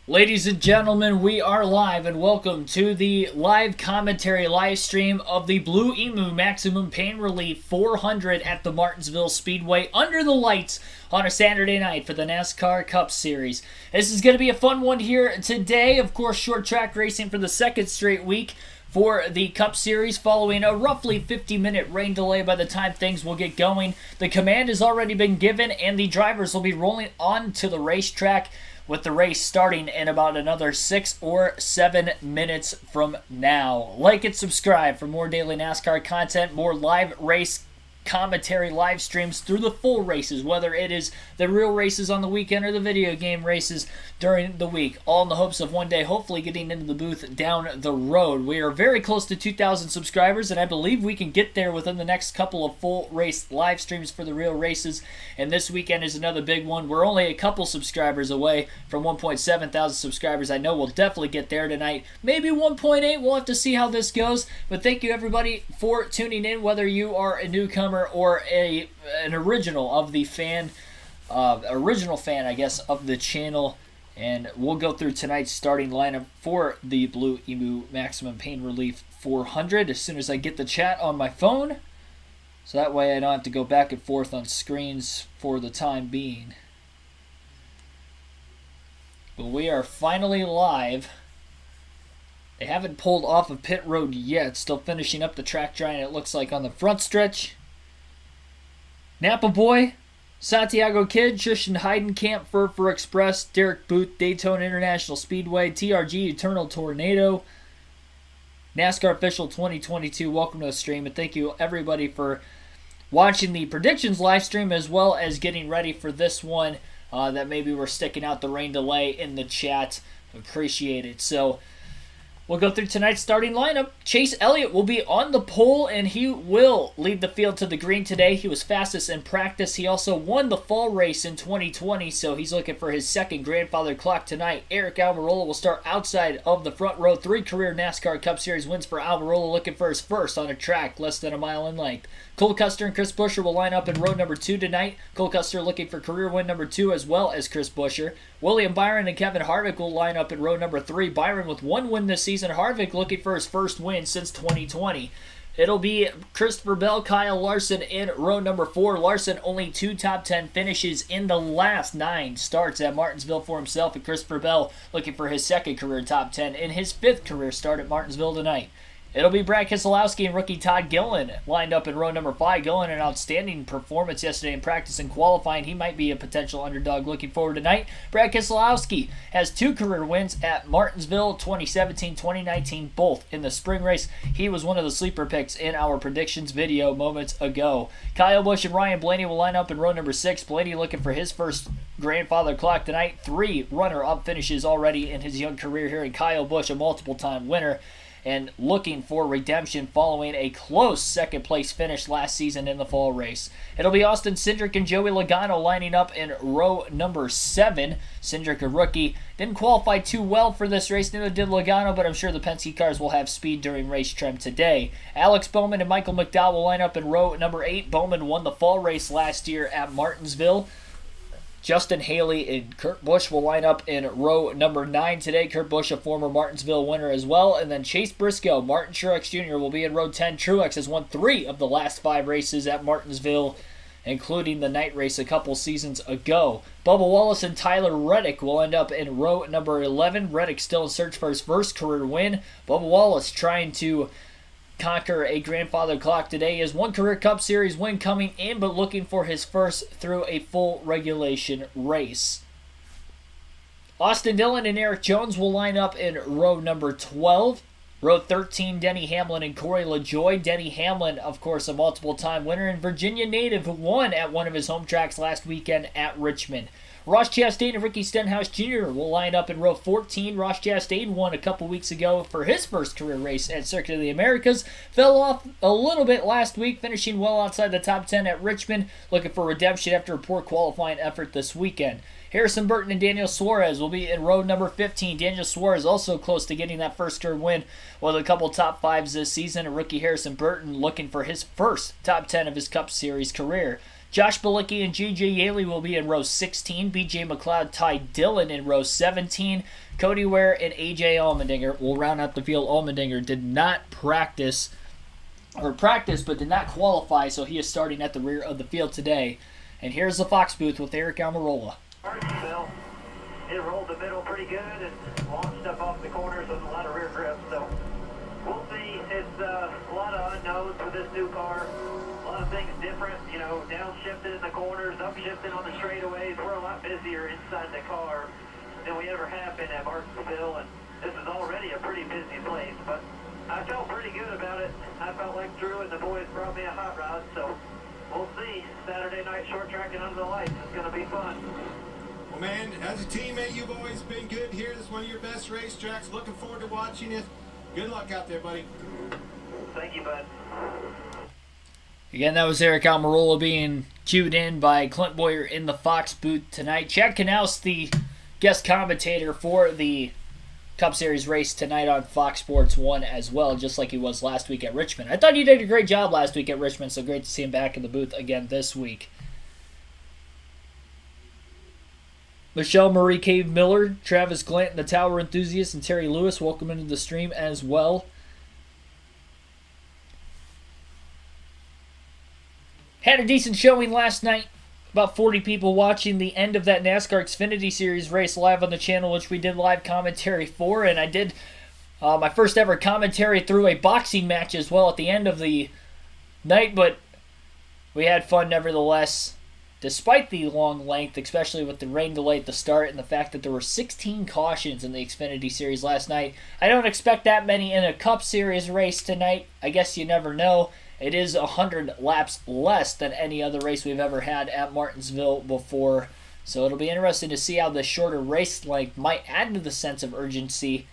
Ladies and gentlemen, we are live and welcome to the live commentary live stream of the Blue-Emu Maximum Pain Relief 400 at the Martinsville Speedway under the lights on a Saturday night for the NASCAR Cup Series. This is going to be a fun one here today. Of course, short track racing for the second straight week for the Cup Series following a roughly 50-minute rain delay by the time things will get going. The command has already been given and the drivers will be rolling onto the racetrack with the race starting in about another 6 or 7 minutes from now. Like and subscribe for more daily NASCAR content, more live race commentary live streams through the full races, whether it is the real races on the weekend or the video game races during the week, all in the hopes of one day hopefully getting into the booth down the road. We are very close to 2,000 subscribers, and I believe we can get there within the next couple of full race live streams for the real races, and this weekend is another big one. We're only a couple subscribers away from 1.7 thousand subscribers. I know we'll definitely get there tonight, maybe 1.8. We'll have to see how this goes, but thank you everybody for tuning in, whether you are a newcomer or an original of the original fan, I guess, of the channel. And we'll go through tonight's starting lineup for the Blue-Emu Maximum Pain Relief 400 as soon as I get the chat on my phone, so that way I don't have to go back and forth on screens for the time being. But we are finally live. They haven't pulled off of pit road yet, still finishing up the track drying, it looks like, on the front stretch. Napa Boy, Santiago Kid, Tristan Heidenkamp, Furfur Express, Derek Booth, Daytona International Speedway, TRG Eternal Tornado, NASCAR Official 2022. Welcome to the stream, and thank you everybody for watching the predictions live stream as well as getting ready for this one that maybe we're sticking out the rain delay in the chat. Appreciate it. So we'll go through tonight's starting lineup. Chase Elliott will be on the pole, and he will lead the field to the green today. He was fastest in practice. He also won the fall race in 2020, so he's looking for his second grandfather clock tonight. Eric Almirola will start outside of the front row. 3 career NASCAR Cup Series wins for Almirola, looking for his first on a track less than a mile in length. Cole Custer and Chris Buescher will line up in row number 2 tonight. Cole Custer looking for career win number 2 as well as Chris Buescher. William Byron and Kevin Harvick will line up in row number 3. Byron with 1 win this season. Harvick looking for his first win since 2020. It'll be Christopher Bell, Kyle Larson in row number 4. Larson only 2 top 10 finishes in the last 9 starts at Martinsville for himself, and Christopher Bell looking for his second career top 10 in his 5th career start at Martinsville tonight. It'll be Brad Keselowski and rookie Todd Gilliland lined up in row number 5. Gilliland, an outstanding performance yesterday in practice and qualifying. He might be a potential underdog looking forward tonight. Brad Keselowski has 2 career wins at Martinsville, 2017, 2019, both in the spring race. He was one of the sleeper picks in our predictions video moments ago. Kyle Busch and Ryan Blaney will line up in row number 6. Blaney looking for his first grandfather clock tonight. 3 runner-up finishes already in his young career here, and Kyle Busch, a multiple-time winner, and looking for redemption following a close second-place finish last season in the fall race. It'll be Austin Cindric and Joey Logano lining up in row number 7. Cindric, a rookie, didn't qualify too well for this race, neither did Logano, but I'm sure the Penske cars will have speed during race trim today. Alex Bowman and Michael McDowell will line up in row number 8. Bowman won the fall race last year at Martinsville. Justin Haley and Kurt Busch will line up in row number 9 today. Kurt Busch, a former Martinsville winner as well. And then Chase Briscoe, Martin Truex Jr. will be in row 10. Truex has won 3 of the last 5 races at Martinsville, including the night race a couple seasons ago. Bubba Wallace and Tyler Reddick will end up in row number 11. Reddick still in search for his first career win. Bubba Wallace trying to conquer a grandfather clock today. He has 1 career Cup Series win coming in, but looking for his first through a full regulation race. Austin Dillon and Eric Jones will line up in row number 12. Row 13, Denny Hamlin and Corey LaJoie. Denny Hamlin, of course, a multiple-time winner and Virginia native who won at one of his home tracks last weekend at Richmond. Ross Chastain and Ricky Stenhouse Jr. will line up in row 14. Ross Chastain won a couple weeks ago for his first career race at Circuit of the Americas. Fell off a little bit last week, finishing well outside the top 10 at Richmond, looking for redemption after a poor qualifying effort this weekend. Harrison Burton and Daniel Suarez will be in row number 15. Daniel Suarez also close to getting that first career win with a couple top 5s this season. And rookie Harrison Burton looking for his first top 10 of his Cup Series career. Josh Bilicki and J.J. Yaley will be in row 16. B.J. McLeod, Ty Dillon in row 17. Cody Ware and A.J. Allmendinger will round out the field. Allmendinger did not practice but did not qualify, so he is starting at the rear of the field today. And here's the Fox booth with Eric Almirola. Martinsville, it rolled the middle pretty good and launched up off the corners with a lot of rear grip. So we'll see. It's a lot of unknowns with this new car. A lot of things different, downshifted in the corners, upshifted on the straightaways. We're a lot busier inside the car than we ever have been at Martinsville, and this is already a pretty busy place. But I felt pretty good about it. I felt like Drew and the boys brought me a hot rod, so we'll see. Saturday night short tracking under the lights. It's going to be fun. Well, man, as a teammate, you've always been good here. This is one of your best racetracks. Looking forward to watching you. Good luck out there, buddy. Thank you, bud. Again, that was Eric Almirola being cued in by Clint Boyer in the Fox booth tonight. Chad Knaus, the guest commentator for the Cup Series race tonight on Fox Sports 1 as well, just like he was last week at Richmond. I thought he did a great job last week at Richmond, so great to see him back in the booth again this week. Michelle Marie Cave Miller, Travis Glanton, the Tower Enthusiast, and Terry Lewis, welcome into the stream as well. Had a decent showing last night. About 40 people watching the end of that NASCAR Xfinity Series race live on the channel, which we did live commentary for. And I did my first ever commentary through a boxing match as well at the end of the night. But we had fun nevertheless, despite the long length, especially with the rain delay at the start and the fact that there were 16 cautions in the Xfinity Series last night. I don't expect that many in a Cup Series race tonight. I guess you never know. It is 100 laps less than any other race we've ever had at Martinsville before. So it'll be interesting to see how the shorter race length might add to the sense of urgency.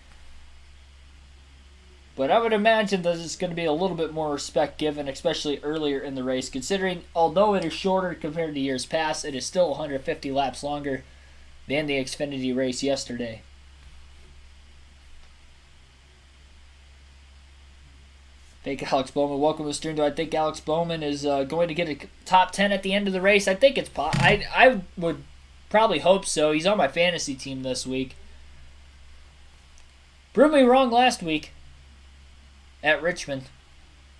But I would imagine that it's going to be a little bit more respect given, especially earlier in the race, considering although it is shorter compared to years past, it is still 150 laps longer than the Xfinity race yesterday. Fake Alex Bowman, welcome to the stream. Do I think Alex Bowman is going to get a top 10 at the end of the race? I think it's I would probably hope so. He's on my fantasy team this week. Proved me wrong last week at Richmond.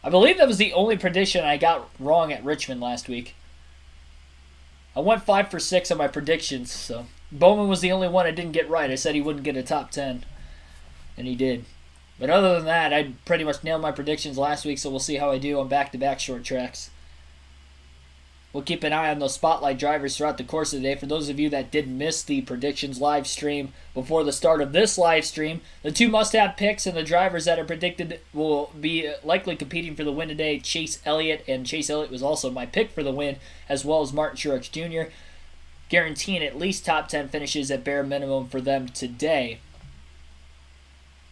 I believe that was the only prediction I got wrong at Richmond last week. I went 5 for 6 on my predictions, so Bowman was the only one I didn't get right. I said he wouldn't get a top 10, and he did. But other than that, I pretty much nailed my predictions last week, so we'll see how I do on back-to-back short tracks. We'll keep an eye on those spotlight drivers throughout the course of the day. For those of you that did miss the predictions live stream before the start of this live stream, the two must-have picks and the drivers that are predicted will be likely competing for the win today, Chase Elliott, and Chase Elliott was also my pick for the win, as well as Martin Truex Jr., guaranteeing at least top 10 finishes at bare minimum for them today.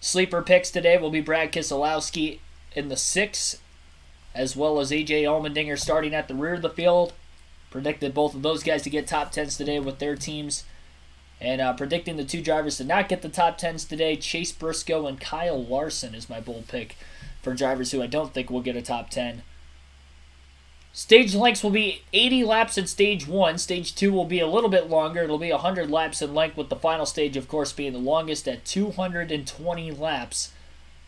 Sleeper picks today will be Brad Keselowski in the 6, as well as A.J. Allmendinger starting at the rear of the field. Predicted both of those guys to get top 10s today with their teams. And predicting the two drivers to not get the top 10s today, Chase Briscoe and Kyle Larson is my bold pick for drivers who I don't think will get a top 10. Stage lengths will be 80 laps in Stage 1. Stage 2 will be a little bit longer. It'll be 100 laps in length, with the final stage, of course, being the longest at 220 laps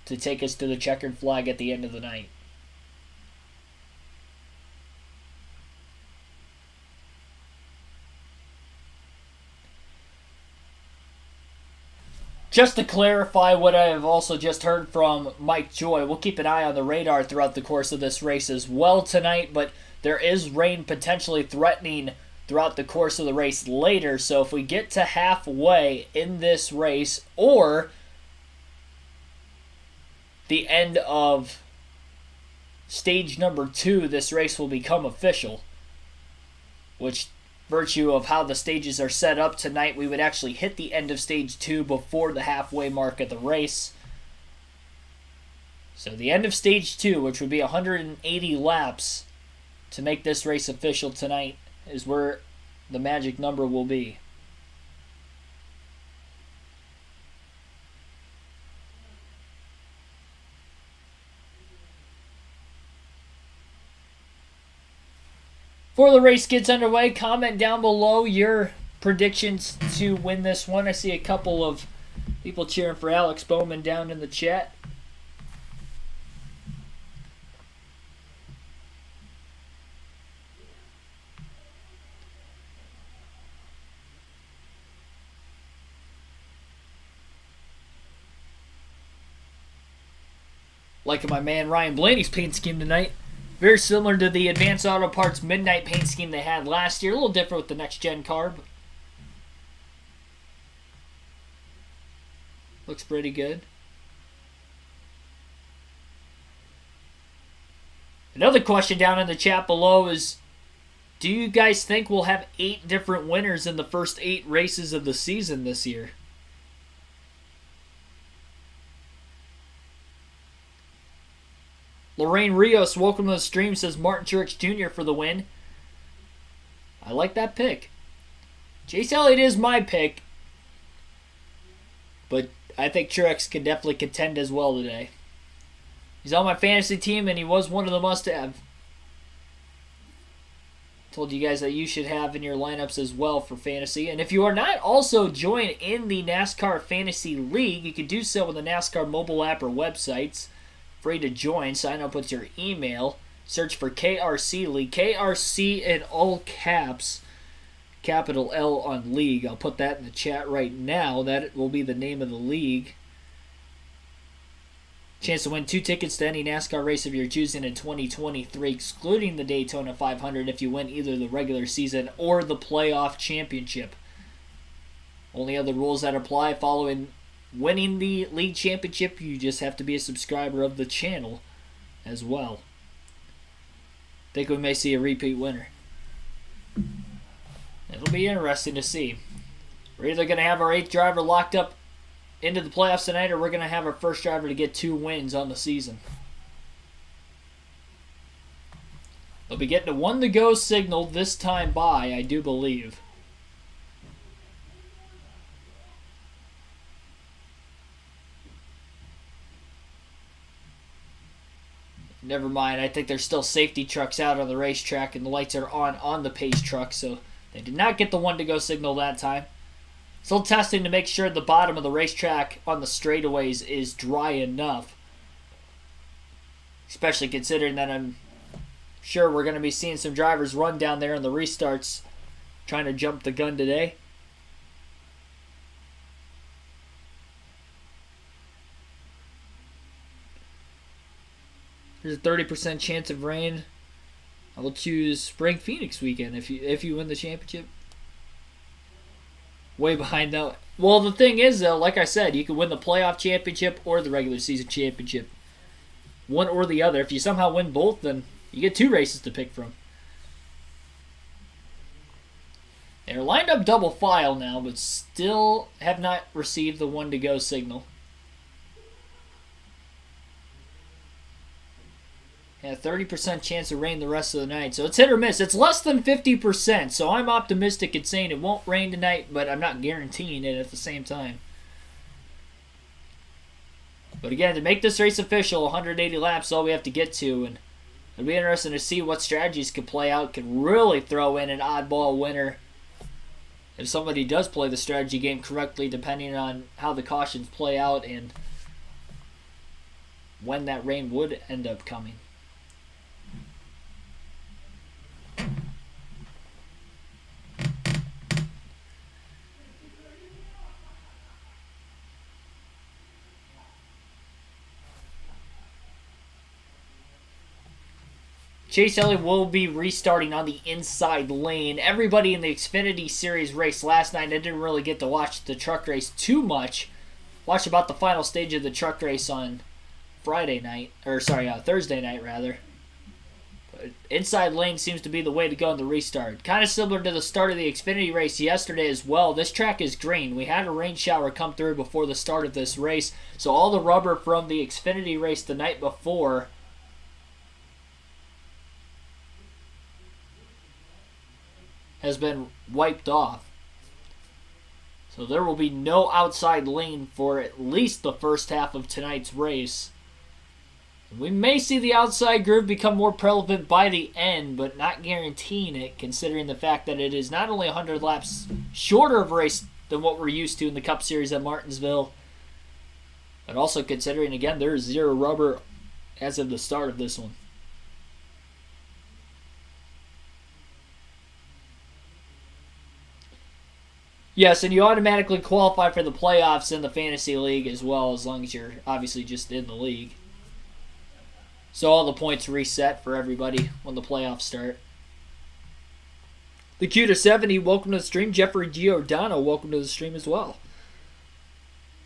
to take us to the checkered flag at the end of the night. Just to clarify what I have also just heard from Mike Joy, we'll keep an eye on the radar throughout the course of this race as well tonight, but there is rain potentially threatening throughout the course of the race later, so if we get to halfway in this race or the end of stage number 2, this race will become official, which virtue of how the stages are set up tonight, we would actually hit the end of stage 2 before the halfway mark of the race. So the end of stage 2, which would be 180 laps to make this race official tonight, is where the magic number will be. Before the race gets underway, comment down below your predictions to win this one. I see a couple of people cheering for Alex Bowman down in the chat. Like my man Ryan Blaney's paint scheme tonight. Very similar to the Advanced Auto Parts Midnight paint scheme they had last year. A little different with the next gen car, but looks pretty good. Another question down in the chat below is, do you guys think we'll have 8 different winners in the first 8 races of the season this year? Lorraine Rios, welcome to the stream, says Martin Truex Jr. for the win. I like that pick. Chase Elliott is my pick, but I think Truex can definitely contend as well today. He's on my fantasy team, and he was one of the must-have. Told you guys that you should have in your lineups as well for fantasy. And if you are not also joined in the NASCAR Fantasy League, you can do so with the NASCAR mobile app or websites. Free to join. Sign up with your email. Search for KRC League. KRC in all caps. Capital L on League. I'll put that in the chat right now. That will be the name of the league. Chance to win 2 tickets to any NASCAR race of your choosing in 2023, excluding the Daytona 500 if you win either the regular season or the playoff championship. Only other rules that apply following winning the league championship, you just have to be a subscriber of the channel as well. Think we may see a repeat winner. It'll be interesting to see. We're either going to have our 8th driver locked up into the playoffs tonight, or we're going to have our first driver to get 2 wins on the season. They'll be getting a 1 to go signal this time by, I do believe. Never mind, I think there's still safety trucks out on the racetrack and the lights are on the pace truck, so they did not get the 1 to go signal that time. Still testing to make sure the bottom of the racetrack on the straightaways is dry enough. Especially considering that I'm sure we're going to be seeing some drivers run down there in the restarts trying to jump the gun today. There's a 30% chance of rain. I will choose Spring Phoenix weekend if you win the championship. Way behind though. Well, the thing is though, like I said, you can win the playoff championship or the regular season championship. One or the other. If you somehow win both, then you get 2 races to pick from. They're lined up double file now, but still have not received the 1 to go signal. Yeah, 30% chance of rain the rest of the night. So it's hit or miss. It's less than 50%. So I'm optimistic in saying it won't rain tonight, but I'm not guaranteeing it at the same time. But again, to make this race official, 180 laps is all we have to get to. And it'll be interesting to see what strategies could play out. Could really throw in an oddball winner if somebody does play the strategy game correctly, depending on how the cautions play out and when that rain would end up coming. Chase Elliott will be restarting on the inside lane. Everybody in the Xfinity Series race last night, I didn't really get to watch the truck race too much. Watched about the final stage of the truck race on Thursday night rather. But inside lane seems to be the way to go in the restart. Kind of similar to the start of the Xfinity race yesterday as well. This track is green. We had a rain shower come through before the start of this race, so all the rubber from the Xfinity race the night before has been wiped off. So there will be no outside lane for at least the first half of tonight's race. We may see the outside groove become more prevalent by the end, but not guaranteeing it, considering the fact that it is not only 100 laps shorter of a race than what we're used to in the Cup Series at Martinsville, but also considering, again, there is zero rubber as of the start of this one. Yes, and you automatically qualify for the playoffs in the Fantasy League as well, as long as you're obviously just in the league. So all the points reset for everybody when the playoffs start. The Q270, welcome to the stream. Jeffrey Giordano, welcome to the stream as well.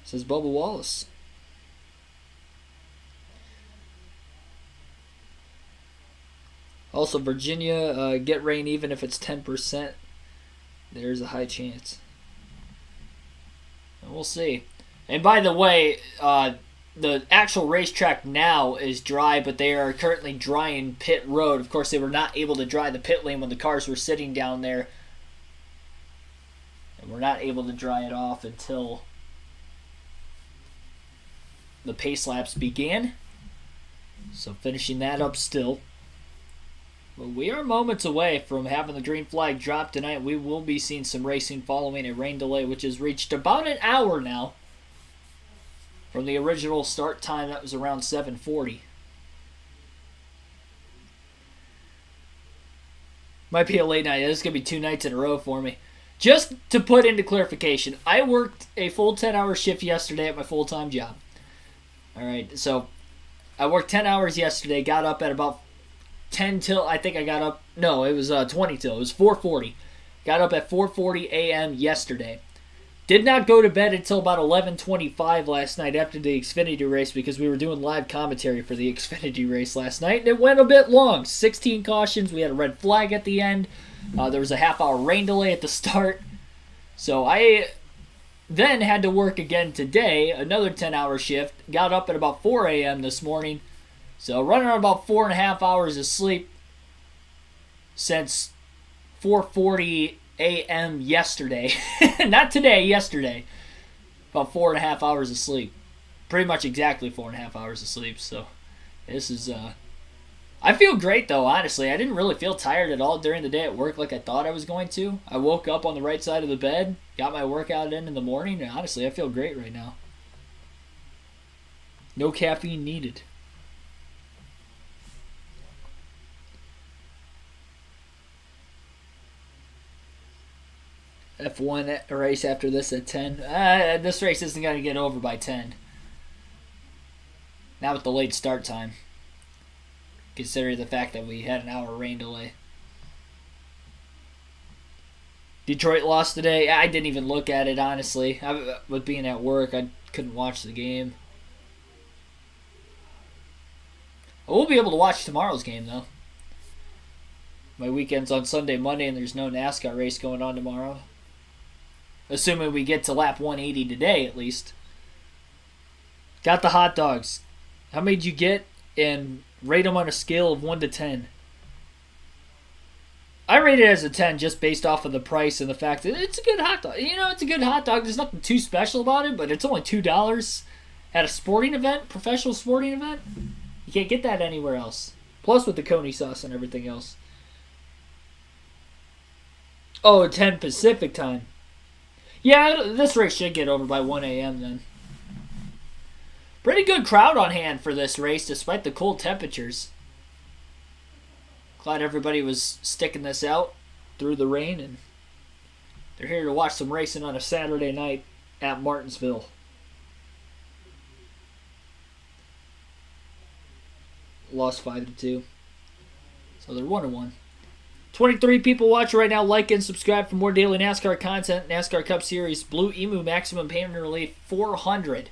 Says Bubba Wallace. Also, Virginia, get rain even if it's 10%. There's a high chance. And we'll see. And by the way, the actual racetrack now is dry, but they are currently drying pit road. Of course, they were not able to dry the pit lane when the cars were sitting down there. And we're not able to dry it off until the pace laps began. So finishing that up still. But we are moments away from having the green flag drop tonight. We will be seeing some racing following a rain delay, which has reached about an hour now. From the original start time, that was around 7:40. Might be a late night. This is going to be 2 nights in a row for me. Just to put into clarification, I worked a full 10-hour shift yesterday at my full-time job. All right, so I worked 10 hours yesterday, got up at about 10 till, I think I got up, no, it was 20 till, it was 4:40. Got up at 4:40 a.m. yesterday. Did not go to bed until about 11:25 last night after the Xfinity race because we were doing live commentary for the Xfinity race last night, and it went a bit long. 16 cautions. We had a red flag at the end. There was a half-hour rain delay at the start. So I then had to work again today, another 10-hour shift. Got up at about 4 a.m. this morning. So running on about 4.5 hours of sleep since 4:40 a.m. yesterday. Not today, yesterday. About 4.5 hours of sleep. Pretty much exactly 4.5 hours of sleep. So this is I feel great though, honestly. I didn't really feel tired at all during the day at work like I thought I was going to. I woke up on the right side of the bed, got my workout in the morning, and honestly I feel great right now. No caffeine needed. F1 race after this at 10. This race isn't going to get over by 10. Not with the late start time. Considering the fact that we had an hour rain delay. Detroit lost today. I didn't even look at it, honestly. With being at work, I couldn't watch the game. I will be able to watch tomorrow's game, though. My weekend's on Sunday, Monday, and there's no NASCAR race going on tomorrow. Assuming we get to lap 180 today, at least. Got the hot dogs. How many did you get? And rate them on a scale of 1 to 10. I rate it as a 10 just based off of the price and the fact that it's a good hot dog. You know, it's a good hot dog. There's nothing too special about it, but it's only $2 at a sporting event, professional sporting event. You can't get that anywhere else. Plus with the coney sauce and everything else. Oh, 10 Pacific time. Yeah, this race should get over by 1 a.m. then. Pretty good crowd on hand for this race despite the cold temperatures. Glad everybody was sticking this out through the rain, and they're here to watch some racing on a Saturday night at Martinsville. Lost 5-2. So they're 1-1. 23 people watching right now. Like and subscribe for more daily NASCAR content. NASCAR Cup Series Blue-Emu Maximum Payment Relief 400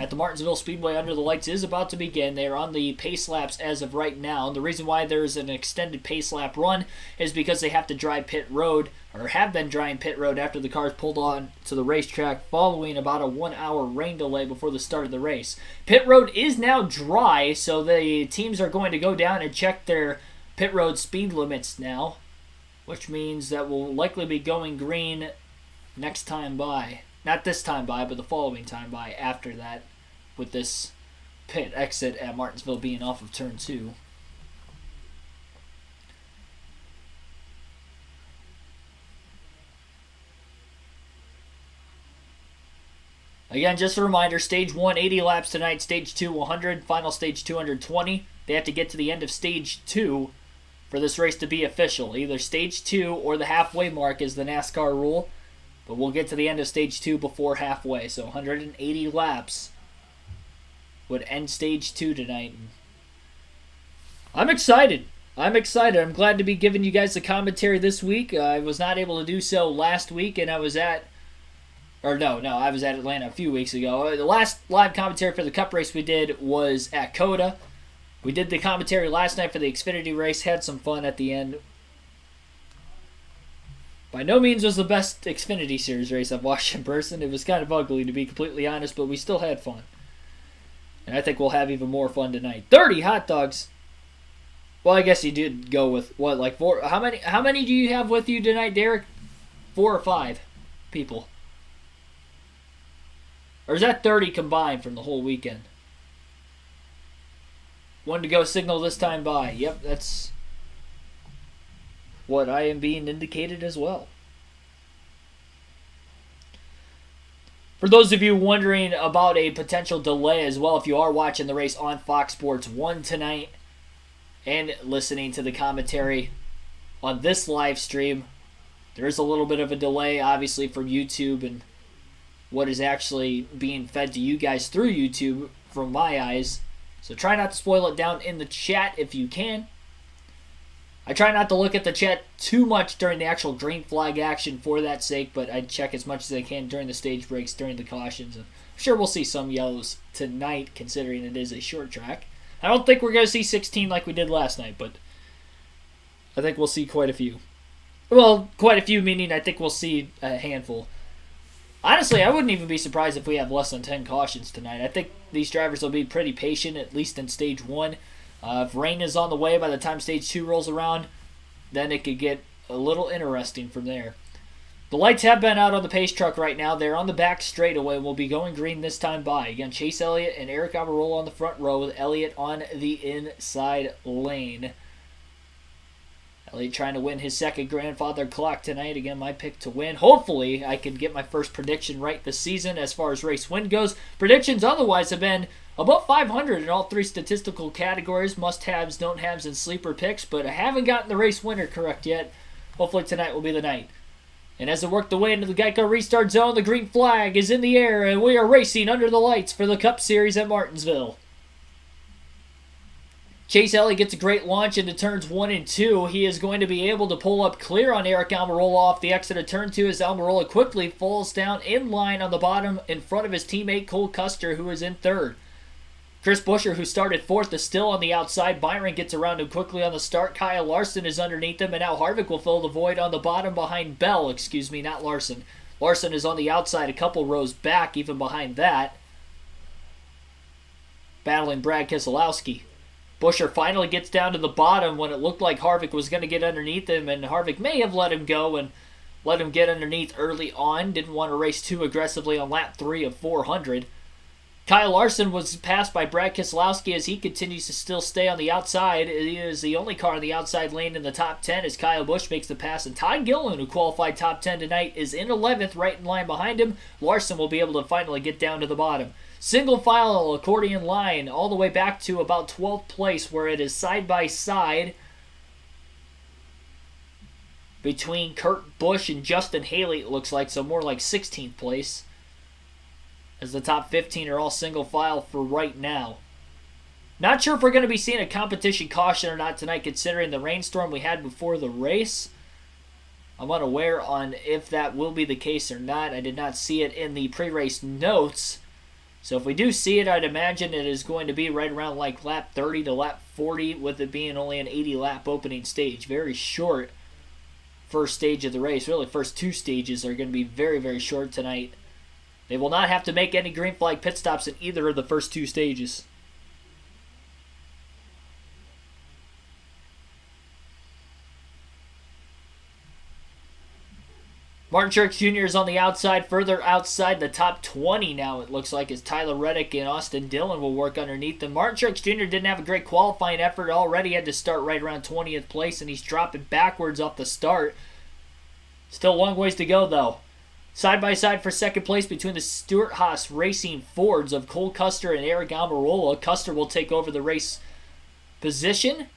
at the Martinsville Speedway under the lights is about to begin. They are on the pace laps as of right now. And the reason why there is an extended pace lap run is because they have to dry pit road, or have been drying pit road after the cars pulled on to the racetrack following about a 1 hour rain delay before the start of the race. Pit road is now dry, so the teams are going to go down and check their pit road speed limits now, which means that we'll likely be going green next time by. Not this time by, but the following time by after that, with this pit exit at Martinsville being off of turn 2. Again, just a reminder, Stage 1, 80 laps tonight, Stage 2, 100, final Stage 220. They have to get to the end of Stage 2 for this race to be official. Either Stage 2 or the halfway mark is the NASCAR rule, but we'll get to the end of Stage 2 before halfway. So 180 laps would end Stage 2 tonight. I'm excited. I'm glad to be giving you guys the commentary this week. I was not able to do so last week, and I was at Atlanta a few weeks ago. The last live commentary for the Cup race we did was at COTA. We did the commentary last night for the Xfinity race, had some fun at the end. By no means was the best Xfinity Series race I've watched in person. It was kind of ugly, to be completely honest, but we still had fun. And I think we'll have even more fun tonight. 30 hot dogs. Well, I guess you did go with, what, like 4? How many do you have with you tonight, Derek? 4 or 5 people? Or is that 30 combined from the whole weekend? One to go signal this time by. Yep, that's what I am being indicated as well. For those of you wondering about a potential delay as well, if you are watching the race on Fox Sports 1 tonight and listening to the commentary on this live stream, there is a little bit of a delay, obviously, from YouTube and what is actually being fed to you guys through YouTube from my eyes. So try not to spoil it down in the chat if you can. I try not to look at the chat too much during the actual green flag action for that sake, but I check as much as I can during the stage breaks, during the cautions. I'm sure we'll see some yellows tonight, considering it is a short track. I don't think we're going to see 16 like we did last night, but I think we'll see quite a few. Well, quite a few meaning I think we'll see a handful. Honestly, I wouldn't even be surprised if we have less than 10 cautions tonight. I think these drivers will be pretty patient, at least in Stage 1. If rain is on the way by the time Stage 2 rolls around, then it could get a little interesting from there. The lights have been out on the pace truck right now. They're on the back straightaway and will be going green this time by. Again, Chase Elliott and Eric Almirola on the front row with Elliott on the inside lane. Elliott trying to win his second grandfather clock tonight. Again, my pick to win. Hopefully, I can get my first prediction right this season as far as race win goes. Predictions otherwise have been above 500 in all 3 statistical categories: must-haves, don't-haves, and sleeper picks. But I haven't gotten the race winner correct yet. Hopefully tonight will be the night. And as I work the way into the Geico restart zone, the green flag is in the air, and we are racing under the lights for the Cup Series at Martinsville. Chase Elliott gets a great launch into turns 1 and 2. He is going to be able to pull up clear on Eric Almirola off the exit of turn 2 as Almirola quickly falls down in line on the bottom in front of his teammate Cole Custer, who is in third. Chris Buescher, who started fourth, is still on the outside. Byron gets around him quickly on the start. Kyle Larson is underneath him, and now Harvick will fill the void on the bottom behind Bell. Not Larson. Larson is on the outside, a couple rows back, even behind that, battling Brad Keselowski. Buescher finally gets down to the bottom when it looked like Harvick was going to get underneath him, and Harvick may have let him go and let him get underneath early on. Didn't want to race too aggressively on lap 3 of 400. Kyle Larson was passed by Brad Keselowski as he continues to still stay on the outside. He is the only car in the outside lane in the top 10 as Kyle Busch makes the pass, and Ty Gilliland, who qualified top 10 tonight, is in 11th, right in line behind him. Larson will be able to finally get down to the bottom. Single file accordion line all the way back to about 12th place, where it is side by side between Kurt Busch and Justin Haley, it looks like, so more like 16th place, as the top 15 are all single file for right now. Not sure if we're going to be seeing a competition caution or not tonight, considering the rainstorm we had before the race. I'm unaware on if that will be the case or not. I did not see it in the pre-race notes. So if we do see it, I'd imagine it is going to be right around like lap 30 to lap 40, with it being only an 80-lap opening stage. Very short first stage of the race. Really, first 2 stages are going to be very, very short tonight. They will not have to make any green flag pit stops in either of the first 2 stages. Martin Truex Jr. is on the outside, further outside the top 20 now, it looks like, as Tyler Reddick and Austin Dillon will work underneath them. Martin Truex Jr. didn't have a great qualifying effort already, had to start right around 20th place, and he's dropping backwards off the start. Still a long ways to go, though. Side by side for second place between the Stewart Haas Racing Fords of Cole Custer and Eric Almirola. Custer will take over the race position.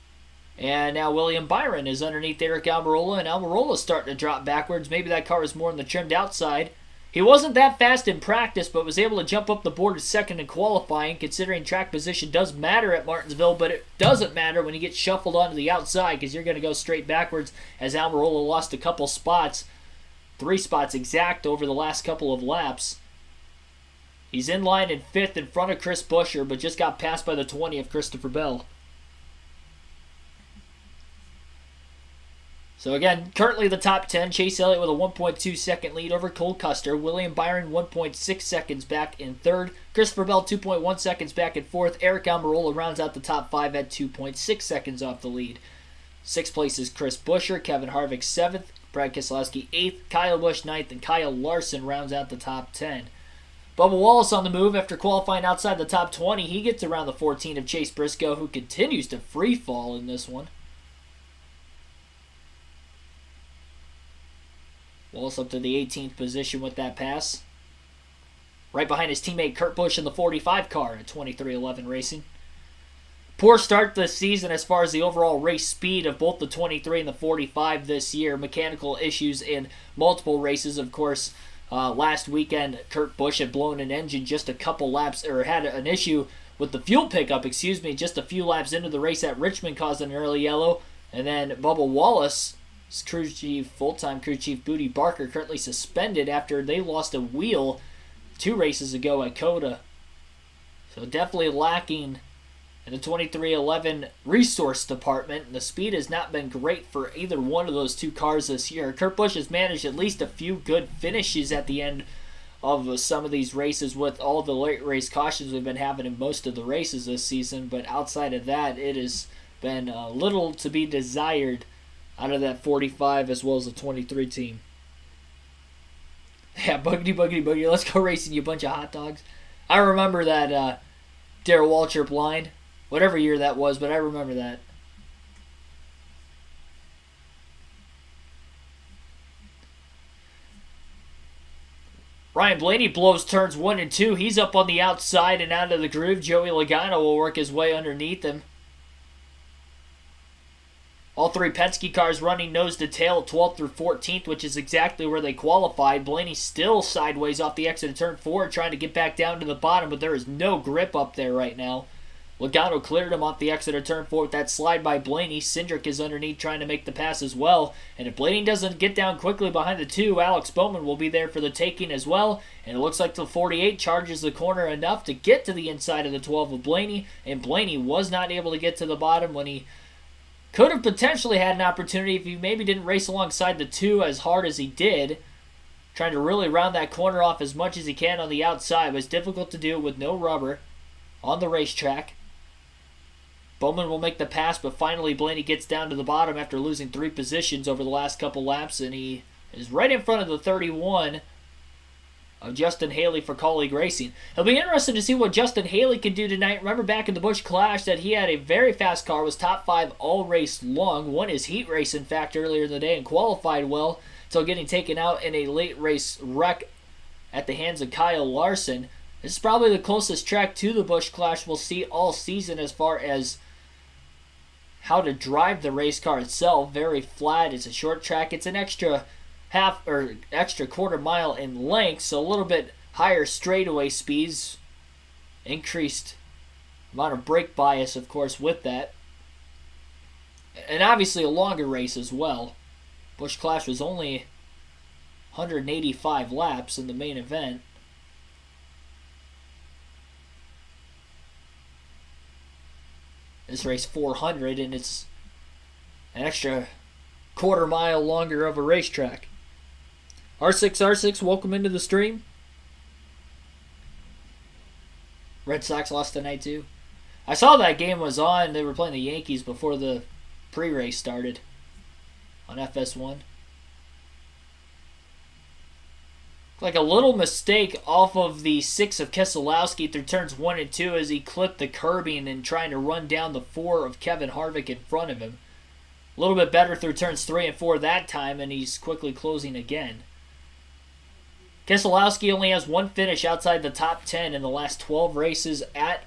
And now William Byron is underneath Eric Almirola, and Almirola's starting to drop backwards. Maybe that car is more on the trimmed outside. He wasn't that fast in practice, but was able to jump up the board to second in qualifying, considering track position does matter at Martinsville, but it doesn't matter when you get shuffled onto the outside because you're going to go straight backwards, as Almirola lost a couple spots, 3 spots exact over the last couple of laps. He's in line in 5th in front of Chris Buescher, but just got passed by the 20 of Christopher Bell. So again, currently the top 10, Chase Elliott with a 1.2 second lead over Cole Custer. William Byron 1.6 seconds back in 3rd. Christopher Bell 2.1 seconds back in 4th. Eric Almirola rounds out the top 5 at 2.6 seconds off the lead. 6th place is Chris Buescher, Kevin Harvick 7th, Brad Keselowski 8th, Kyle Busch 9th, and Kyle Larson rounds out the top 10. Bubba Wallace on the move after qualifying outside the top 20. He gets around the 14 of Chase Briscoe, who continues to free fall in this one. Wallace up to the 18th position with that pass. Right behind his teammate Kurt Busch in the 45 car at 23XI Racing. Poor start this season as far as the overall race speed of both the 23 and the 45 this year. Mechanical issues in multiple races, of course. Last weekend, Kurt Busch had blown an engine just a couple laps, or had an issue with the fuel pickup, just a few laps into the race at Richmond, caused an early yellow. And then Bubba Wallace, full-time crew chief Booty Barker, currently suspended after they lost a wheel 2 races ago at COTA. So definitely lacking in the 23XI resource department, and the speed has not been great for either one of those 2 cars this year. Kurt Busch has managed at least a few good finishes at the end of some of these races with all the late race cautions we've been having in most of the races this season, but outside of that, it has been little to be desired out of that 45 as well as the 23 team. Yeah, boogity, boogity, boogity. Let's go racing, you bunch of hot dogs. I remember that Darrell Waltrip line. Whatever year that was, but I remember that. Ryan Blaney blows turns 1 and 2. He's up on the outside and out of the groove. Joey Logano will work his way underneath him. All 3 Penske cars running nose to tail, 12th through 14th, which is exactly where they qualified. Blaney still sideways off the exit of turn 4, trying to get back down to the bottom, but there is no grip up there right now. Logano cleared him off the exit of turn 4 with that slide by Blaney. Cindric is underneath trying to make the pass as well. And if Blaney doesn't get down quickly behind the 2, Alex Bowman will be there for the taking as well. And it looks like the 48 charges the corner enough to get to the inside of the 12 of Blaney. And Blaney was not able to get to the bottom when he could have potentially had an opportunity if he maybe didn't race alongside the 2 as hard as he did. Trying to really round that corner off as much as he can on the outside. It was difficult to do with no rubber on the racetrack. Bowman will make the pass, but finally Blaney gets down to the bottom after losing 3 positions over the last couple laps, and he is right in front of the 31 of Justin Haley for Colleague Racing. It'll be interesting to see what Justin Haley can do tonight. Remember back in the Busch Clash that he had a very fast car, was top 5 all race long, won his heat race in fact earlier in the day and qualified well until getting taken out in a late race wreck at the hands of Kyle Larson. This is probably the closest track to the Busch Clash we'll see all season as far as how to drive the race car itself. Very flat. It's a short track. It's an extra quarter mile in length, so a little bit higher straightaway speeds. Increased amount of brake bias, of course, with that. And obviously a longer race as well. Busch Clash was only 185 laps in the main event. This race 400, and it's an extra quarter mile longer of a racetrack. R6, welcome into the stream. Red Sox lost tonight too. I saw that game was on. They were playing the Yankees before the pre-race started on FS1. Like a little mistake off of the 6 of Keselowski through turns 1 and 2 as he clipped the curbing and trying to run down the 4 of Kevin Harvick in front of him. A little bit better through turns 3 and 4 that time, and he's quickly closing again. Keselowski only has one finish outside the top 10 in the last 12 races at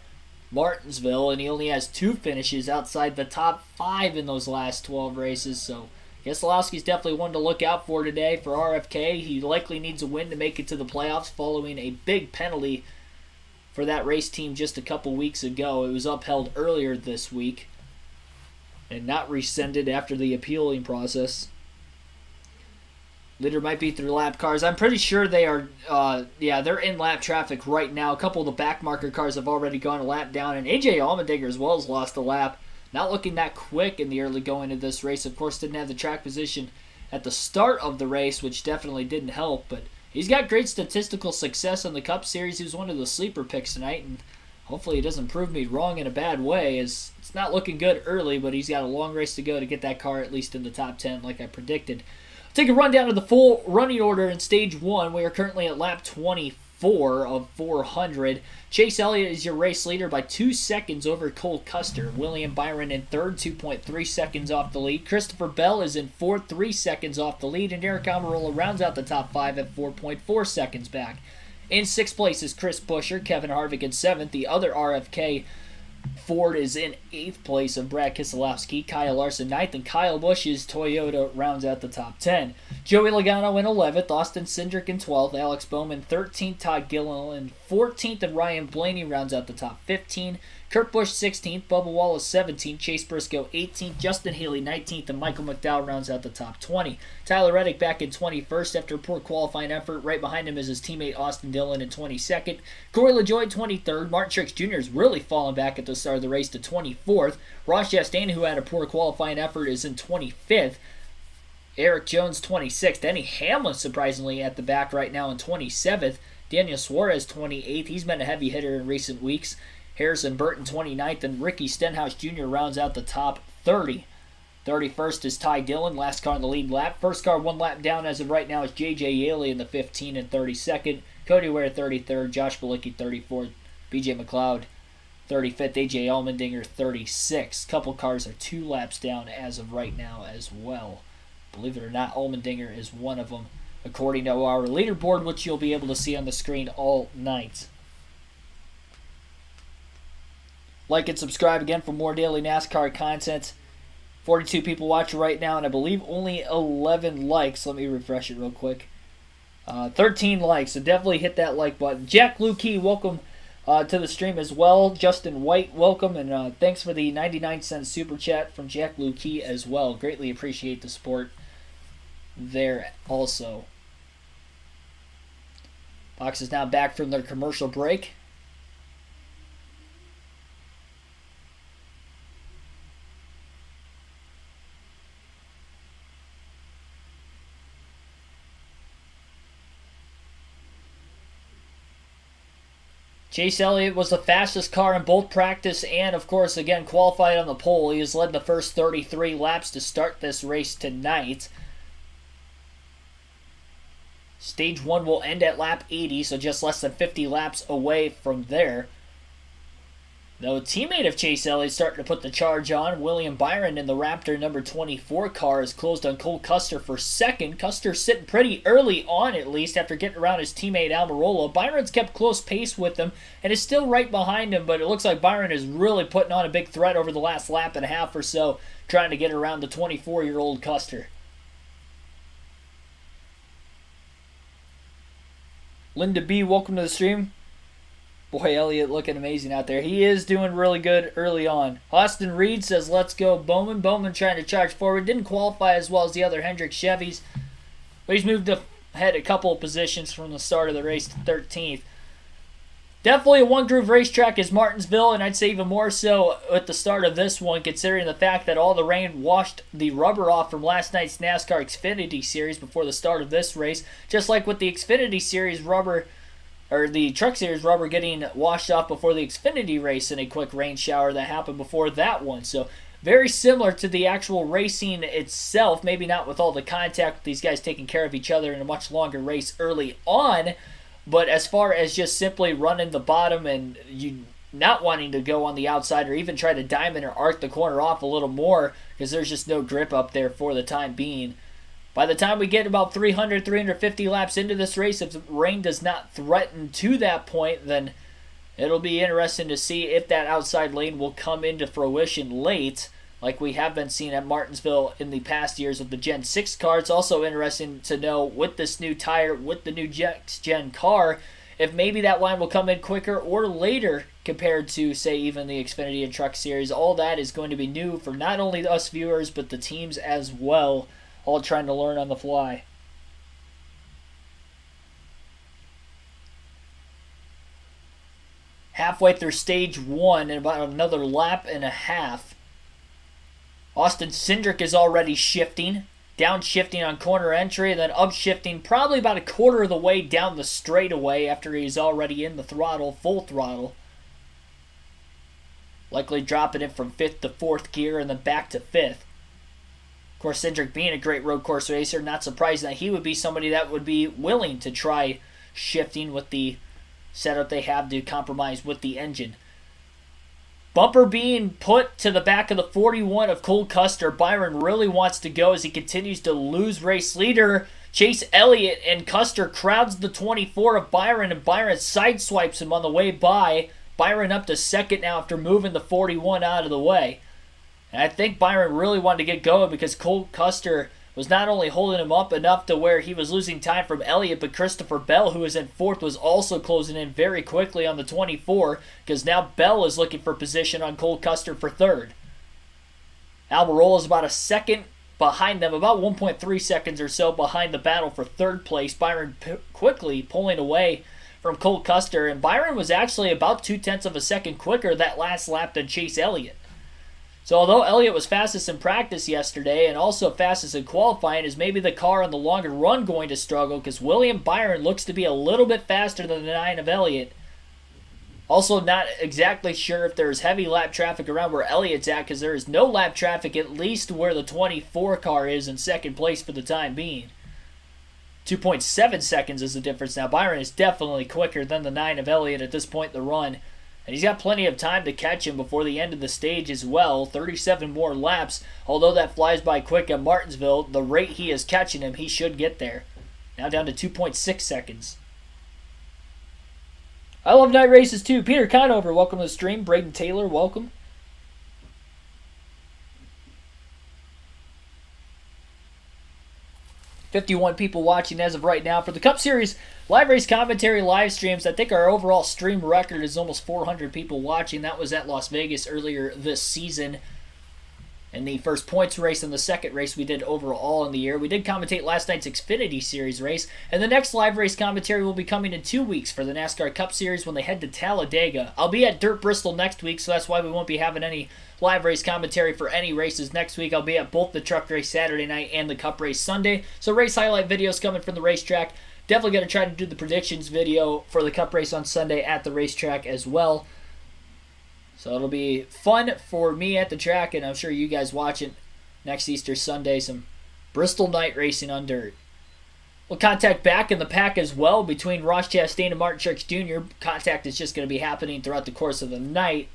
Martinsville, and he only has 2 finishes outside the top 5 in those last 12 races, so Keselowski's definitely one to look out for today for RFK. He likely needs a win to make it to the playoffs following a big penalty for that race team just a couple weeks ago. It was upheld earlier this week and not rescinded after the appealing process. Leader might be through lap cars. I'm pretty sure they are, they're in lap traffic right now. A couple of the back marker cars have already gone a lap down, and AJ Allmendinger as well has lost a lap. Not looking that quick in the early going of this race. Of course, didn't have the track position at the start of the race, which definitely didn't help. But he's got great statistical success in the Cup Series. He was one of the sleeper picks tonight, and hopefully he doesn't prove me wrong in a bad way. It's not looking good early, but he's got a long race to go to get that car at least in the top 10 like I predicted. Take a rundown of the full running order in Stage 1. We are currently at lap 24 of 400. Chase Elliott is your race leader by 2 seconds over Cole Custer. William Byron in third, 2.3 seconds off the lead. Christopher Bell is in fourth, 3 seconds off the lead. And Eric Almirola rounds out the top 5 at 4.4 seconds back. In 6th place is Chris Buescher, Kevin Harvick in 7th. The other RFK Ford is in 8th place of Brad Keselowski, Kyle Larson 9th, and Kyle Busch's Toyota rounds out the top 10. Joey Logano in 11th, Austin Cindric in 12th, Alex Bowman 13th, Todd Gilliland 14th, and Ryan Blaney rounds out the top 15. Kurt Busch 16th, Bubba Wallace 17th, Chase Briscoe 18th, Justin Haley 19th, and Michael McDowell rounds out the top 20. Tyler Reddick back in 21st after a poor qualifying effort. Right behind him is his teammate Austin Dillon in 22nd. Corey LaJoie 23rd. Martin Truex Jr. is really fallen back at the start of the race to 24th. Ross Chastain, who had a poor qualifying effort, is in 25th. Eric Jones 26th. Denny Hamlin surprisingly at the back right now in 27th. Daniel Suarez 28th. He's been a heavy hitter in recent weeks. Harrison Burton 29th, and Ricky Stenhouse Jr. rounds out the top 30. 31st is Ty Dillon, last car in the lead lap. First car 1 lap down as of right now is J.J. Yaley in the 15th and 32nd. Cody Ware 33rd, Josh Bilicki 34th, B.J. McLeod 35th, A.J. Allmendinger 36th. Couple cars are 2 laps down as of right now as well. Believe it or not, Allmendinger is one of them, according to our leaderboard, which you'll be able to see on the screen all night. Like and subscribe again for more daily NASCAR content. 42 people watching right now, and I believe only 11 likes. Let me refresh it real quick. 13 likes, so definitely hit that like button. Jack Lukey, welcome to the stream as well. Justin White, welcome, and thanks for the 99-cent super chat from Jack Lukey as well. Greatly appreciate the support there also. Fox is now back from their commercial break. Chase Elliott was the fastest car in both practice and, of course, again, qualified on the pole. He has led the first 33 laps to start this race tonight. Stage 1 will end at lap 80, so just less than 50 laps away from there. Though a teammate of Chase Elliott starting to put the charge on. William Byron in the Raptor number 24 car is closed on Cole Custer for second. Custer sitting pretty early on, at least, after getting around his teammate Almirola. Byron's kept close pace with him and is still right behind him, but it looks like Byron is really putting on a big threat over the last lap and a half or so, trying to get around the 24-year-old Custer. Linda B., welcome to the stream. Boy, Elliott looking amazing out there. He is doing really good early on. Austin Reed says, let's go Bowman. Bowman trying to charge forward. Didn't qualify as well as the other Hendrick Chevys, but he's moved ahead a couple of positions from the start of the race to 13th. Definitely a one-groove racetrack is Martinsville, and I'd say even more so at the start of this one, considering the fact that all the rain washed the rubber off from last night's NASCAR Xfinity Series before the start of this race. Just like with the Xfinity Series rubber, or the Truck Series rubber getting washed off before the Xfinity race in a quick rain shower that happened before that one. So very similar to the actual racing itself. Maybe not with all the contact with these guys taking care of each other in a much longer race early on. But as far as just simply running the bottom and you not wanting to go on the outside or even try to diamond or arc the corner off a little more because there's just no grip up there for the time being. By the time we get about 300, 350 laps into this race, if the rain does not threaten to that point, then it'll be interesting to see if that outside lane will come into fruition late, like we have been seeing at Martinsville in the past years with the Gen 6 car. It's also interesting to know with this new tire, with the new Gen car, if maybe that line will come in quicker or later compared to, say, even the Xfinity and Truck Series. All that is going to be new for not only us viewers, but the teams as well, all trying to learn on the fly. Halfway through stage 1 in about another lap and a half. Austin Cindric is already shifting. Downshifting on corner entry, and then upshifting probably about a quarter of the way down the straightaway after he's already in the throttle, full throttle. Likely dropping it from 5th to 4th gear and then back to 5th. Of course, Cindric being a great road course racer, not surprising that he would be somebody that would be willing to try shifting with the setup they have to compromise with the engine. Bumper being put to the back of the 41 of Cole Custer. Byron really wants to go as he continues to lose race leader Chase Elliott, and Custer crowds the 24 of Byron, and Byron sideswipes him on the way by. Byron up to second now after moving the 41 out of the way. And I think Byron really wanted to get going because Cole Custer was not only holding him up enough to where he was losing time from Elliott, but Christopher Bell, who was in 4th, was also closing in very quickly on the 24 because now Bell is looking for position on Cole Custer for 3rd. Almirola is about a second behind them, about 1.3 seconds or so behind the battle for 3rd place. Byron quickly pulling away from Cole Custer, and Byron was actually about 0.2 of a second quicker that last lap than Chase Elliott. So although Elliott was fastest in practice yesterday and also fastest in qualifying, is maybe the car on the longer run going to struggle because William Byron looks to be a little bit faster than the 9 of Elliott. Also not exactly sure if there's heavy lap traffic around where Elliott's at because there is no lap traffic at least where the 24 car is in 2nd place for the time being. 2.7 seconds is the difference now. Byron is definitely quicker than the 9 of Elliott at this point in the run. And he's got plenty of time to catch him before the end of the stage as well. 37 more laps. Although that flies by quick at Martinsville, the rate he is catching him, he should get there. Now down to 2.6 seconds. I love night races too. Peter Conover, welcome to the stream. Braden Taylor, welcome. $51 people watching as of right now. For the Cup Series live race commentary live streams, I think our overall stream record is almost 400 people watching. That was at Las Vegas earlier this season. In the first points race and the second race we did overall in the year. We did commentate last night's Xfinity Series race. And the next live race commentary will be coming in 2 weeks for the NASCAR Cup Series when they head to Talladega. I'll be at Dirt Bristol next week, so that's why we won't be having any live race commentary for any races next week. I'll be at both the truck race Saturday night and the Cup race Sunday. So race highlight videos coming from the racetrack. Definitely going to try to do the predictions video for the Cup race on Sunday at the racetrack as well. So it'll be fun for me at the track, and I'm sure you guys watching next Easter Sunday, some Bristol night racing on dirt. We'll contact back in the pack as well between Ross Chastain and Martin Truex Jr. Contact is just going to be happening throughout the course of the night.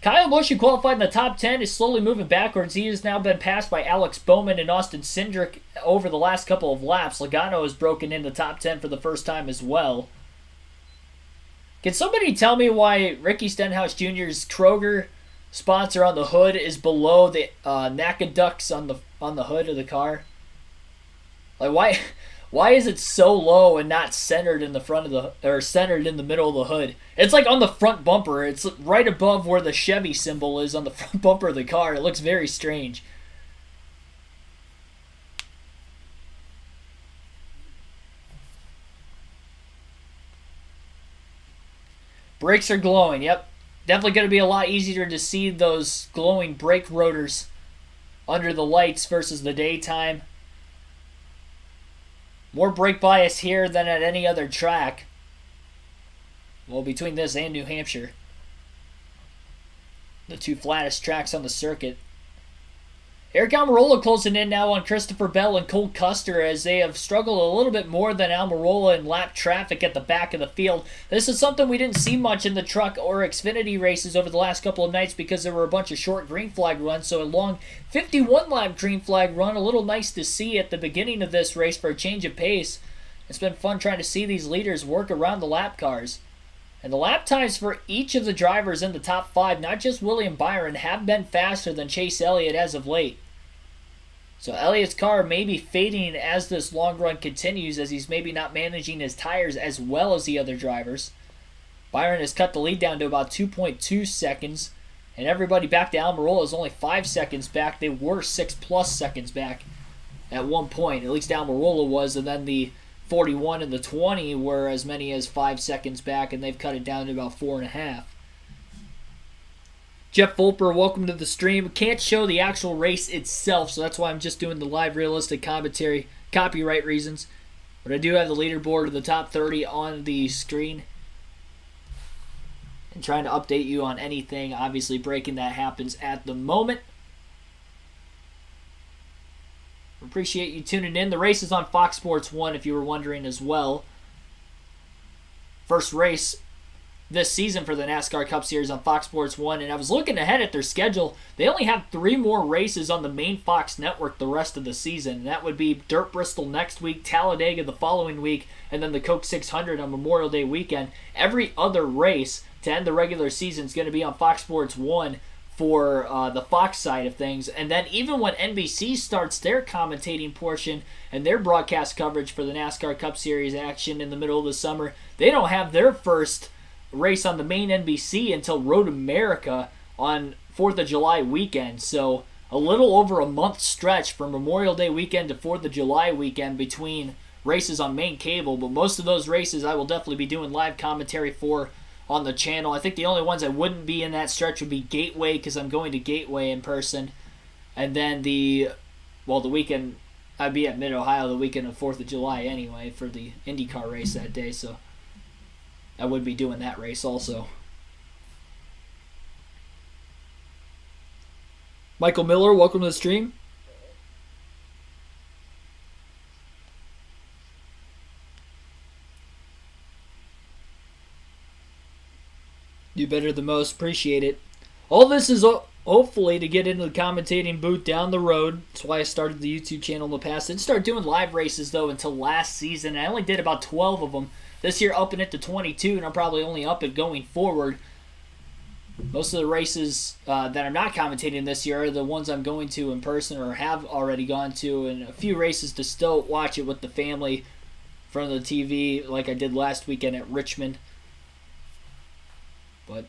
Kyle Busch, who qualified in the top 10, is slowly moving backwards. He has now been passed by Alex Bowman and Austin Cindric over the last couple of laps. Logano has broken in the top 10 for the first time as well. Can somebody tell me why Ricky Stenhouse Jr.'s Kroger sponsor on the hood is below the NACA ducts on the hood of the car? Like why is it so low and not centered in the front of the or centered in the middle of the hood? It's like on the front bumper. It's right above where the Chevy symbol is on the front bumper of the car. It looks very strange. Brakes are glowing, yep. Definitely going to be a lot easier to see those glowing brake rotors under the lights versus the daytime. More brake bias here than at any other track. Well, between this and New Hampshire. the two flattest tracks on the circuit. Eric Almirola closing in now on Christopher Bell and Cole Custer as they have struggled a little bit more than Almirola in lap traffic at the back of the field. This is something we didn't see much in the truck or Xfinity races over the last couple of nights because there were a bunch of short green flag runs. So a long 51-lap green flag run, a little nice to see at the beginning of this race for a change of pace. It's been fun trying to see these leaders work around the lap cars. And the lap times for each of the drivers in the top 5, not just William Byron, have been faster than Chase Elliott as of late. So Elliott's car may be fading as this long run continues, as he's maybe not managing his tires as well as the other drivers. Byron has cut the lead down to about 2.2 seconds, and everybody back to Almirola is only 5 seconds back. They were 6+ seconds back at one point, at least Almirola was, and then the 41 and the 20 were as many as 5 seconds back, and they've cut it down to about 4.5. Jeff Volper, welcome to the stream. Can't show the actual race itself, so that's why I'm just doing the live realistic commentary, copyright reasons. But I do have the leaderboard of the top 30 on the screen. And trying to update you on anything, obviously breaking that happens at the moment. Appreciate you tuning in. The race is on Fox Sports 1 if you were wondering as well. First race this season for the NASCAR Cup Series on Fox Sports 1, and I was looking ahead at their schedule. They only have 3 more races on the main Fox network the rest of the season. That would be Dirt Bristol next week, Talladega the following week, and then the Coke 600 on Memorial Day weekend. Every other race to end the regular season is going to be on Fox Sports 1 for the Fox side of things. And then even when NBC starts their commentating portion and their broadcast coverage for the NASCAR Cup Series action in the middle of the summer, they don't have their first race on the main NBC until Road America on 4th of July weekend. So a little over a month stretch from Memorial Day weekend to 4th of July weekend between races on main cable. But most of those races I will definitely be doing live commentary for on the channel. I think the only ones I wouldn't be in that stretch would be Gateway, because I'm going to Gateway in person. And then the weekend, I'd be at Mid-Ohio the weekend of 4th of July anyway for the IndyCar race that day. So I would be doing that race also. Michael Miller, welcome to the stream. You better than most, appreciate it. All this is hopefully to get into the commentating booth down the road. That's why I started the YouTube channel in the past. I didn't start doing live races though until last season. I only did about 12 of them. This year upping it to 22, and I'll probably only up it going forward. Most of the races that I'm not commentating this year are the ones I'm going to in person or have already gone to, and a few races to still watch it with the family in front of the TV like I did last weekend at Richmond. But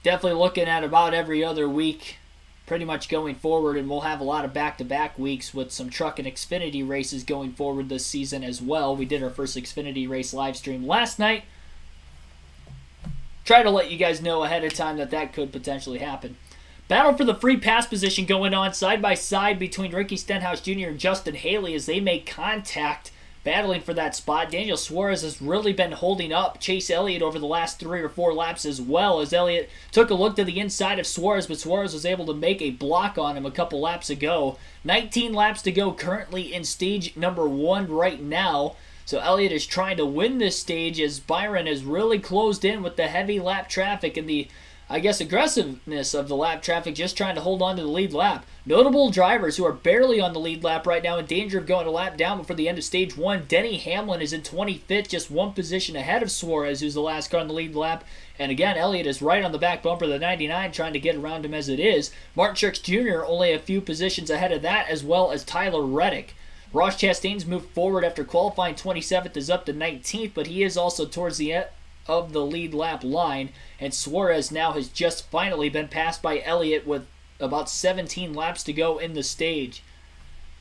definitely looking at about every other week pretty much going forward, and we'll have a lot of back-to-back weeks with some truck and Xfinity races going forward this season as well. We did our first Xfinity race live stream last night. Try to let you guys know ahead of time that could potentially happen. Battle for the free pass position going on side by side between Ricky Stenhouse Jr. and Justin Haley as they make contact, battling for that spot. Daniel Suarez has really been holding up Chase Elliott over the last 3 or 4 laps as well, as Elliott took a look to the inside of Suarez, but Suarez was able to make a block on him a couple laps ago. 19 laps to go currently in stage number 1 right now. So Elliott is trying to win this stage as Byron has really closed in with the heavy lap traffic and the, aggressiveness of the lap traffic, just trying to hold on to the lead lap. Notable drivers who are barely on the lead lap right now in danger of going a lap down before the end of stage 1. Denny Hamlin is in 25th, just 1 position ahead of Suarez, who's the last car on the lead lap. And again, Elliott is right on the back bumper of the 99, trying to get around him as it is. Martin Truex Jr. only a few positions ahead of that, as well as Tyler Reddick. Ross Chastain's moved forward after qualifying 27th, is up to 19th, but he is also towards the end of the lead lap line, and Suarez now has just finally been passed by Elliott with about 17 laps to go in the stage.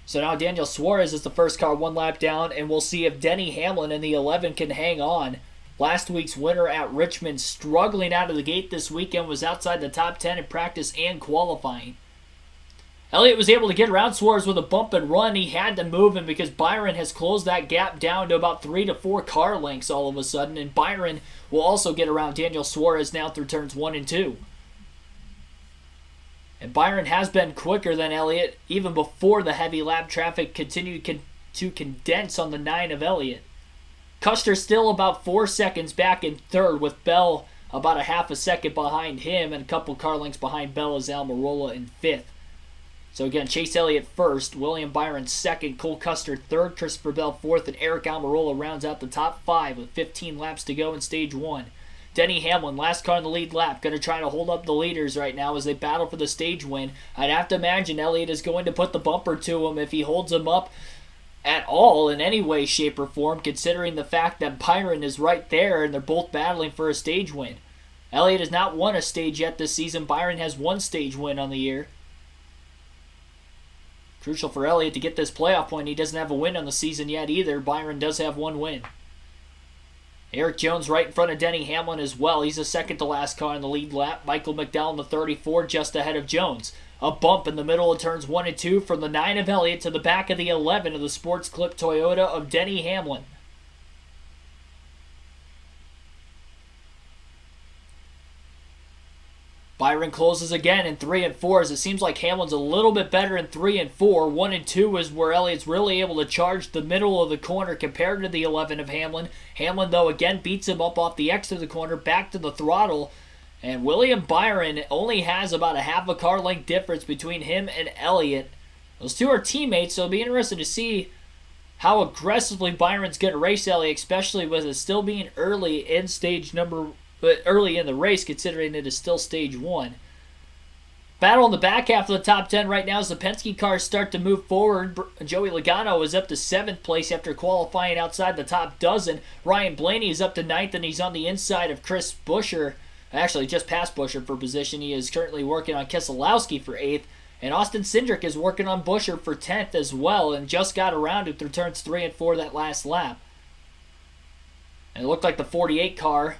So now Daniel Suarez is the first car 1 lap down, and we'll see if Denny Hamlin in the 11 can hang on. Last week's winner at Richmond, struggling out of the gate this weekend, was outside the top 10 in practice and qualifying. Elliott was able to get around Suarez with a bump and run. He had to move him because Byron has closed that gap down to about 3 to 4 car lengths all of a sudden, and Byron will also get around Daniel Suarez now through turns 1 and 2. And Byron has been quicker than Elliott even before the heavy lap traffic continued to condense on the 9 of Elliott. Custer still about 4 seconds back in third, with Bell about a half a second behind him and a couple car lengths behind Bell as Almirola in fifth. So again, Chase Elliott first, William Byron second, Cole Custer third, Christopher Bell fourth, and Eric Almirola rounds out the top 5 with 15 laps to go in stage 1. Denny Hamlin, last car in the lead lap, going to try to hold up the leaders right now as they battle for the stage win. I'd have to imagine Elliott is going to put the bumper to him if he holds him up at all in any way, shape, or form, considering the fact that Byron is right there and they're both battling for a stage win. Elliott has not won a stage yet this season. Byron has one stage win on the year. Crucial for Elliott to get this playoff point. He doesn't have a win on the season yet either. Byron does have one win. Eric Jones right in front of Denny Hamlin as well. He's the second to last car in the lead lap. Michael McDowell in the 34 just ahead of Jones. A bump in the middle of turns 1 and 2 from the 9 of Elliott to the back of the 11 of the Sports Clip Toyota of Denny Hamlin. Byron closes again in 3 and 4 as it seems like Hamlin's a little bit better in 3 and 4. 1 and 2 is where Elliott's really able to charge the middle of the corner compared to the 11 of Hamlin. Hamlin, though, again beats him up off the exit of the corner, back to the throttle. And William Byron only has about a half a car length difference between him and Elliott. Those two are teammates, so it'll be interesting to see how aggressively Byron's going to race Elliott, especially with it still being early in early in the race, considering it is still stage 1. Battle in the back half of the top 10 right now as the Penske cars start to move forward. Joey Logano is up to 7th place after qualifying outside the top dozen. Ryan Blaney is up to 9th, and he's on the inside of Chris Buescher. Actually, just past Buescher for position. He is currently working on Keselowski for 8th. And Austin Cindric is working on Buescher for 10th as well, and just got around it through turns 3 and 4 that last lap. And it looked like the 48 car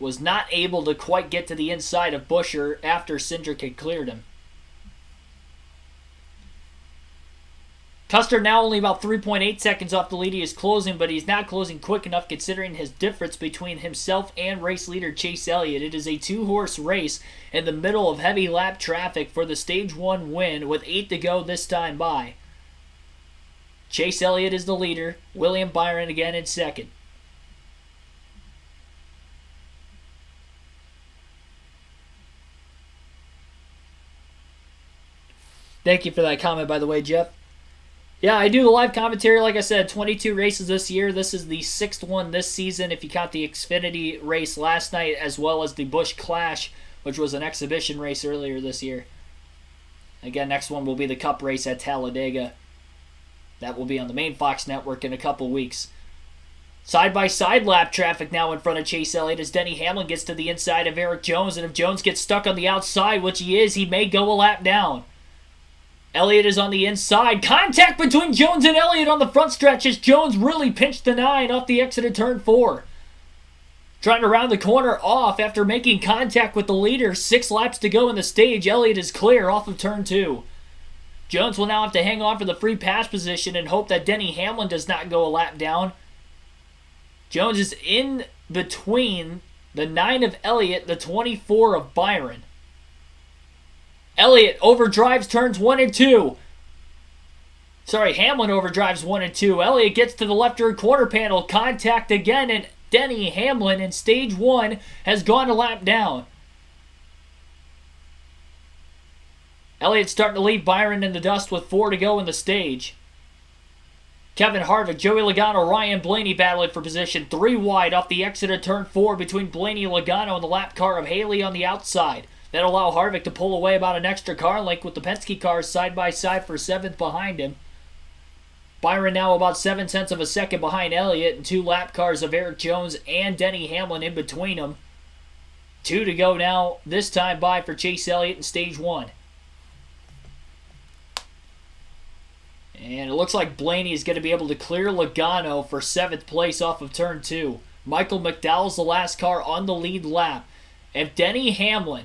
was not able to quite get to the inside of Buescher after Cindric had cleared him. Custer now only about 3.8 seconds off the lead. He is closing, but he's not closing quick enough considering his difference between himself and race leader Chase Elliott. It is a 2-horse race in the middle of heavy lap traffic for the stage 1 win with 8 to go this time by. Chase Elliott is the leader. William Byron again in second. Thank you for that comment, by the way, Jeff. Yeah, I do the live commentary, like I said, 22 races this year. This is the 6th one this season if you count the Xfinity race last night as well as the Busch Clash, which was an exhibition race earlier this year. Again, next one will be the Cup race at Talladega. That will be on the main Fox network in a couple weeks. Side-by-side lap traffic now in front of Chase Elliott as Denny Hamlin gets to the inside of Eric Jones, and if Jones gets stuck on the outside, which he is, he may go a lap down. Elliott is on the inside. Contact between Jones and Elliott on the front stretch as Jones really pinched the 9 off the exit of turn 4. Trying to round the corner off after making contact with the leader. 6 laps to go in the stage. Elliott is clear off of turn 2. Jones will now have to hang on for the free pass position and hope that Denny Hamlin does not go a lap down. Jones is in between the 9 of Elliott, the 24 of Byron. Elliott overdrives turns 1 and 2. Hamlin overdrives 1 and 2. Elliott gets to the left rear quarter panel. Contact again, and Denny Hamlin in stage 1 has gone a lap down. Elliott's starting to leave Byron in the dust with 4 to go in the stage. Kevin Harvick, Joey Logano, Ryan Blaney battling for position. 3 wide off the exit of turn 4 between Blaney and Logano and the lap car of Haley on the outside. That'll allow Harvick to pull away about an extra car length with the Penske cars side by side for 7th behind him. Byron now about 7 tenths of a second behind Elliott and 2 lap cars of Eric Jones and Denny Hamlin in between them. 2 to go now, this time by for Chase Elliott in stage 1. And it looks like Blaney is going to be able to clear Logano for 7th place off of turn 2. Michael McDowell's the last car on the lead lap. If Denny Hamlin,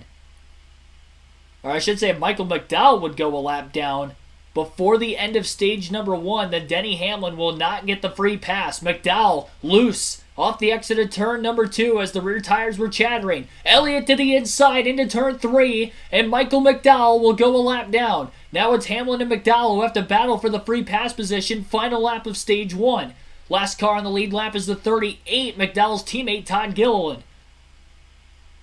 or I should say if Michael McDowell would go a lap down, before the end of stage number 1, then Denny Hamlin will not get the free pass. McDowell loose off the exit of turn number 2 as the rear tires were chattering. Elliott to the inside into turn 3, and Michael McDowell will go a lap down. Now it's Hamlin and McDowell who have to battle for the free pass position. Final lap of stage 1. Last car on the lead lap is the 38, McDowell's teammate Todd Gilliland.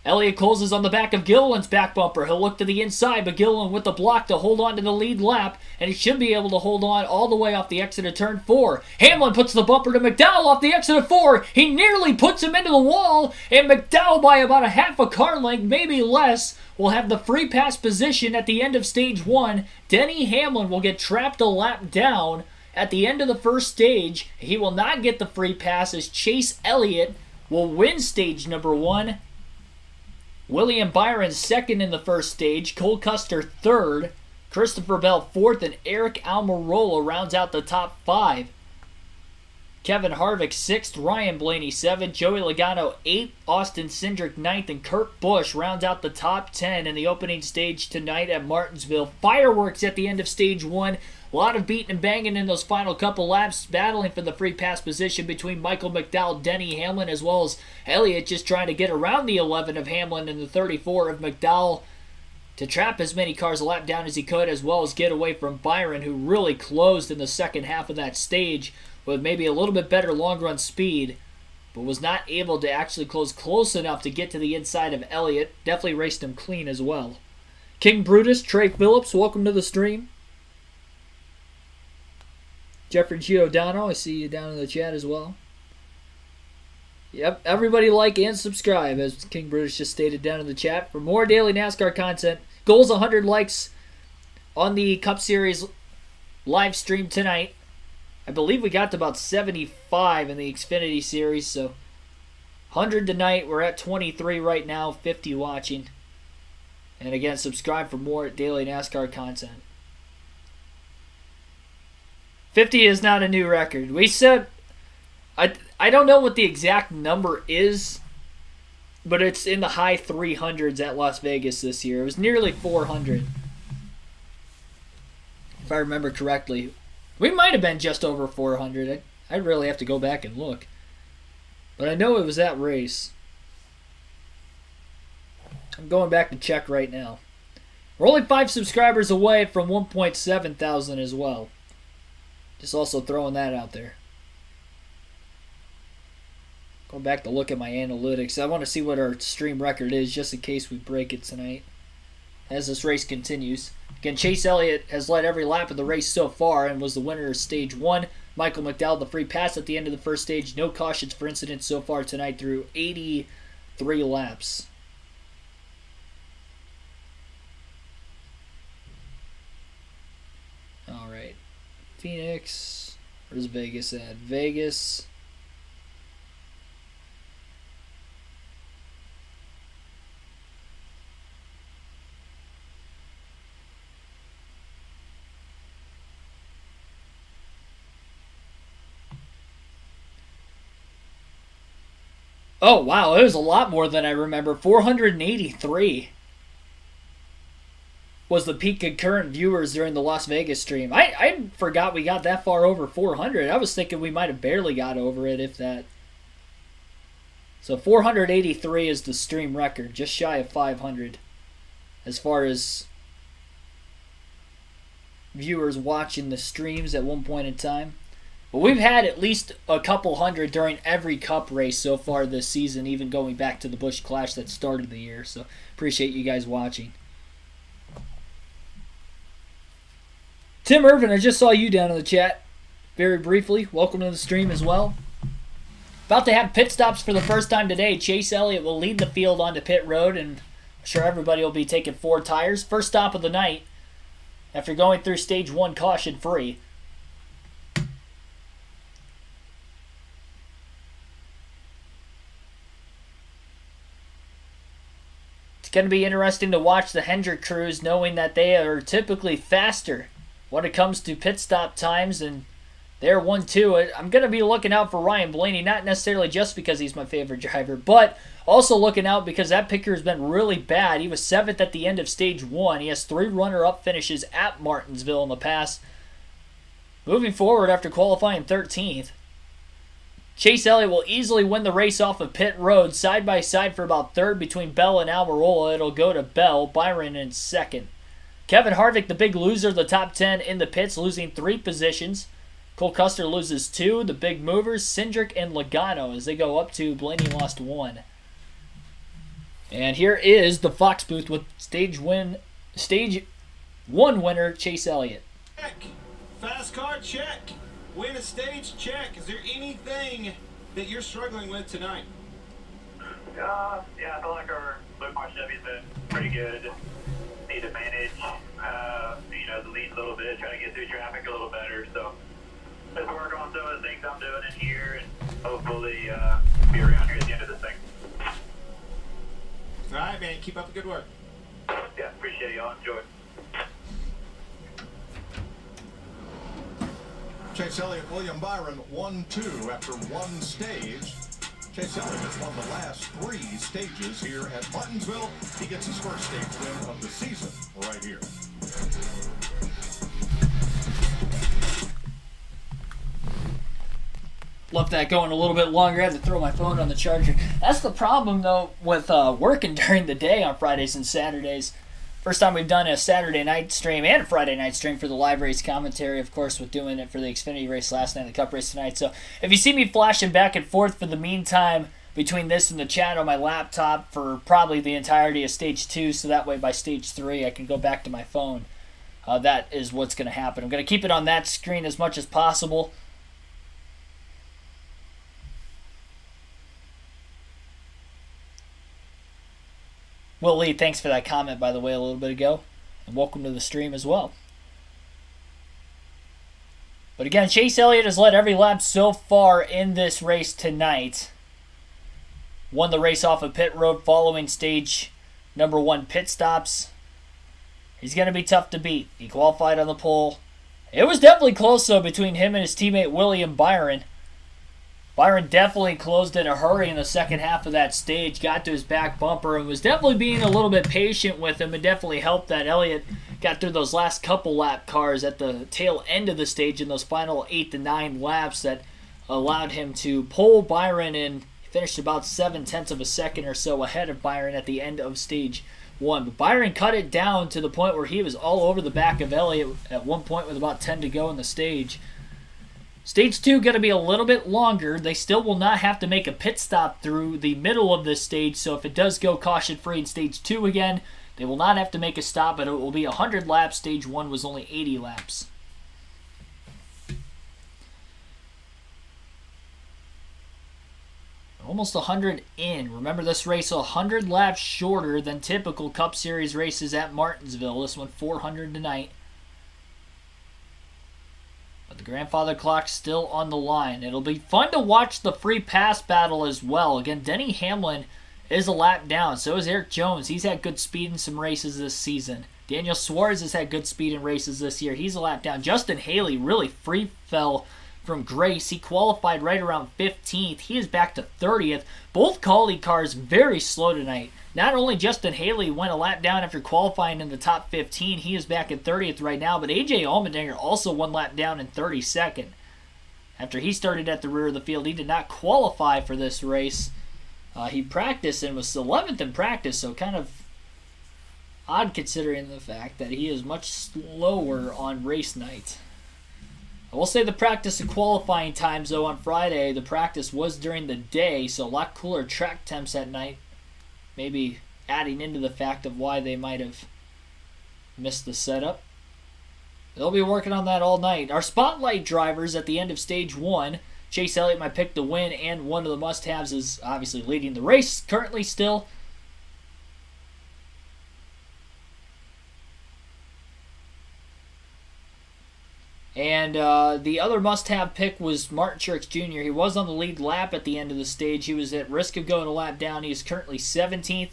Elliott closes on the back of Gilliland's back bumper. He'll look to the inside, but Gilliland with the block to hold on to the lead lap, and he should be able to hold on all the way off the exit of turn 4. Hamlin puts the bumper to McDowell off the exit of 4. He nearly puts him into the wall, and McDowell by about a half a car length, maybe less, will have the free pass position at the end of stage 1. Denny Hamlin will get trapped a lap down at the end of the first stage. He will not get the free pass as Chase Elliott will win stage number 1. William Byron second in the first stage, Cole Custer third, Christopher Bell fourth, and Eric Almirola rounds out the top 5. Kevin Harvick sixth, Ryan Blaney seventh, Joey Logano eighth, Austin Cindric ninth, and Kurt Busch rounds out the top 10 in the opening stage tonight at Martinsville. Fireworks at the end of stage 1. A lot of beating and banging in those final couple laps, battling for the free pass position between Michael McDowell, Denny Hamlin, as well as Elliott just trying to get around the 11 of Hamlin and the 34 of McDowell to trap as many cars a lap down as he could, as well as get away from Byron, who really closed in the second half of that stage with maybe a little bit better long run speed, but was not able to actually close enough to get to the inside of Elliott. Definitely raced him clean as well. King Brutus, Trey Phillips, welcome to the stream. Jeffrey Giordano, I see you down in the chat as well. Yep, everybody like and subscribe, as King Brutus just stated down in the chat. For more daily NASCAR content, goals 100 likes on the Cup Series live stream tonight. I believe we got to about 75 in the Xfinity Series, so 100 tonight. We're at 23 right now, 50 watching. And again, subscribe for more daily NASCAR content. 50 is not a new record. We said, I don't know what the exact number is, but it's in the high 300s at Las Vegas this year. It was nearly 400, if I remember correctly. We might have been just over 400. I'd really have to go back and look. But I know it was that race. I'm going back to check right now. We're only 5 subscribers away from 1.7 thousand as well. Just also throwing that out there. Going back to look at my analytics. I want to see what our stream record is just in case we break it tonight as this race continues. Again, Chase Elliott has led every lap of the race so far and was the winner of stage 1. Michael McDowell, the free pass at the end of the first stage. No cautions for incidents so far tonight through 83 laps. All right. Phoenix. Where's Vegas at? Vegas. Oh, wow. It was a lot more than I remember. 483 was the peak concurrent viewers during the Las Vegas stream. I forgot we got that far over 400. I was thinking we might have barely got over it, if that. So 483 is the stream record, just shy of 500 as far as viewers watching the streams at one point in time. But we've had at least a couple hundred during every Cup race so far this season, even going back to the Busch Clash that started the year. So appreciate you guys watching. Tim Irvin, I just saw you down in the chat very briefly. Welcome to the stream as well. About to have pit stops for the first time today. Chase Elliott will lead the field onto pit road, and I'm sure everybody will be taking 4 tires. First stop of the night after going through stage 1 caution free. It's going to be interesting to watch the Hendrick crews, knowing that they are typically faster when it comes to pit stop times and There, 1-2. I'm going to be looking out for Ryan Blaney, not necessarily just because he's my favorite driver, but also looking out because that picker has been really bad. He was 7th at the end of stage 1. He has 3 runner-up finishes at Martinsville in the past. Moving forward after qualifying 13th, Chase Elliott will easily win the race off of pit road, side by side for about 3rd between Bell and Almirola. It'll go to Bell, Byron in 2nd. Kevin Harvick, the big loser of the top 10 in the pits, losing 3 positions. Cole Custer loses 2. The big movers, Cindric and Logano, as they go up 2. Blaney lost 1. And here is the Fox booth with stage 1 winner, Chase Elliott. Check. Fast car, check. Win a stage, check. Is there anything that you're struggling with tonight? Yeah, I feel like our Blue Car Chevy's been pretty good. Need to manage, the lead a little bit, try to get through traffic a little better. So let's work on some of the things I'm doing in here and hopefully be around here at the end of this thing. All right, man. Keep up the good work. Yeah, appreciate y'all. Enjoy. Chase Elliott, William Byron, 1-2 after one stage. Chase Elliott has won the last 3 stages here at Martinsville. He gets his first stage win of the season right here. Left that going a little bit longer. I had to throw my phone on the charger. That's the problem, though, with working during the day on Fridays and Saturdays. First time we've done a Saturday night stream and a Friday night stream for the live race commentary, of course, with doing it for the Xfinity race last night and the Cup race tonight. So if you see me flashing back and forth for the meantime between this and the chat on my laptop for probably the entirety of Stage 2, so that way by Stage 3 I can go back to my phone, that is what's going to happen. I'm going to keep it on that screen as much as possible. Will Lee, thanks for that comment, by the way, a little bit ago. And welcome to the stream as well. But again, Chase Elliott has led every lap so far in this race tonight. Won the race off of pit road following stage number 1 pit stops. He's going to be tough to beat. He qualified on the pole. It was definitely close, though, between him and his teammate William Byron. Byron definitely closed in a hurry in the second half of that stage, got to his back bumper, and was definitely being a little bit patient with him, and definitely helped that Elliott got through those last couple lap cars at the tail end of the stage in those final 8 to 9 laps that allowed him to pull Byron in. He finished about 0.7 of a second or so ahead of Byron at the end of stage 1. But Byron cut it down to the point where he was all over the back of Elliott at one point with about 10 to go in the stage. Stage 2 going to be a little bit longer. They still will not have to make a pit stop through the middle of this stage, so if it does go caution-free in Stage 2 again, they will not have to make a stop, but it will be 100 laps. Stage 1 was only 80 laps. Almost 100 in. Remember, this race 100 laps shorter than typical Cup Series races at Martinsville. This one 400 tonight. But the grandfather clock's still on the line. It'll be fun to watch the free pass battle as well. Again, Denny Hamlin is a lap down. So is Eric Jones. He's had good speed in some races this season. Daniel Suarez has had good speed in races this year. He's a lap down. Justin Haley really free fell from grace. He qualified right around 15th. He is back to 30th. Both quality cars very slow tonight. Not only Justin Haley went a lap down after qualifying in the top 15, he is back in 30th right now, but AJ Allmendinger also one lap down in 32nd. After he started at the rear of the field, he did not qualify for this race. He practiced and was 11th in practice, so kind of odd considering the fact that he is much slower on race night. I will say the practice and qualifying times, though, on Friday, the practice was during the day, so a lot cooler track temps at night. Maybe adding into the fact of why they might have missed the setup. They'll be working on that all night. Our spotlight drivers at the end of Stage 1. Chase Elliott, my pick to win, and one of the must-haves is obviously leading the race currently still. And the other must-have pick was Martin Truex Jr. He was on the lead lap at the end of the stage. He was at risk of going a lap down. He is currently 17th.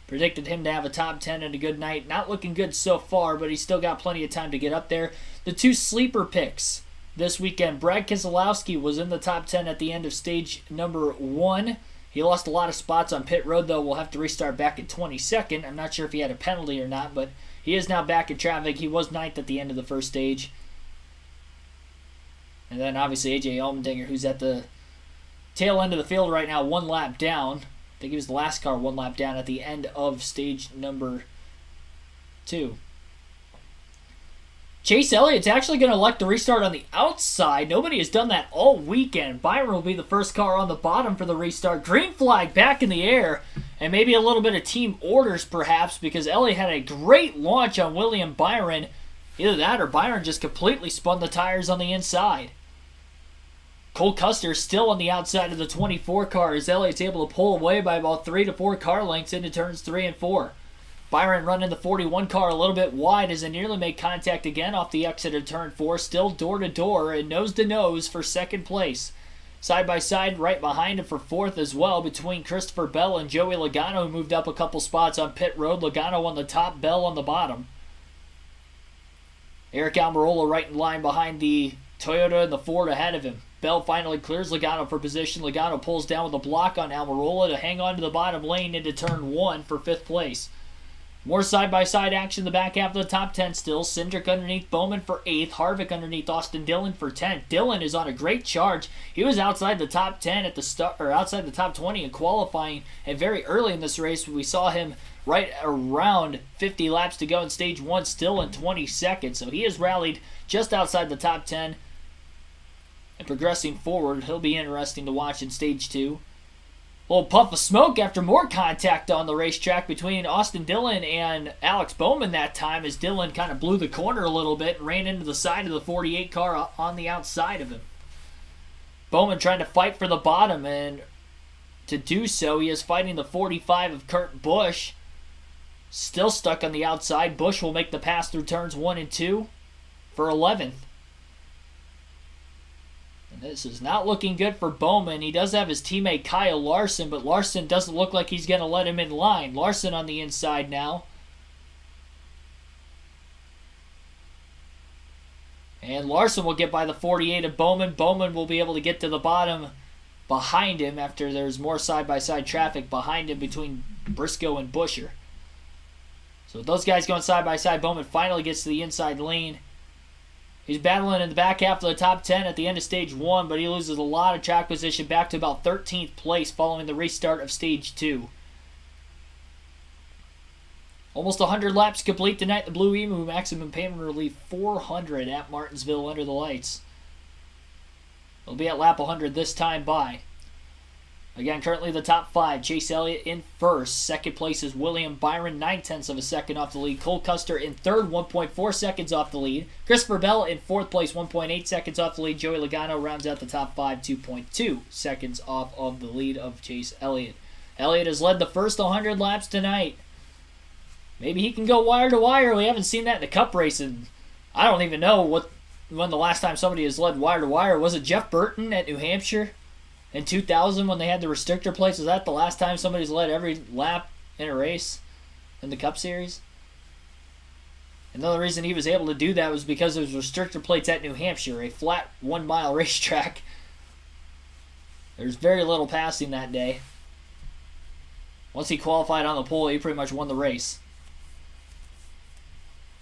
Predicted him to have a top 10 and a good night. Not looking good so far, but he's still got plenty of time to get up there. The two sleeper picks this weekend. Brad Keselowski was in the top 10 at the end of stage number 1. He lost a lot of spots on pit road, though. We'll have to restart back at 22nd. I'm not sure if he had a penalty or not, but he is now back in traffic. He was 9th at the end of the first stage. And then obviously A.J. Allmendinger, who's at the tail end of the field right now, 1 lap down. I think he was the last car 1 lap down at the end of stage number 2. Chase Elliott's actually going to elect to restart on the outside. Nobody has done that all weekend. Byron will be the first car on the bottom for the restart. Green flag back in the air. And maybe a little bit of team orders perhaps, because Elliott had a great launch on William Byron. Either that or Byron just completely spun the tires on the inside. Cole Custer still on the outside of the 24 car as Elliott's able to pull away by about 3 to 4 car lengths into turns 3 and 4. Byron running the 41 car a little bit wide as they nearly make contact again off the exit of turn 4. Still door to door and nose to nose for second place. Side by side right behind him for 4th as well between Christopher Bell and Joey Logano, who moved up a couple spots on pit road. Logano on the top, Bell on the bottom. Eric Almirola right in line behind the Toyota and the Ford ahead of him. Bell finally clears Logano for position. Logano pulls down with a block on Almirola to hang on to the bottom lane into turn 1 for 5th place. More side-by-side action in the back half of the top 10 still. Cindric underneath Bowman for 8th. Harvick underneath Austin Dillon for 10th. Dillon is on a great charge. He was outside the top 10 at the start, or outside the top 20 in qualifying, and very early in this race we saw him right around 50 laps to go in stage 1, still in 22nd. So he has rallied just outside the top 10 and progressing forward. He'll be interesting to watch in stage 2. Little puff of smoke after more contact on the racetrack between Austin Dillon and Alex Bowman that time, as Dillon kind of blew the corner a little bit and ran into the side of the 48 car on the outside of him. Bowman trying to fight for the bottom, and to do so he is fighting the 45 of Kurt Busch. Still stuck on the outside. Busch will make the pass through turns 1 and 2 for 11th. This is not looking good for Bowman. He does have his teammate Kyle Larson, but Larson doesn't look like he's going to let him in line. Larson on the inside now. And Larson will get by the 48 of Bowman. Bowman will be able to get to the bottom behind him after there's more side-by-side traffic behind him between Briscoe and Buescher. So with those guys going side-by-side, Bowman finally gets to the inside lane. He's battling in the back half of the top 10 at the end of stage 1, but he loses a lot of track position back to about 13th place following the restart of stage 2. Almost 100 laps complete tonight. The Blue-Emu maximum payment relief 400 at Martinsville under the lights. They'll be at lap 100 this time by. Again, currently the top 5. Chase Elliott in first. Second place is William Byron, 9/10 of a second off the lead. Cole Custer in third, 1.4 seconds off the lead. Christopher Bell in 4th place, 1.8 seconds off the lead. Joey Logano rounds out the top 5, 2.2 seconds off of the lead of Chase Elliott. Elliott has led the first 100 laps tonight. Maybe he can go wire to wire. We haven't seen that in the Cup race, and I don't even know when the last time somebody has led wire to wire. Was it Jeff Burton at New Hampshire? In 2000, when they had the restrictor plates, was that the last time somebody's led every lap in a race in the Cup Series? Another reason he was able to do that was because of his restrictor plates at New Hampshire, a flat 1-mile racetrack. There's very little passing that day. Once he qualified on the pole, he pretty much won the race.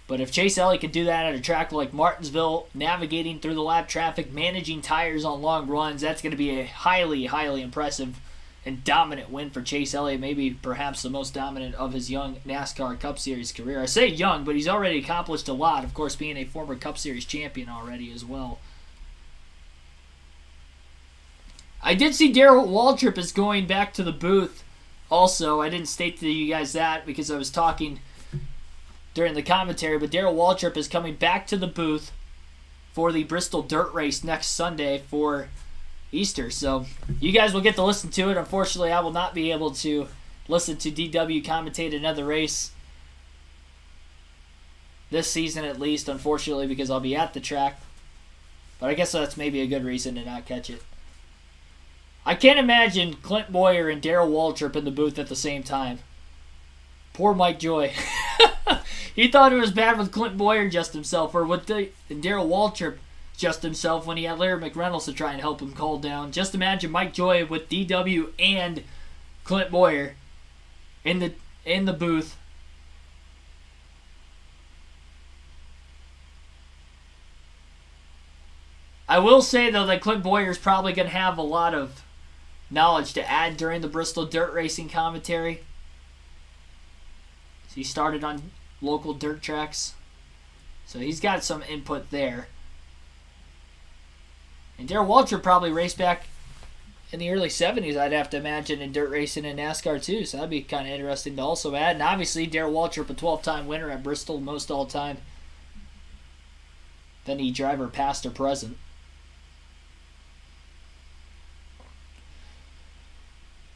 But if Chase Elliott could do that at a track like Martinsville, navigating through the lap traffic, managing tires on long runs, that's going to be a highly, highly impressive and dominant win for Chase Elliott. Maybe perhaps the most dominant of his young NASCAR Cup Series career. I say young, but he's already accomplished a lot. Of course, being a former Cup Series champion already as well. I did see Darrell Waltrip is going back to the booth also. I didn't state to you guys that because I was talking during the commentary, but Darrell Waltrip is coming back to the booth for the Bristol Dirt Race next Sunday for Easter. So you guys will get to listen to it. Unfortunately, I will not be able to listen to DW commentate another race this season at least, unfortunately, because I'll be at the track. But I guess that's maybe a good reason to not catch it. I can't imagine Clint Boyer and Darrell Waltrip in the booth at the same time. Poor Mike Joy. He thought it was bad with Clint Boyer just himself, or with Darrell Waltrip just himself when he had Larry McReynolds to try and help him calm down. Just imagine Mike Joy with DW and Clint Boyer in the booth. I will say, though, that Clint Boyer is probably going to have a lot of knowledge to add during the Bristol dirt racing commentary. So he started on local dirt tracks. So he's got some input there. And Darrell Waltrip probably raced back in the early 70s, I'd have to imagine, in dirt racing and NASCAR too. So that'd be kind of interesting to also add. And obviously, Darrell Waltrip, a 12-time winner at Bristol, most all-time. Then he driver past or present.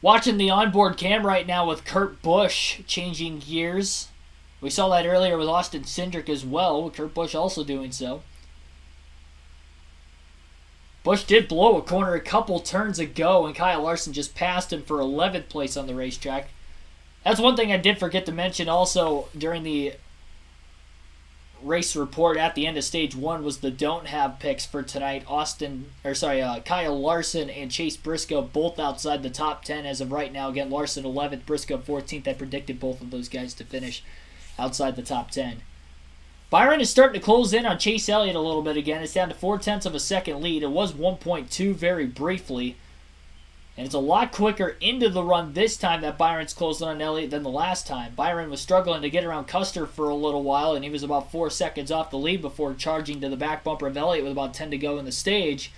Watching the onboard cam right now with Kurt Busch changing gears. We saw that earlier with Austin Cindric as well, with Kurt Busch also doing so. Busch did blow a corner a couple turns ago, and Kyle Larson just passed him for 11th place on the racetrack. That's one thing I did forget to mention also during the race report at the end of stage 1 was the don't have picks for tonight. Kyle Larson and Chase Briscoe both outside the top 10 as of right now. Again, Larson 11th, Briscoe 14th. I predicted both of those guys to finish outside the top 10. Byron is starting to close in on Chase Elliott a little bit again. It's down to 0.4 of a second lead. It was 1.2 very briefly. And it's a lot quicker into the run this time that Byron's closed on Elliott than the last time. Byron was struggling to get around Custer for a little while, and he was about 4 seconds off the lead before charging to the back bumper of Elliott with about 10 to go in the stage.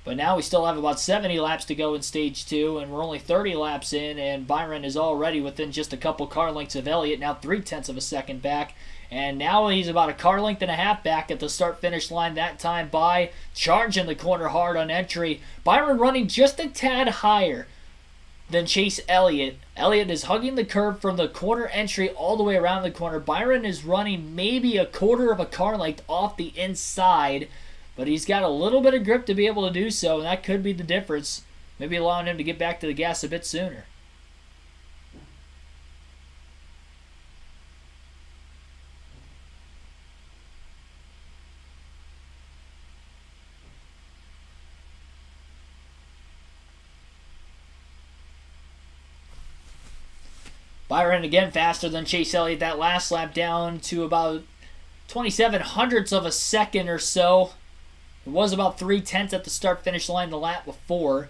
But now we still have about 70 laps to go in stage 2, and we're only 30 laps in, and Byron is already within just a couple car lengths of Elliott, now 0.3 of a second back. And now he's about a car length and a half back at the start-finish line that time by charging the corner hard on entry. Byron running just a tad higher than Chase Elliott. Elliott is hugging the curb from the corner entry all the way around the corner. Byron is running maybe a quarter of a car length off the inside, but he's got a little bit of grip to be able to do so, and that could be the difference, maybe allowing him to get back to the gas a bit sooner. Byron again faster than Chase Elliott that last lap, down to about 27 hundredths of a second or so. It was about 0.3 at the start-finish line the lap before.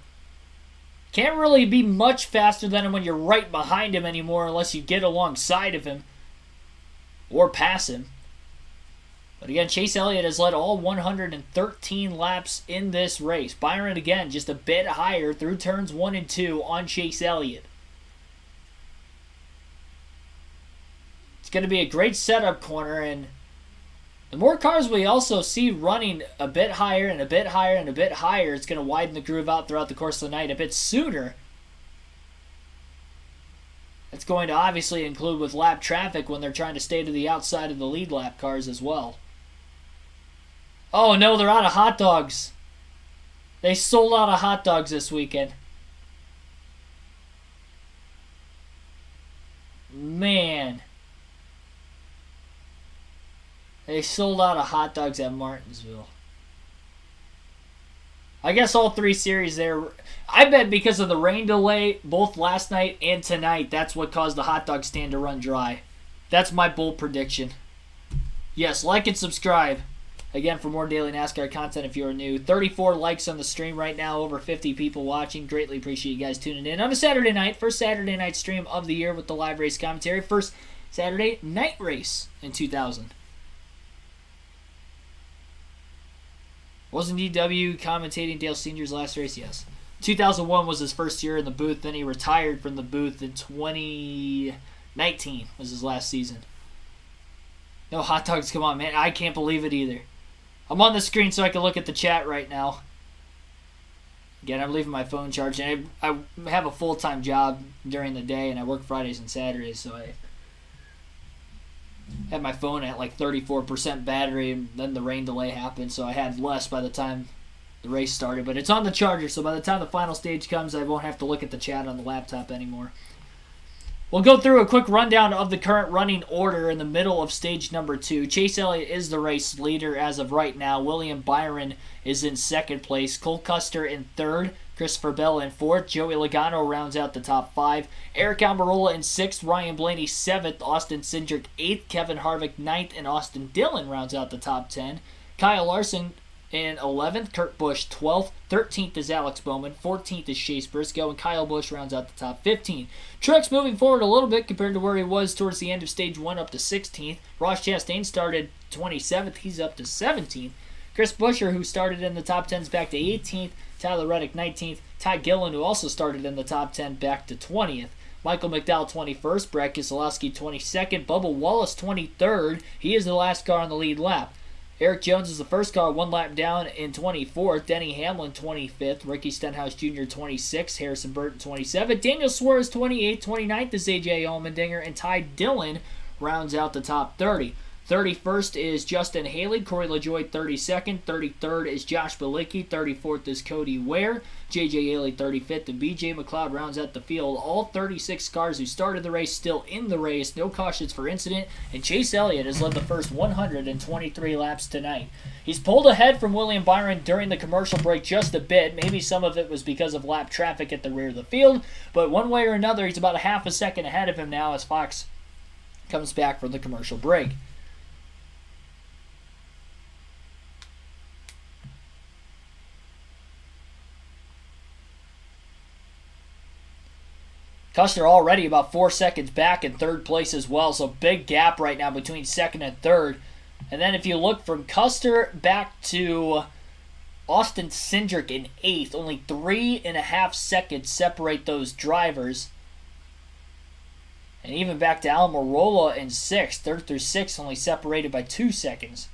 Can't really be much faster than him when you're right behind him anymore unless you get alongside of him or pass him. But again, Chase Elliott has led all 113 laps in this race. Byron again just a bit higher through turns 1 and 2 on Chase Elliott. It's going to be a great setup corner, and the more cars we also see running a bit higher and a bit higher and a bit higher, it's going to widen the groove out throughout the course of the night a bit sooner. It's going to obviously include with lap traffic when they're trying to stay to the outside of the lead lap cars as well. Oh no, they're out of hot dogs. They sold out of hot dogs this weekend. Man. They sold out of hot dogs at Martinsville. I guess all 3 series there. I bet because of the rain delay, both last night and tonight, that's what caused the hot dog stand to run dry. That's my bold prediction. Yes, like and subscribe. Again, for more daily NASCAR content if you are new. 34 likes on the stream right now, over 50 people watching. Greatly appreciate you guys tuning in on a Saturday night. First Saturday night stream of the year with the live race commentary. First Saturday night race in 2000. Wasn't DW commentating Dale Sr.'s last race? Yes. 2001 was his first year in the booth. Then he retired from the booth in 2019 was his last season. No hot dogs, come on, man. I can't believe it either. I'm on the screen so I can look at the chat right now. Again, I'm leaving my phone charged. And I have a full-time job during the day, and I work Fridays and Saturdays, so I had my phone at like 34% battery, and then the rain delay happened, so I had less by the time the race started. But it's on the charger, so by the time the final stage comes, I won't have to look at the chat on the laptop anymore. We'll go through a quick rundown of the current running order in the middle of stage number 2. Chase Elliott is the race leader as of right now. William Byron is in second place. Cole Custer in third. Christopher Bell in fourth. Joey Logano rounds out the top 5. Eric Almirola in sixth. Ryan Blaney 7th. Austin Cindric 8th. Kevin Harvick 9th. And Austin Dillon rounds out the top 10. Kyle Larson in 11th, Kurt Busch 12th, 13th is Alex Bowman, 14th is Chase Briscoe, and Kyle Busch rounds out the top 15. Truex moving forward a little bit compared to where he was towards the end of stage 1 up to 16th. Ross Chastain started 27th, he's up to 17th. Chris Buescher, who started in the top 10, is back to 18th. Tyler Reddick 19th. Ty Gillen, who also started in the top 10, back to 20th. Michael McDowell 21st, Brad Keselowski 22nd, Bubba Wallace 23rd. He is the last car on the lead lap. Eric Jones is the first car, one lap down in 24th. Denny Hamlin 25th. Ricky Stenhouse Jr. 26th. Harrison Burton 27th. Daniel Suarez 28th. 29th is A.J. Allmendinger. And Ty Dillon rounds out the top 30. 31st is Justin Haley. Corey LaJoie 32nd. 33rd is Josh Bilicki. 34th is Cody Ware. J.J. Haley 35th. And B.J. McLeod rounds out the field. All 36 cars who started the race still in the race. No cautions for incident. And Chase Elliott has led the first 123 laps tonight. He's pulled ahead from William Byron during the commercial break just a bit. Maybe some of it was because of lap traffic at the rear of the field. But one way or another, he's about a half a second ahead of him now as Fox comes back from the commercial break. Custer already about 4 seconds back in third place as well, so big gap right now between second and third. And then if you look from Custer back to Austin Cindric in 8th, only 3.5 seconds separate those drivers. And even back to Almirola in 6th, 3rd through 6th, only separated by 2 seconds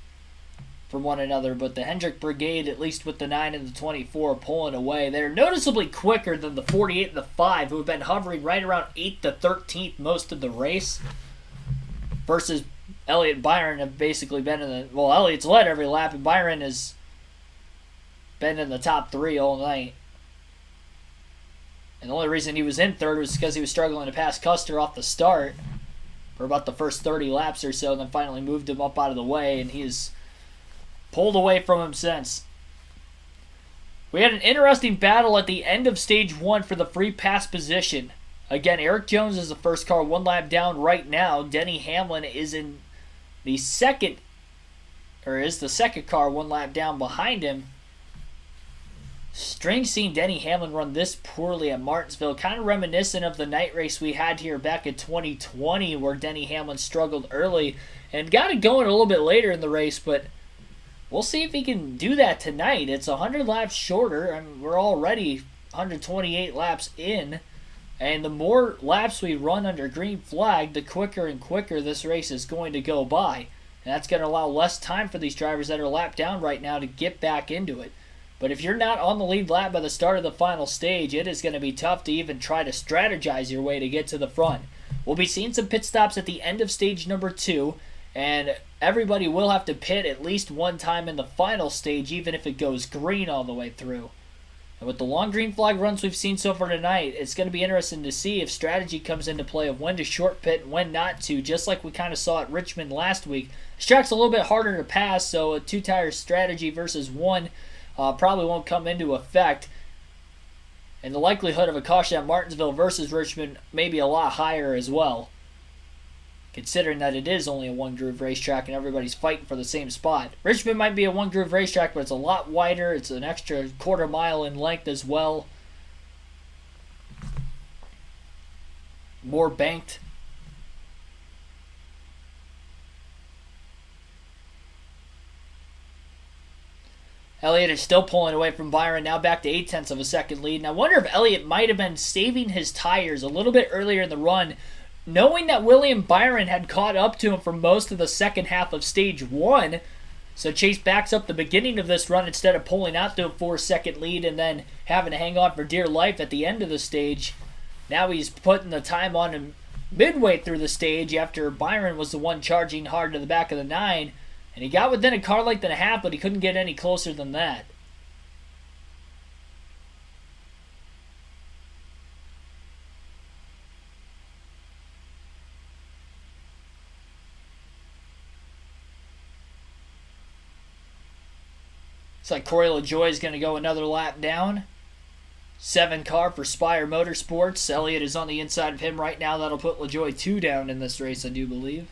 from one another. But the Hendrick Brigade, at least with the 9 and the 24, pulling away. They're noticeably quicker than the 48 and the 5, who have been hovering right around 8th to 13th most of the race. Versus Elliott and Byron have basically been in the... Well, Elliott's led every lap, and Byron has been in the top 3 all night. And the only reason he was in third was because he was struggling to pass Custer off the start for about the first 30 laps or so, and then finally moved him up out of the way, and he's pulled away from him since. We had an interesting battle at the end of stage 1 for the free pass position. Again, Eric Jones is the first car, one lap down right now. Denny Hamlin is in the second, or is the second car, one lap down behind him. Strange seeing Denny Hamlin run this poorly at Martinsville. Kind of reminiscent of the night race we had here back in 2020 where Denny Hamlin struggled early and got it going a little bit later in the race, but we'll see if he can do that tonight. It's 100 laps shorter. I mean, we're already 128 laps in. And the more laps we run under green flag, the quicker and quicker this race is going to go by. And that's going to allow less time for these drivers that are lapped down right now to get back into it. But if you're not on the lead lap by the start of the final stage, it is going to be tough to even try to strategize your way to get to the front. We'll be seeing some pit stops at the end of stage number 2. And everybody will have to pit at least one time in the final stage, even if it goes green all the way through. And with the long green flag runs we've seen so far tonight, it's going to be interesting to see if strategy comes into play of when to short pit and when not to, just like we kind of saw at Richmond last week. This track's a little bit harder to pass, so a 2-tire strategy versus one probably won't come into effect. And the likelihood of a caution at Martinsville versus Richmond may be a lot higher as well, considering that it is only a one-groove racetrack and everybody's fighting for the same spot. Richmond might be a one-groove racetrack, but it's a lot wider. It's an extra quarter mile in length as well. More banked. Elliott is still pulling away from Byron, now back to 0.8 of a second lead. And I wonder if Elliott might have been saving his tires a little bit earlier in the run, knowing that William Byron had caught up to him for most of the second half of stage 1. So Chase backs up the beginning of this run instead of pulling out to a 4-second lead and then having to hang on for dear life at the end of the stage. Now he's putting the time on him midway through the stage after Byron was the one charging hard to the back of the 9. And he got within a car length and a half, but he couldn't get any closer than that. Looks like Corey LaJoie is going to go another lap down. 7 car for Spire Motorsports. Elliott is on the inside of him right now. That'll put LaJoie 2 down in this race, I do believe.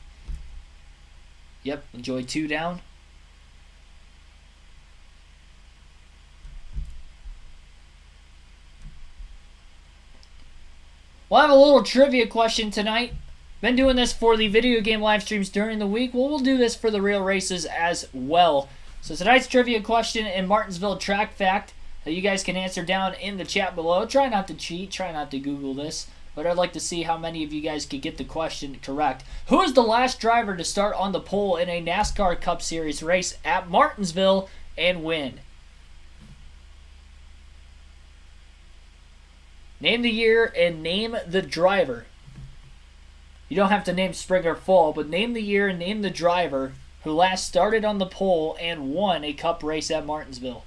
Yep, LaJoie 2 down. We'll have a little trivia question tonight. Been doing this for the video game live streams during the week. Well, we'll do this for the real races as well. So tonight's trivia question and Martinsville track fact that you guys can answer down in the chat below. Try not to cheat. Try not to Google this. But I'd like to see how many of you guys could get the question correct. Who is the last driver to start on the pole in a NASCAR Cup Series race at Martinsville and win? Name the year and name the driver. You don't have to name spring or fall, but name the year and name the driver who last started on the pole and won a Cup race at Martinsville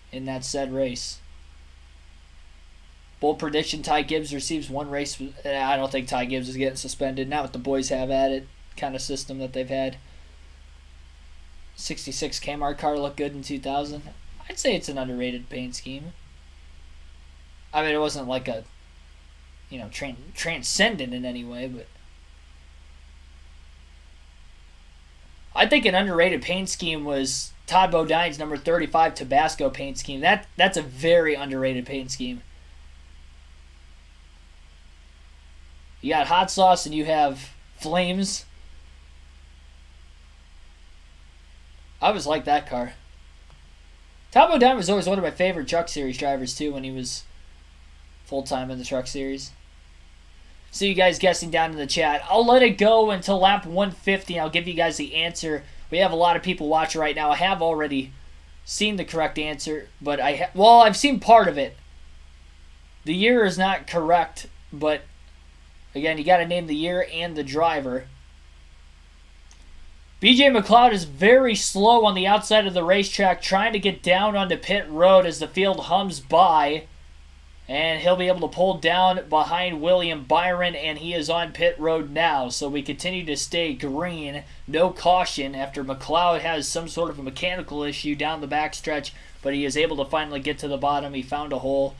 in that said race. Bold prediction, Ty Gibbs receives 1 race. I don't think Ty Gibbs is getting suspended. Not what the boys have at it kind of system that they've had. 66 Kmart car looked good in 2000. I'd say it's an underrated paint scheme. I mean, it wasn't like a, transcendent in any way, but I think an underrated paint scheme was Todd Bodine's number 35 Tabasco paint scheme. That's a very underrated paint scheme. You got hot sauce and you have flames. I always liked that car. Todd Bodine was always one of my favorite Truck Series drivers too when he was full-time in the Truck Series. See you guys guessing down in the chat. I'll let it go until lap 150. I'll give you guys the answer. We have a lot of people watching right now. I have already seen the correct answer, but I've seen part of it. The year is not correct, but again, you got to name the year and the driver. BJ McLeod is very slow on the outside of the racetrack, trying to get down onto pit road as the field hums by. And he'll be able to pull down behind William Byron, and he is on pit road now. So we continue to stay green. No caution after McLeod has some sort of a mechanical issue down the backstretch, but he is able to finally get to the bottom. He found a hole.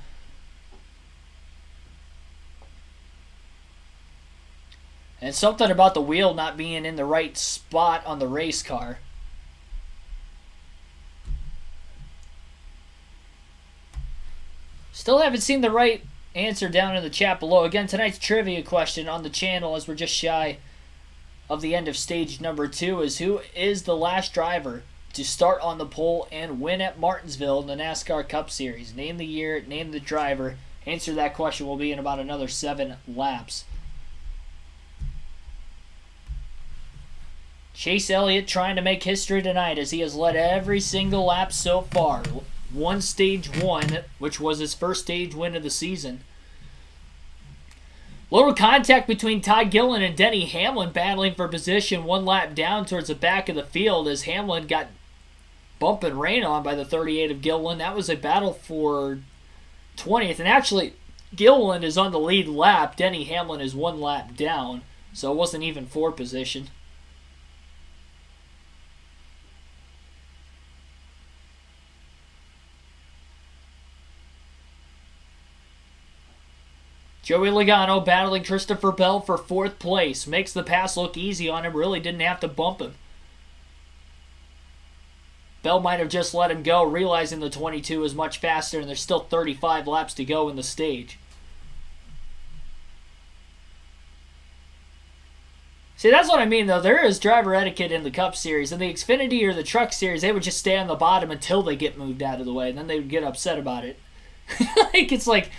And something about the wheel not being in the right spot on the race car. Still haven't seen the right answer down in the chat below. Again, tonight's trivia question on the channel, as we're just shy of the end of stage number 2, is who is the last driver to start on the pole and win at Martinsville in the NASCAR Cup Series? Name the year, name the driver. Answer that question will be in about another 7 laps. Chase Elliott trying to make history tonight as he has led every single lap so far. Won stage 1, which was his first stage win of the season. Little contact between Ty Gillen and Denny Hamlin battling for position 1 lap down towards the back of the field as Hamlin got bump and rain on by the 38 of Gillen. That was a battle for 20th. And actually, Gillen is on the lead lap. Denny Hamlin is 1 lap down. So it wasn't even for position. Joey Logano battling Christopher Bell for 4th place. Makes the pass look easy on him. Really didn't have to bump him. Bell might have just let him go, realizing the 22 is much faster and there's still 35 laps to go in the stage. See, that's what I mean, though. There is driver etiquette in the Cup Series. In the Xfinity or the Truck Series, they would just stay on the bottom until they get moved out of the way, and then they would get upset about it. It's like,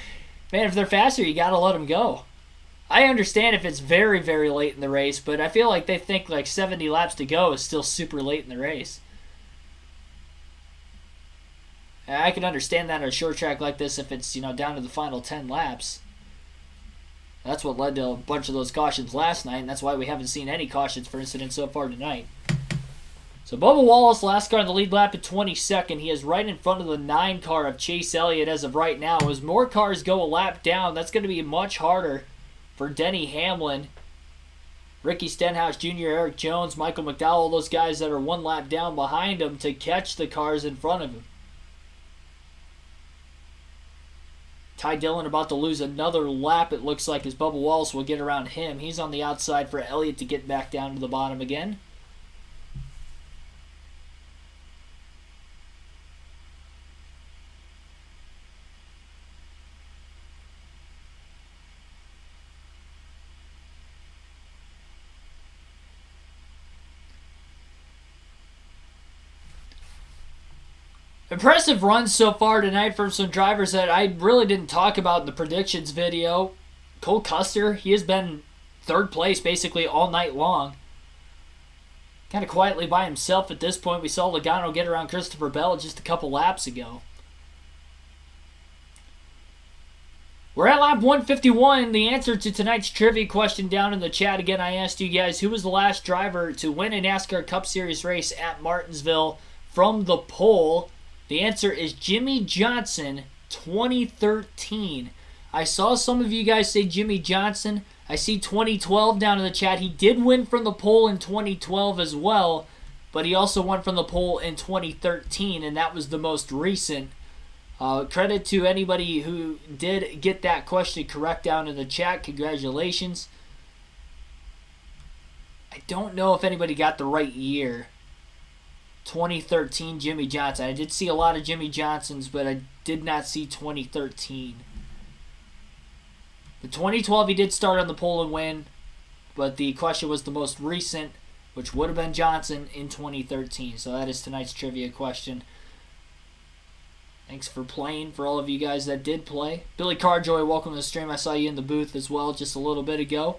man, if they're faster, you got to let them go. I understand if it's very, very late in the race, but I feel like they think like 70 laps to go is still super late in the race. And I can understand that on a short track like this if it's, down to the final 10 laps. That's what led to a bunch of those cautions last night, and that's why we haven't seen any cautions for incidents so far tonight. So Bubba Wallace, last car in the lead lap at 22nd. He is right in front of the 9 car of Chase Elliott as of right now. As more cars go a lap down, that's going to be much harder for Denny Hamlin Ricky Stenhouse Jr., Eric Jones, Michael McDowell, all those guys that are one lap down behind him to catch the cars in front of him. Ty Dillon about to lose another lap, it looks like, as Bubba Wallace will get around him. He's on the outside for Elliott to get back down to the bottom again. Impressive runs so far tonight from some drivers that I really didn't talk about in the predictions video. Cole Custer, he has been third place basically all night long. Kind of quietly by himself at this point. We saw Logano get around Christopher Bell just a couple laps ago. We're at lap 151. The answer to tonight's trivia question down in the chat. Again, I asked you guys, who was the last driver to win a NASCAR Cup Series race at Martinsville from the pole? The answer is Jimmy Johnson, 2013. I saw some of you guys say Jimmy Johnson. I see 2012 down in the chat. He did win from the pole in 2012 as well, but he also won from the pole in 2013, and that was the most recent. Credit to anybody who did get that question correct down in the chat. Congratulations. I don't know if anybody got the right year. 2013 Jimmy Johnson. I did see a lot of Jimmy Johnsons, but I did not see 2013. The 2012 he did start on the pole and win, but the question was the most recent, which would have been Johnson in 2013. So that is tonight's trivia question. Thanks for playing for all of you guys that did play. Billy Carjoy, welcome to the stream. I saw you in the booth as well just a little bit ago.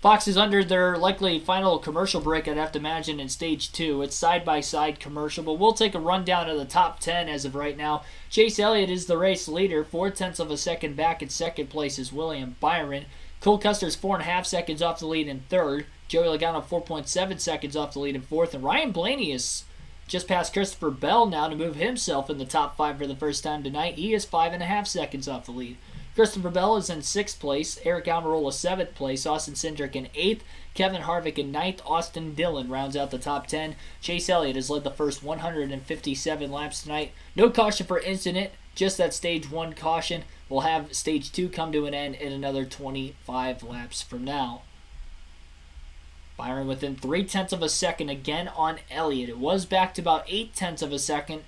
Fox is under their likely final commercial break, I'd have to imagine, in Stage 2. It's side-by-side commercial, but we'll take a rundown of the top 10 as of right now. Chase Elliott is the race leader, 0.4 of a second back. In second place is William Byron. Cole Custer's 4.5 seconds off the lead in third. Joey Logano 4.7 seconds off the lead in fourth. And Ryan Blaney is just past Christopher Bell now to move himself in the top 5 for the first time tonight. He is 5.5 seconds off the lead. Christopher Bell is in 6th place. Eric Almirola 7th place. Austin Cindric in 8th. Kevin Harvick in 9th. Austin Dillon rounds out the top 10. Chase Elliott has led the first 157 laps tonight. No caution for incident, just that Stage 1 caution. We'll have Stage 2 come to an end in another 25 laps from now. Byron within 0.3 of a second again on Elliott. It was back to about 0.8 of a second,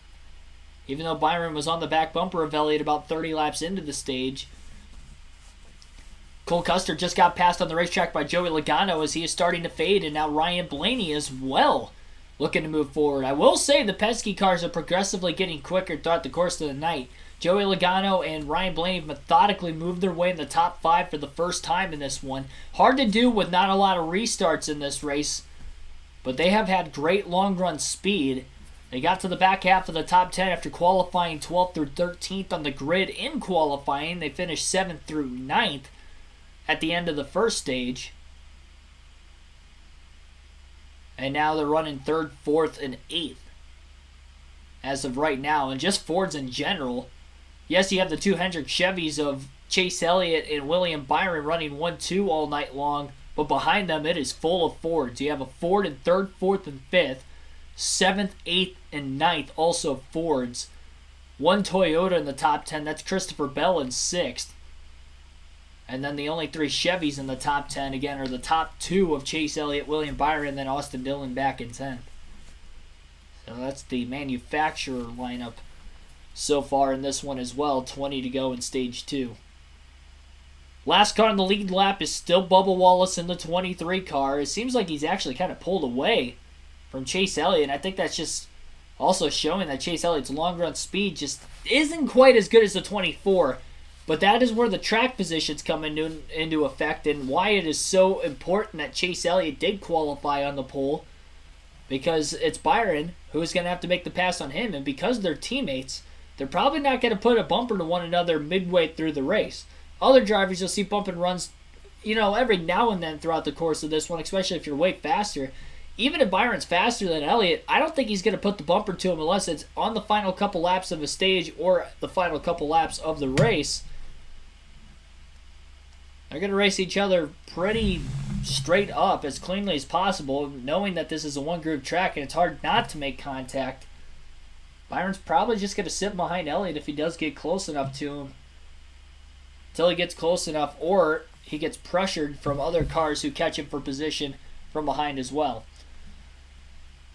even though Byron was on the back bumper of Elliott about 30 laps into the stage. Cole Custer just got passed on the racetrack by Joey Logano as he is starting to fade, and now Ryan Blaney as well looking to move forward. I will say the Penske cars are progressively getting quicker throughout the course of the night. Joey Logano and Ryan Blaney methodically moved their way in the top 5 for the first time in this one. Hard to do with not a lot of restarts in this race, but they have had great long run speed. They got to the back half of the top 10 after qualifying 12th through 13th on the grid in qualifying. They finished 7th through 9th at the end of the first stage. And now they're running 3rd, 4th, and 8th as of right now. And just Fords in general. Yes, you have the 2 Hendrick Chevys of Chase Elliott and William Byron running 1-2 all night long. But behind them, it is full of Fords. You have a Ford in 3rd, 4th, and 5th. 7th, 8th, and 9th, also Fords. 1 Toyota in the top 10. That's Christopher Bell in 6th. And then the only 3 Chevys in the top 10, again, are the top 2 of Chase Elliott, William Byron, and then Austin Dillon back in 10th. So that's the manufacturer lineup so far in this one as well. 20 to go in Stage 2. Last car in the lead lap is still Bubba Wallace in the 23 car. It seems like he's actually kind of pulled away from Chase Elliott. And I think that's just also showing that Chase Elliott's long run speed just isn't quite as good as the 24. But that is where the track positions come into effect, and why it is so important that Chase Elliott did qualify on the pole, because it's Byron who is going to have to make the pass on him, and because they're teammates, they're probably not going to put a bumper to one another midway through the race. Other drivers you'll see bump and runs, every now and then throughout the course of this one, especially if you're way faster. Even if Byron's faster than Elliott, I don't think he's going to put the bumper to him unless it's on the final couple laps of a stage or the final couple laps of the race. They're going to race each other pretty straight up as cleanly as possible, knowing that this is a one-groove track and it's hard not to make contact. Byron's probably just going to sit behind Elliott if he does get close enough to him. Until he gets close enough, or he gets pressured from other cars who catch him for position from behind as well.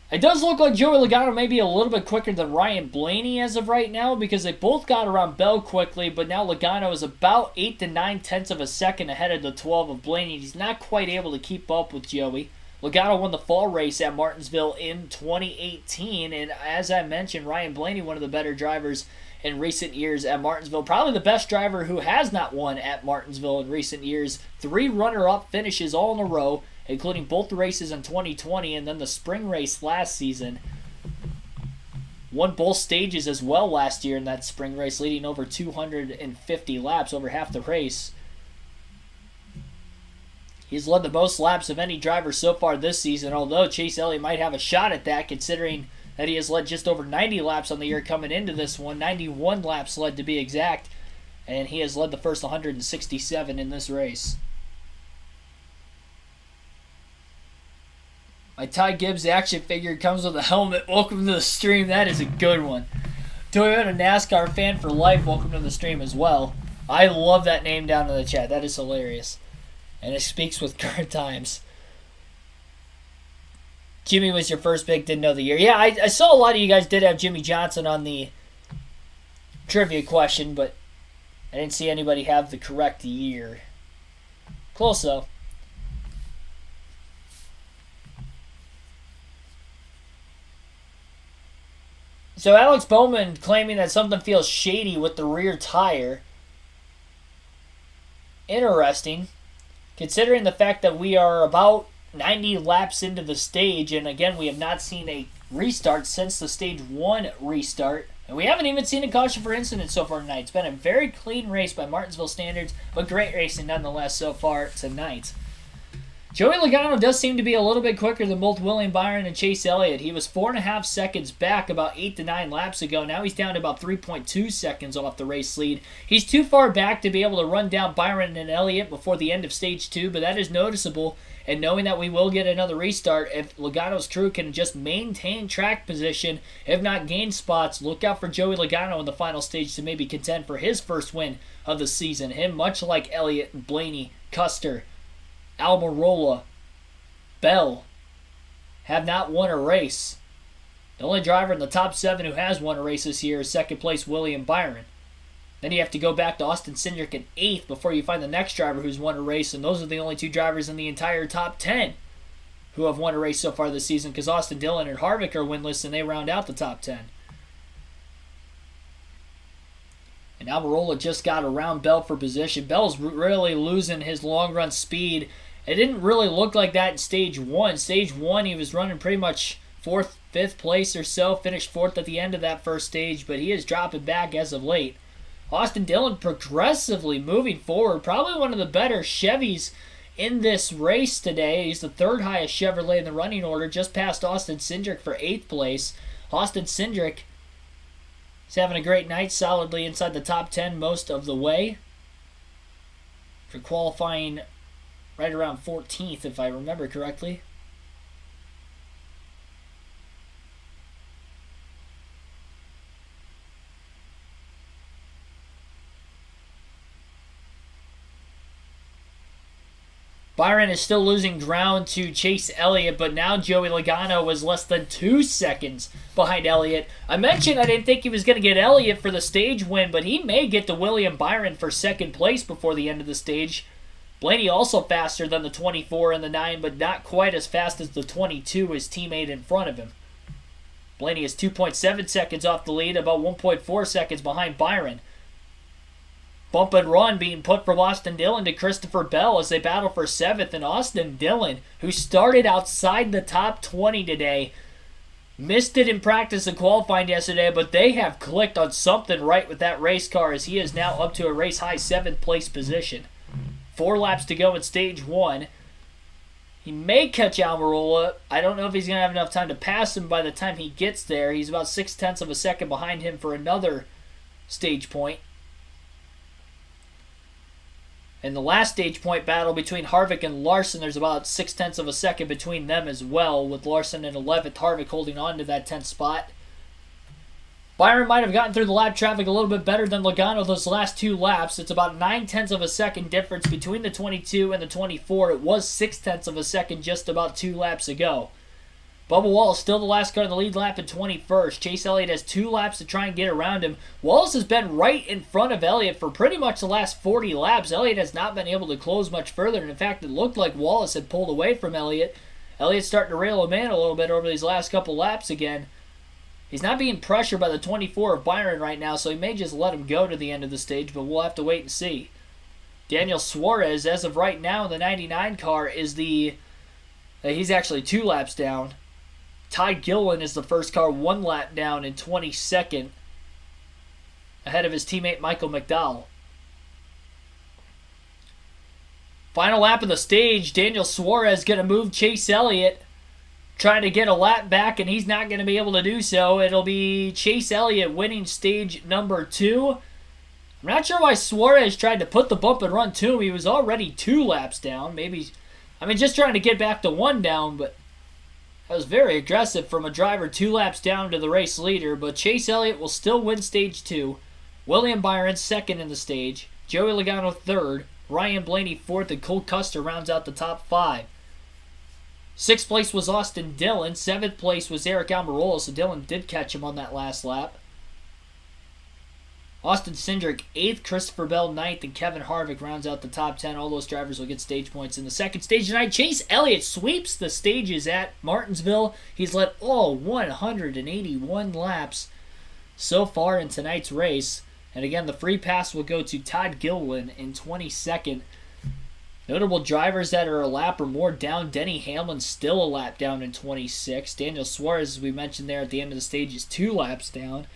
It does look like Joey Logano may be a little bit quicker than Ryan Blaney as of right now, because they both got around Bell quickly, but now Logano is about 8 to 9 tenths of a second ahead of the 12 of Blaney. He's not quite able to keep up with Joey. Logano won the fall race at Martinsville in 2018, and as I mentioned, Ryan Blaney, one of the better drivers in recent years at Martinsville. Probably the best driver who has not won at Martinsville in recent years. 3 runner-up finishes all in a row, including both the races in 2020 and then the spring race last season. Won both stages as well last year in that spring race, leading over 250 laps, over half the race. He's led the most laps of any driver so far this season, although Chase Elliott might have a shot at that, considering that he has led just over 90 laps on the year coming into this one, 91 laps led to be exact, and he has led the first 167 in this race. My Ty Gibbs action figure comes with a helmet. Welcome to the stream. That is a good one. Toyota NASCAR fan for life. Welcome to the stream as well. I love that name down in the chat. That is hilarious. And it speaks with current times. Jimmy was your first pick, didn't know the year. Yeah, I saw a lot of you guys did have Jimmy Johnson on the trivia question, but I didn't see anybody have the correct year. Close though. So Alex Bowman claiming that something feels shady with the rear tire. Interesting, considering the fact that we are about 90 laps into the stage, and again, we have not seen a restart since the Stage 1 restart. And we haven't even seen a caution for incident so far tonight. It's been a very clean race by Martinsville standards, but great racing nonetheless so far tonight. Joey Logano does seem to be a little bit quicker than both William Byron and Chase Elliott. He was 4.5 seconds back about 8 to 9 laps ago. Now he's down to about 3.2 seconds off the race lead. He's too far back to be able to run down Byron and Elliott before the end of Stage 2, but that is noticeable. And knowing that we will get another restart, if Logano's crew can just maintain track position, if not gain spots, look out for Joey Logano in the final stage to maybe contend for his first win of the season. Him, much like Elliott, Blaney, Custer, Almirola, Bell, have not won a race. The only driver in the top 7 who has won a race this year is second place William Byron. Then you have to go back to Austin Cindric in 8th before you find the next driver who's won a race, and those are the only 2 drivers in the entire top 10 who have won a race so far this season, because Austin Dillon and Harvick are winless and they round out the top 10. And Almirola just got around Bell for position. Bell's really losing his long run speed. It didn't really look like that in Stage 1. Stage 1, he was running pretty much 4th, 5th place or so. Finished 4th at the end of that first stage, but he is dropping back as of late. Austin Dillon progressively moving forward. Probably one of the better Chevys in this race today. He's the 3rd highest Chevrolet in the running order, just past Austin Cindric for 8th place. Austin Cindric is having a great night, solidly inside the top 10 most of the way. For qualifying right around 14th, if I remember correctly. Byron is still losing ground to Chase Elliott, but now Joey Logano was less than 2 seconds behind Elliott. I mentioned I didn't think he was going to get Elliott for the stage win, but he may get to William Byron for second place before the end of the stage. Blaney also faster than the 24 and the 9, but not quite as fast as the 22, his teammate in front of him. Blaney is 2.7 seconds off the lead, about 1.4 seconds behind Byron. Bump and run being put from Austin Dillon to Christopher Bell as they battle for 7th. And Austin Dillon, who started outside the top 20 today, missed it in practice and qualifying yesterday, but they have clicked on something right with that race car as he is now up to a race high 7th place position. 4 laps to go in Stage 1. He may catch Almirola. I don't know if he's going to have enough time to pass him by the time he gets there. He's about 0.6 of a second behind him for another stage point. In the last stage point battle between Harvick and Larson, there's about 0.6 of a second between them as well, with Larson in 11th, Harvick holding on to that 10th spot. Byron might have gotten through the lap traffic a little bit better than Logano those last 2 laps. It's about 0.9 of a second difference between the 22 and the 24. It was 0.6 of a second just about 2 laps ago. Bubba Wallace still the last car in the lead lap at 21st. Chase Elliott has 2 laps to try and get around him. Wallace has been right in front of Elliott for pretty much the last 40 laps. Elliott has not been able to close much further, and in fact, it looked like Wallace had pulled away from Elliott. Elliott's starting to rail him in a little bit over these last couple laps again. He's not being pressured by the 24 of Byron right now, so he may just let him go to the end of the stage, but we'll have to wait and see. Daniel Suarez, as of right now, in the 99 car, is he's actually 2 laps down. Ty Gilliland is the first car 1 lap down in 22nd, ahead of his teammate Michael McDowell. Final lap of the stage, Daniel Suarez going to move Chase Elliott, trying to get a lap back, and he's not going to be able to do so. It'll be Chase Elliott winning stage number 2. I'm not sure why Suarez tried to put the bump and run to him. He was already 2 laps down. Just trying to get back to 1 down, but that was very aggressive from a driver 2 laps down to the race leader. But Chase Elliott will still win stage 2. William Byron 2nd in the stage. Joey Logano 3rd. Ryan Blaney 4th, and Cole Custer rounds out the top 5. 6th place was Austin Dillon. 7th place was Eric Almirola, so Dillon did catch him on that last lap. Austin Cindric 8th, Christopher Bell 9th, and Kevin Harvick rounds out the top 10. All those drivers will get stage points in the second stage tonight. Chase Elliott sweeps the stages at Martinsville. He's led all 181 laps so far in tonight's race. And again, the free pass will go to Todd Gilliland in 22nd. Notable drivers that are a lap or more down. Denny Hamlin still a lap down in 26. Daniel Suarez, as we mentioned there at the end of the stage, is 2 laps down.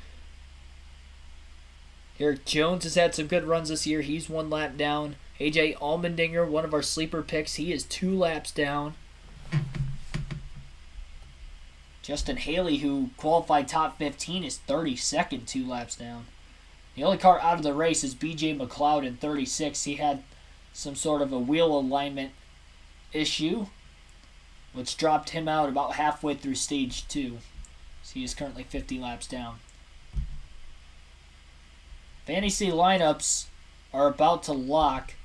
Eric Jones has had some good runs this year. He's 1 lap down. AJ Allmendinger, one of our sleeper picks, he is 2 laps down. Justin Haley, who qualified top 15, is 32nd, 2 laps down. The only car out of the race is BJ McLeod in 36. He had some sort of a wheel alignment issue, which dropped him out about halfway through stage 2. So he is currently 50 laps down. Fantasy lineups are about to lock,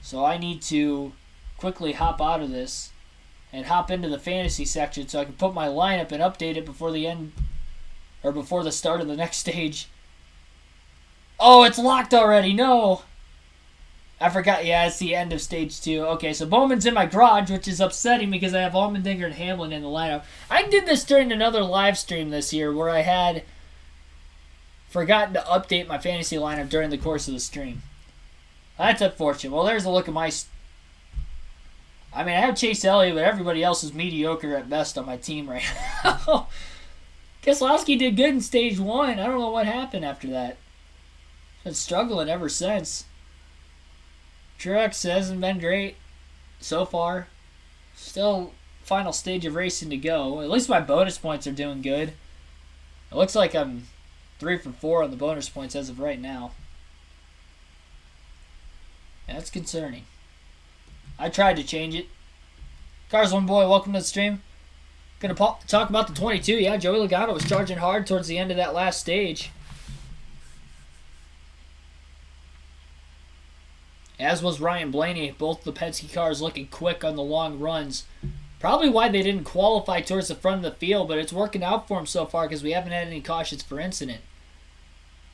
so I need to quickly hop out of this and hop into the fantasy section so I can put my lineup and update it before the start of the next stage. Oh, it's locked already. No. I forgot. Yeah, it's the end of stage 2. Okay, so Bowman's in my garage, which is upsetting because I have Allmendinger and Hamlin in the lineup. I did this during another live stream this year where I had forgotten to update my fantasy lineup during the course of the stream. That's unfortunate. Well, there's a look at my... I have Chase Elliott, but everybody else is mediocre at best on my team right now. Keselowski did good in stage 1. I don't know what happened after that. Been struggling ever since. Truex hasn't been great so far. Still final stage of racing to go. At least my bonus points are doing good. It looks like I'm 3 for 4 on the bonus points as of right now. That's concerning. I tried to change it. Cars One Boy, welcome to the stream. Gonna talk about the 22. Yeah, Joey Logano was charging hard towards the end of that last stage. As was Ryan Blaney. Both the Penske cars looking quick on the long runs. Probably why they didn't qualify towards the front of the field, but it's working out for them so far because we haven't had any cautions for incident.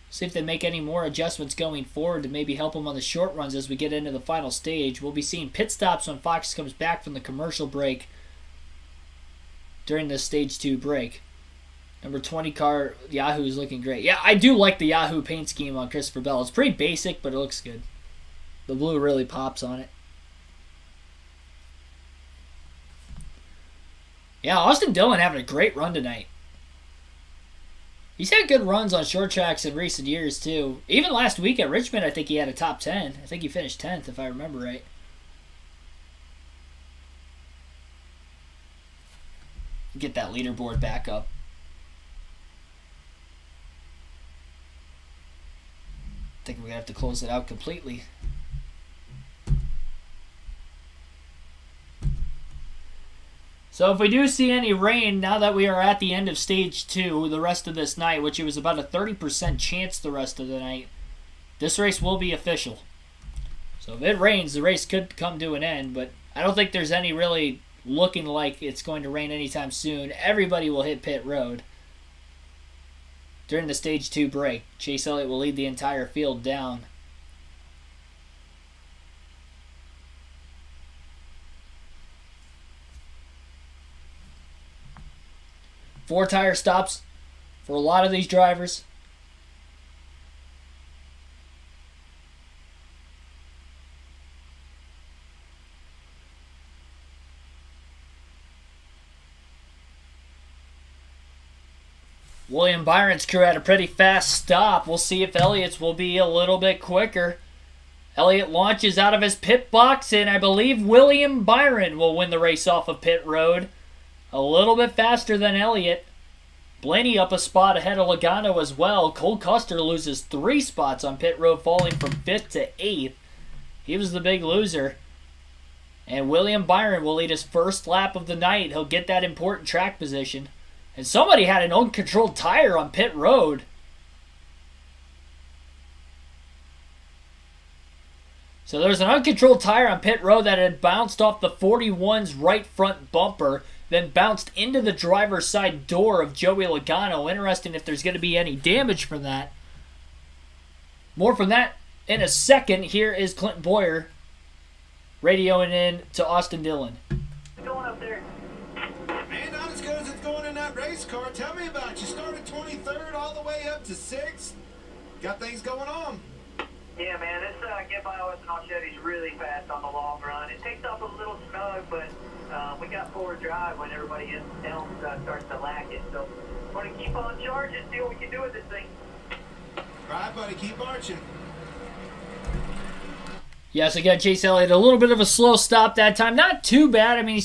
See if they make any more adjustments going forward to maybe help them on the short runs as we get into the final stage. We'll be seeing pit stops when Fox comes back from the commercial break during this stage 2 break. Number 20 car, Yahoo, is looking great. Yeah, I do like the Yahoo paint scheme on Christopher Bell. It's pretty basic, but it looks good. The blue really pops on it. Yeah, Austin Dillon having a great run tonight. He's had good runs on short tracks in recent years, too. Even last week at Richmond, I think he had a top 10. I think he finished 10th, if I remember right. Get that leaderboard back up. I think we're going to have to close it out completely. So if we do see any rain, now that we are at the end of stage 2, the rest of this night, which it was about a 30% chance the rest of the night, this race will be official. So if it rains, the race could come to an end, but I don't think there's any really looking like it's going to rain anytime soon. Everybody will hit pit road during the stage 2 break. Chase Elliott will lead the entire field down. Four tire stops for a lot of these drivers. William Byron's crew had a pretty fast stop. We'll see if Elliott's will be a little bit quicker. Elliott launches out of his pit box, and I believe William Byron will win the race off of pit road. A little bit faster than Elliott. Blaney up a spot ahead of Logano as well. Cole Custer loses 3 spots on pit road, falling from 5th to 8th. He was the big loser. And William Byron will lead his first lap of the night. He'll get that important track position. And somebody had an uncontrolled tire on pit road. So there's an uncontrolled tire on pit road that had bounced off the 41's right front bumper, then bounced into the driver's side door of Joey Logano. Interesting if there's going to be any damage from that. More from that in a second. Here is Clinton Boyer radioing in to Austin Dillon. Going up there. Man, not as good as it's going in that race car. Tell me about it. You started 23rd all the way up to 6th. Got things going on. Yeah, man, this get by Western Chevy's really fast on the long run. It takes off a little snug, but we got forward drive when everybody else starts to lack it. So we're going to keep on charging, see what we can do with this thing. All right, buddy, keep marching. Yes, again, Chase Elliott, a little bit of a slow stop that time. Not too bad. I mean,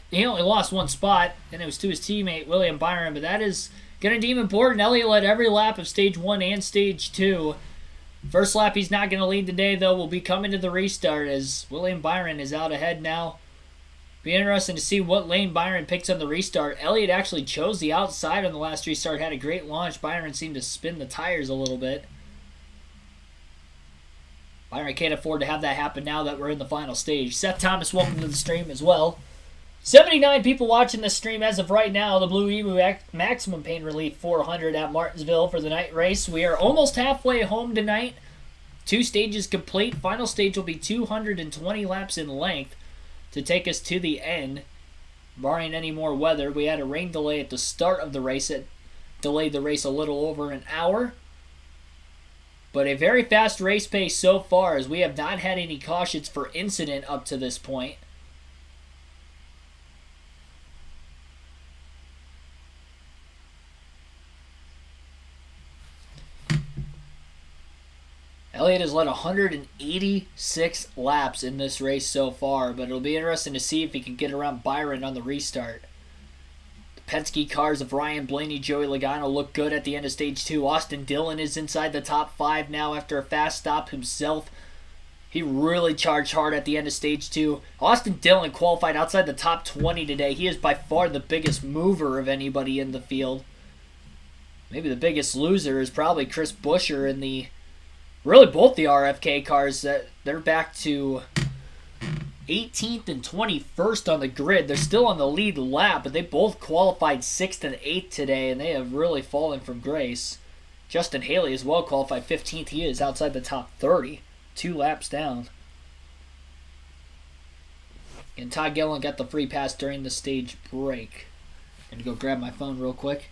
he only lost 1 spot, and it was to his teammate, William Byron. But that is going to deem important. Elliott led every lap of Stage 1 and Stage 2. First lap he's not going to lead today, though. Will be coming to the restart as William Byron is out ahead now. Be interesting to see what lane Byron picks on the restart. Elliott actually chose the outside on the last restart. Had a great launch. Byron seemed to spin the tires a little bit. Byron can't afford to have that happen now that we're in the final stage. Seth Thomas, welcome to the stream as well. 79 people watching this stream as of right now. The Blue-Emu Maximum Pain Relief 400 at Martinsville for the night race. We are almost halfway home tonight. 2 stages complete. Final stage will be 220 laps in length to take us to the end, barring any more weather. We had a rain delay at the start of the race. It delayed the race a little over an hour. But a very fast race pace so far, as we have not had any cautions for incident up to this point. Elliott has led 186 laps in this race so far, but it'll be interesting to see if he can get around Byron on the restart. The Penske cars of Ryan Blaney, Joey Logano look good at the end of Stage 2. Austin Dillon is inside the top 5 now after a fast stop himself. He really charged hard at the end of Stage 2. Austin Dillon qualified outside the top 20 today. He is by far the biggest mover of anybody in the field. Maybe the biggest loser is probably Chris Buescher in the... Really, both the RFK cars, they're back to 18th and 21st on the grid. They're still on the lead lap, but they both qualified 6th and 8th today, and they have really fallen from grace. Justin Haley as well qualified 15th. He is outside the top 30, 2 laps down. And Todd Gillen got the free pass during the stage break. I'm going to go grab my phone real quick.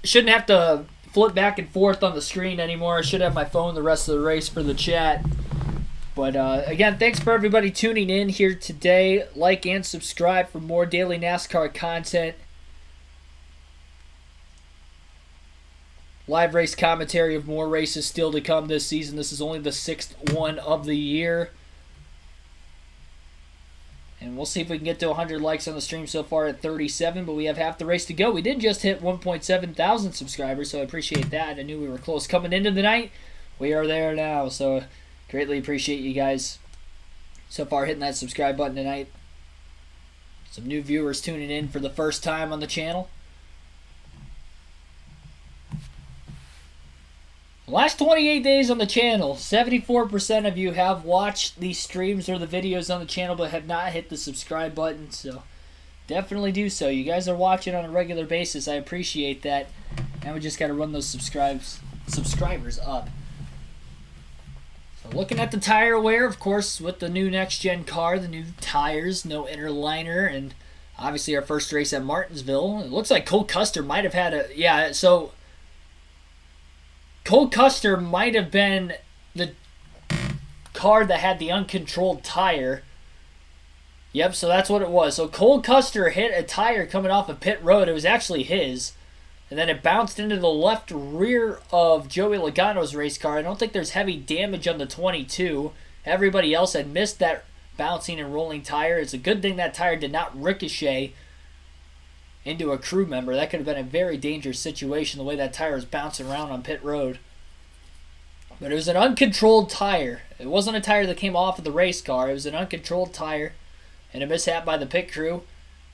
Shouldn't have to flip back and forth on the screen anymore. I should have my phone the rest of the race for the chat. But again, thanks for everybody tuning in here today. Like and subscribe for more daily NASCAR content. Live race commentary of more races still to come this season. This is only the 6th one of the year. And we'll see if we can get to 100 likes on the stream so far at 37, but we have half the race to go. We did just hit 1.7 thousand subscribers, so I appreciate that. I knew we were close coming into the night. We are there now, so greatly appreciate you guys so far hitting that subscribe button tonight. Some new viewers tuning in for the first time on the channel. The last 28 days on the channel, 74% of you have watched these streams or the videos on the channel but have not hit the subscribe button, so definitely do so. You guys are watching on a regular basis. I appreciate that. Now we just got to run those subscribers up. So looking at the tire wear, of course, with the new next-gen car, the new tires, no inner liner, and obviously our first race at Martinsville. It looks like Cole Custer might have had a... Yeah, so... Cole Custer might have been the car that had the uncontrolled tire. Yep, so that's what it was. So Cole Custer hit a tire coming off of pit road. It was actually his. And then it bounced into the left rear of Joey Logano's race car. I don't think there's heavy damage on the 22. Everybody else had missed that bouncing and rolling tire. It's a good thing that tire did not ricochet into a crew member. That could have been a very dangerous situation, the way that tire was bouncing around on pit road. But it was an uncontrolled tire. It wasn't a tire that came off of the race car. It was an uncontrolled tire and a mishap by the pit crew.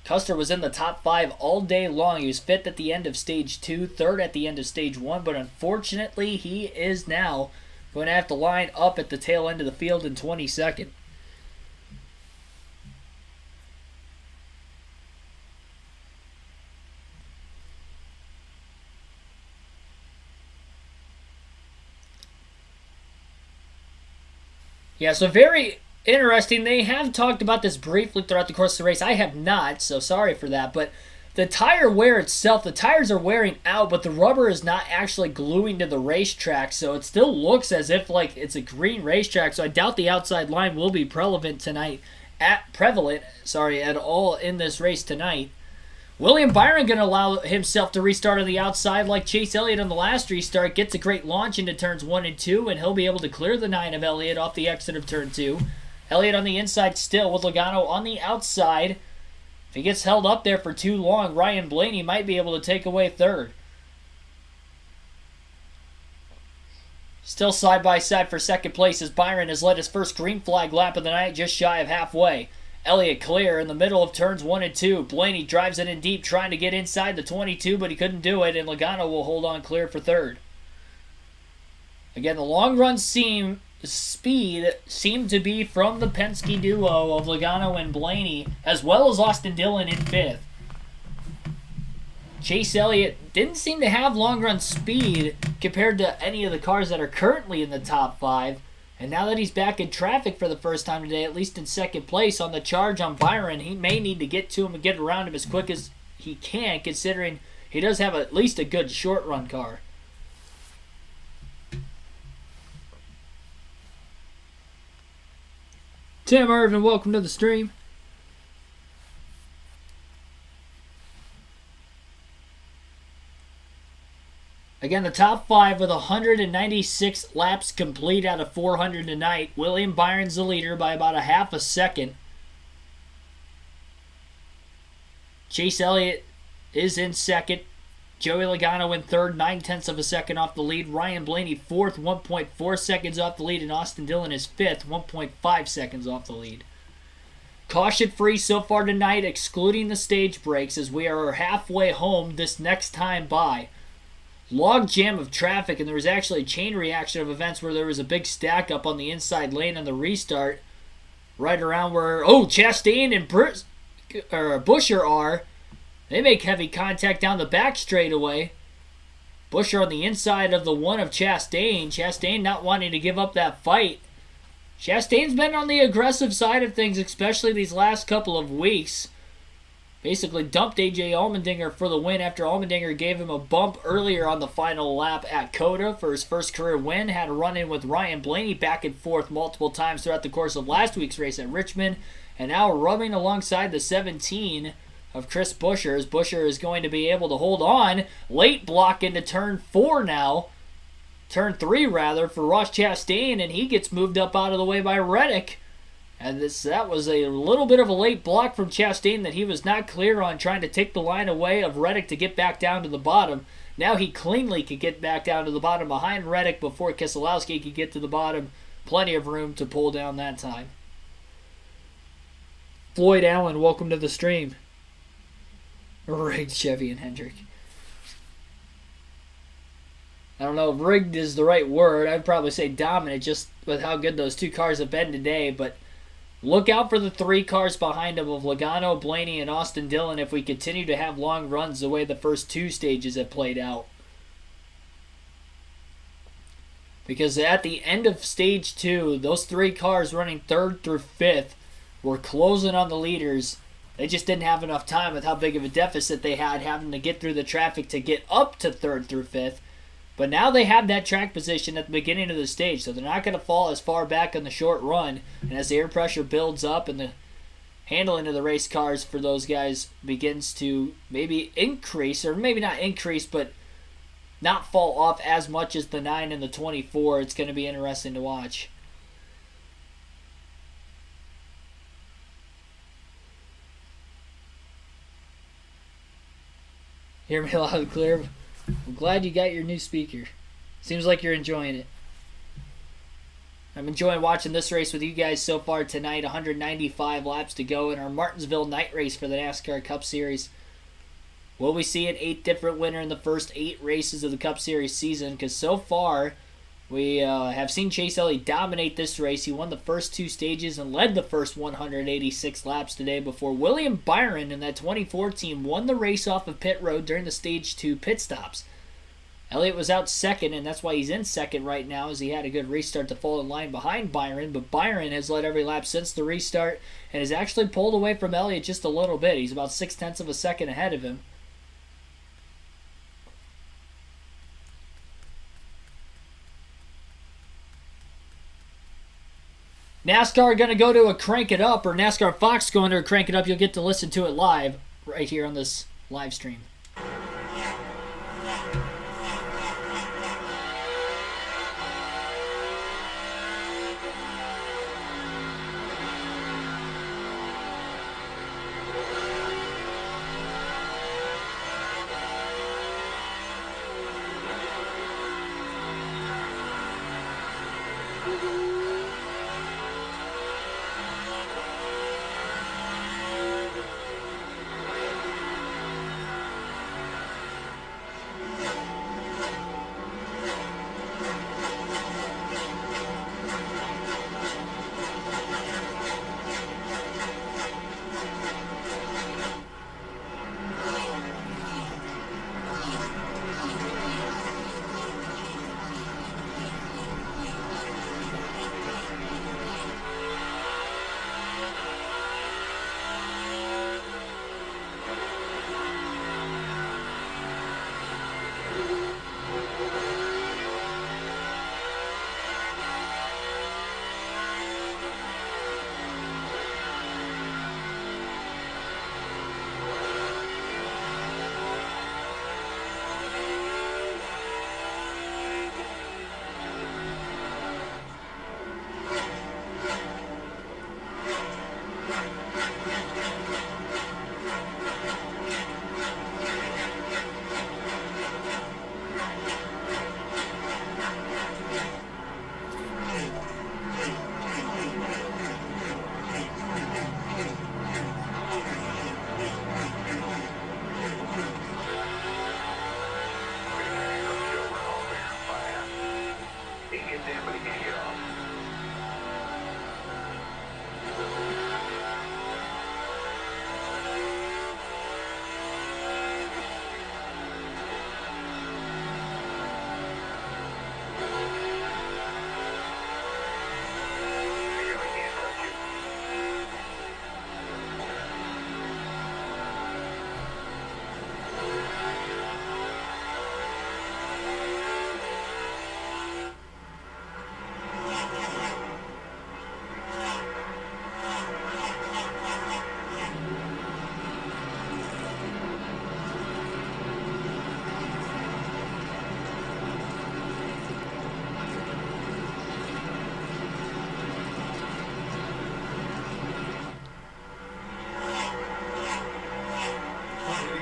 Custer was in the top 5 all day long. He was 5th at the end of stage 2, 3rd at the end of stage 1, but unfortunately he is now going to have to line up at the tail end of the field in 22nd. Yeah, so very interesting. They have talked about this briefly throughout the course of the race. I have not, so sorry for that. But the tire wear itself, the tires are wearing out, but the rubber is not actually gluing to the racetrack. So it still looks as if like it's a green racetrack. So I doubt the outside line will be prevalent at all in this race tonight. William Byron going to allow himself to restart on the outside like Chase Elliott on the last restart. Gets a great launch into turns 1 and 2, and he'll be able to clear the 9 of Elliott off the exit of turn 2. Elliott on the inside still with Logano on the outside. If he gets held up there for too long, Ryan Blaney might be able to take away 3rd. Still side by side for 2nd place as Byron has led his first green flag lap of the night just shy of halfway. Elliott clear in the middle of turns 1 and 2. Blaney drives it in deep trying to get inside the 22, but he couldn't do it, and Logano will hold on clear for 3rd. Again, the long run speed seemed to be from the Penske duo of Logano and Blaney, as well as Austin Dillon in 5th. Chase Elliott didn't seem to have long run speed compared to any of the cars that are currently in the top 5. And now that he's back in traffic for the first time today, at least in 2nd place on the charge on Byron, he may need to get to him and get around him as quick as he can, considering he does have at least a good short run car. Tim Irvin, welcome to the stream. Again, the top 5 with 196 laps complete out of 400 tonight. William Byron's the leader by about a half a second. Chase Elliott is in 2nd. Joey Logano in 3rd, 9/10 of a second off the lead. Ryan Blaney 4th, 1.4 seconds off the lead. And Austin Dillon is 5th, 1.5 seconds off the lead. Caution free so far tonight, excluding the stage breaks, as we are halfway home this next time by. Log jam of traffic, and there was actually a chain reaction of events where there was a big stack up on the inside lane on the restart, right around where Chastain and Buscher are. They make heavy contact down the back straightaway. Buscher on the inside of the one of Chastain. Chastain not wanting to give up that fight. Chastain's been on the aggressive side of things, especially these last couple of weeks. Basically dumped AJ Allmendinger for the win after Allmendinger gave him a bump earlier on the final lap at COTA for his first career win. Had a run-in with Ryan Blaney back and forth multiple times throughout the course of last week's race at Richmond. And now rubbing alongside the 17 of Chris Buscher, as Buscher is going to be able to hold on. Late block into turn 4 now. Turn 3 rather for Ross Chastain, and he gets moved up out of the way by Reddick. And that was a little bit of a late block from Chastain that he was not clear on, trying to take the line away of Reddick to get back down to the bottom. Now he cleanly could get back down to the bottom behind Reddick before Keselowski could get to the bottom. Plenty of room to pull down that time. Floyd Allen, welcome to the stream. Rigged Chevy and Hendrick. I don't know if rigged is the right word. I'd probably say dominant just with how good those two cars have been today, but look out for the three cars behind him of Logano, Blaney, and Austin Dillon if we continue to have long runs the way the first two stages have played out. Because at the end of stage 2, those three cars running 3rd through 5th were closing on the leaders. They just didn't have enough time with how big of a deficit they had having to get through the traffic to get up to 3rd through 5th. But now they have that track position at the beginning of the stage, so they're not going to fall as far back on the short run. And as the air pressure builds up and the handling of the race cars for those guys begins to maybe increase, or maybe not increase, but not fall off as much as the 9 and the 24, it's going to be interesting to watch. Hear me loud and clear? I'm glad you got your new speaker. Seems like you're enjoying it. I'm enjoying watching this race with you guys so far tonight. 195 laps to go in our Martinsville night race for the NASCAR Cup Series. Will we see an 8th different winner in the first 8 races of the Cup Series season? Because so far, we have seen Chase Elliott dominate this race. He won the first 2 stages and led the first 186 laps today before William Byron in that 2014 won the race off of pit road during the stage 2 pit stops. Elliott was out second, and that's why he's in second right now, as he had a good restart to fall in line behind Byron. But Byron has led every lap since the restart and has actually pulled away from Elliott just a little bit. He's about 0.6 of a second ahead of him. NASCAR going to go to a Crank It Up, or NASCAR Fox going to a Crank It Up. You'll get to listen to it live right here on this live stream.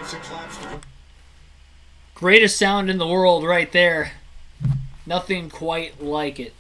6 laps to go. Greatest sound in the world right there. Nothing quite like it.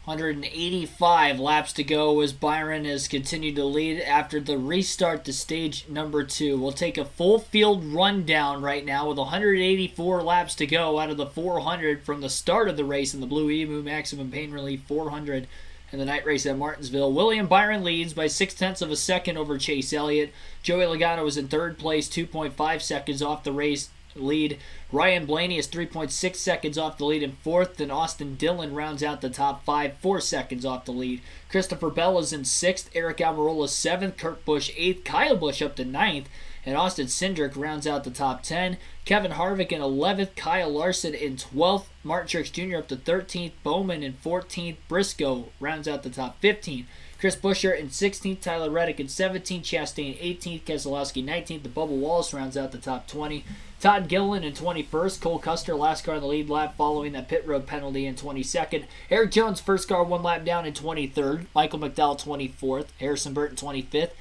185 laps to go as Byron has continued to lead after the restart to stage number 2. We'll take a full field rundown right now with 184 laps to go out of the 400 from the start of the race in the Blue-Emu Maximum Pain Relief 400 in the night race at Martinsville. William Byron leads by 0.6 of a second over Chase Elliott. Joey Logano was in third place, 2.5 seconds off the race lead. Ryan Blaney is 3.6 seconds off the lead in fourth, and Austin Dillon rounds out the top 5, 4 seconds off the lead. Christopher Bell is in sixth, Eric Almirola 7th, Kurt Busch 8th, Kyle Busch up to 9th, and Austin Cindric rounds out the top 10. Kevin Harvick in 11th, Kyle Larson in 12th, Martin Truex Jr. up to 13th, Bowman in 14th, Briscoe rounds out the top 15. Chris Buescher in 16th, Tyler Reddick in 17th, Chastain 18th, Keselowski 19th, the Bubba Wallace rounds out the top 20. Todd Gilliland in 21st, Cole Custer last car in the lead lap following that pit road penalty in 22nd. Eric Jones first car 1 lap down in 23rd, Michael McDowell 24th, Harrison Burton 25th,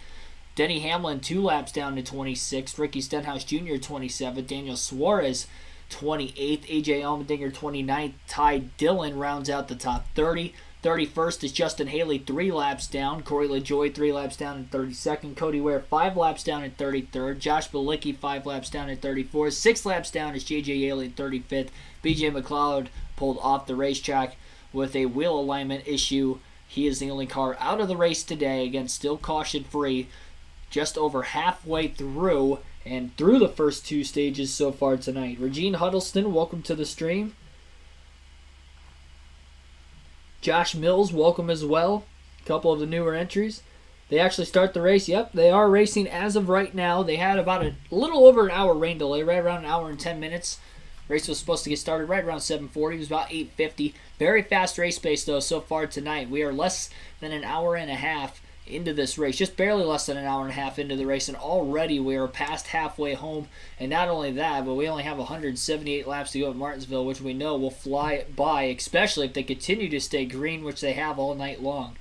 Denny Hamlin 2 laps down to 26th, Ricky Stenhouse Jr. 27th, Daniel Suarez 28th, AJ Allmendinger 29th, Ty Dillon rounds out the top 30. 31st is Justin Haley 3 laps down, Corey LaJoie 3 laps down in 32nd, Cody Ware 5 laps down in 33rd, Josh Bilicki 5 laps down in 34th, 6 laps down is JJ Yeley in 35th. BJ McLeod pulled off the racetrack with a wheel alignment issue. He is the only car out of the race today, again still caution free, just over halfway through and through the first 2 stages so far tonight. Regine Huddleston, welcome to the stream. Josh Mills, welcome as well. A couple of the newer entries. They actually start the race. Yep, they are racing as of right now. They had about a little over an hour rain delay, right around an hour and 10 minutes. Race was supposed to get started right around 7:40. It was about 8:50. Very fast race pace, though, so far tonight. We are less than an hour and a half into this race, just barely less than an hour and a half into the race, and already we are past halfway home. And not only that, but we only have 178 laps to go at Martinsville, which we know will fly by, especially if they continue to stay green, which they have all night long.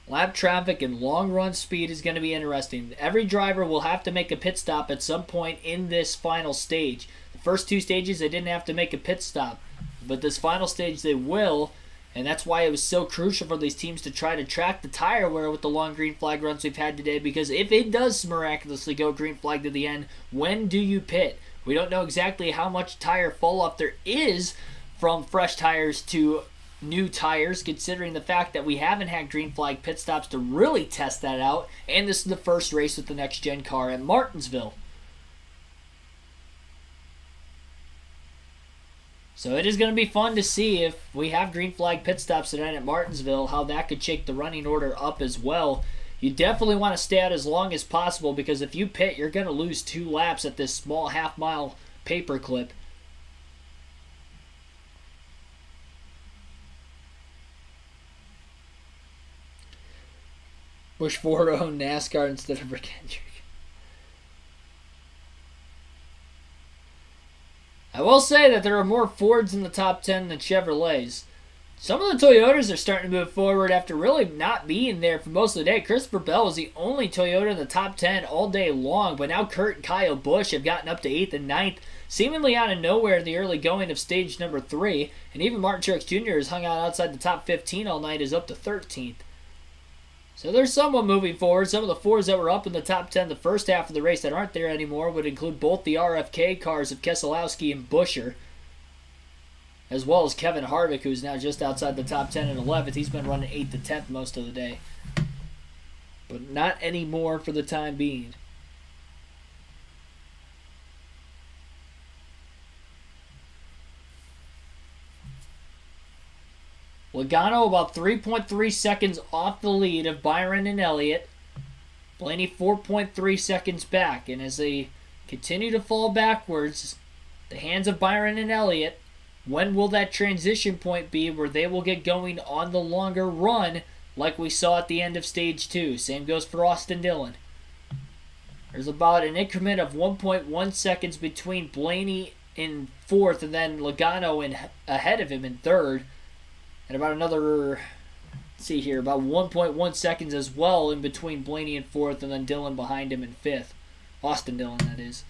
Lap traffic and long run speed is going to be interesting. Every driver will have to make a pit stop at some point in this final stage. The first 2 stages they didn't have to make a pit stop, but this final stage they will. And that's why it was so crucial for these teams to try to track the tire wear with the long green flag runs we've had today, because if it does miraculously go green flag to the end, when do you pit? We don't know exactly how much tire fall off there is from fresh tires to new tires, considering the fact that we haven't had green flag pit stops to really test that out, and this is the first race with the next gen car at Martinsville. So it is going to be fun to see if we have green flag pit stops tonight at Martinsville, how that could shake the running order up as well. You definitely want to stay out as long as possible, because if you pit, you're going to lose 2 laps at this small half-mile paperclip. Busch Ford owned NASCAR instead of Rick Hendrick. I will say that there are more Fords in the top 10 than Chevrolets. Some of the Toyotas are starting to move forward after really not being there for most of the day. Christopher Bell was the only Toyota in the top 10 all day long, but now Kurt and Kyle Busch have gotten up to 8th and 9th, seemingly out of nowhere in the early going of stage number 3, and even Martin Truex Jr. has hung out outside the top 15 all night, is up to 13th. So there's someone moving forward. Some of the Fords that were up in the top 10 the first half of the race that aren't there anymore would include both the RFK cars of Keselowski and Buescher, as well as Kevin Harvick, who's now just outside the top 10 and 11th. He's been running 8th to 10th most of the day. But not anymore for the time being. Logano about 3.3 seconds off the lead of Byron and Elliott. Blaney 4.3 seconds back. And as they continue to fall backwards, the hands of Byron and Elliott, when will that transition point be where they will get going on the longer run like we saw at the end of stage 2? Same goes for Austin Dillon. There's about an increment of 1.1 seconds between Blaney in 4th and then Logano ahead of him in 3rd. And about another see here, about 1.1 seconds as well in between Blaney in 4th and then Dillon behind him in 5th. Austin Dillon, that is.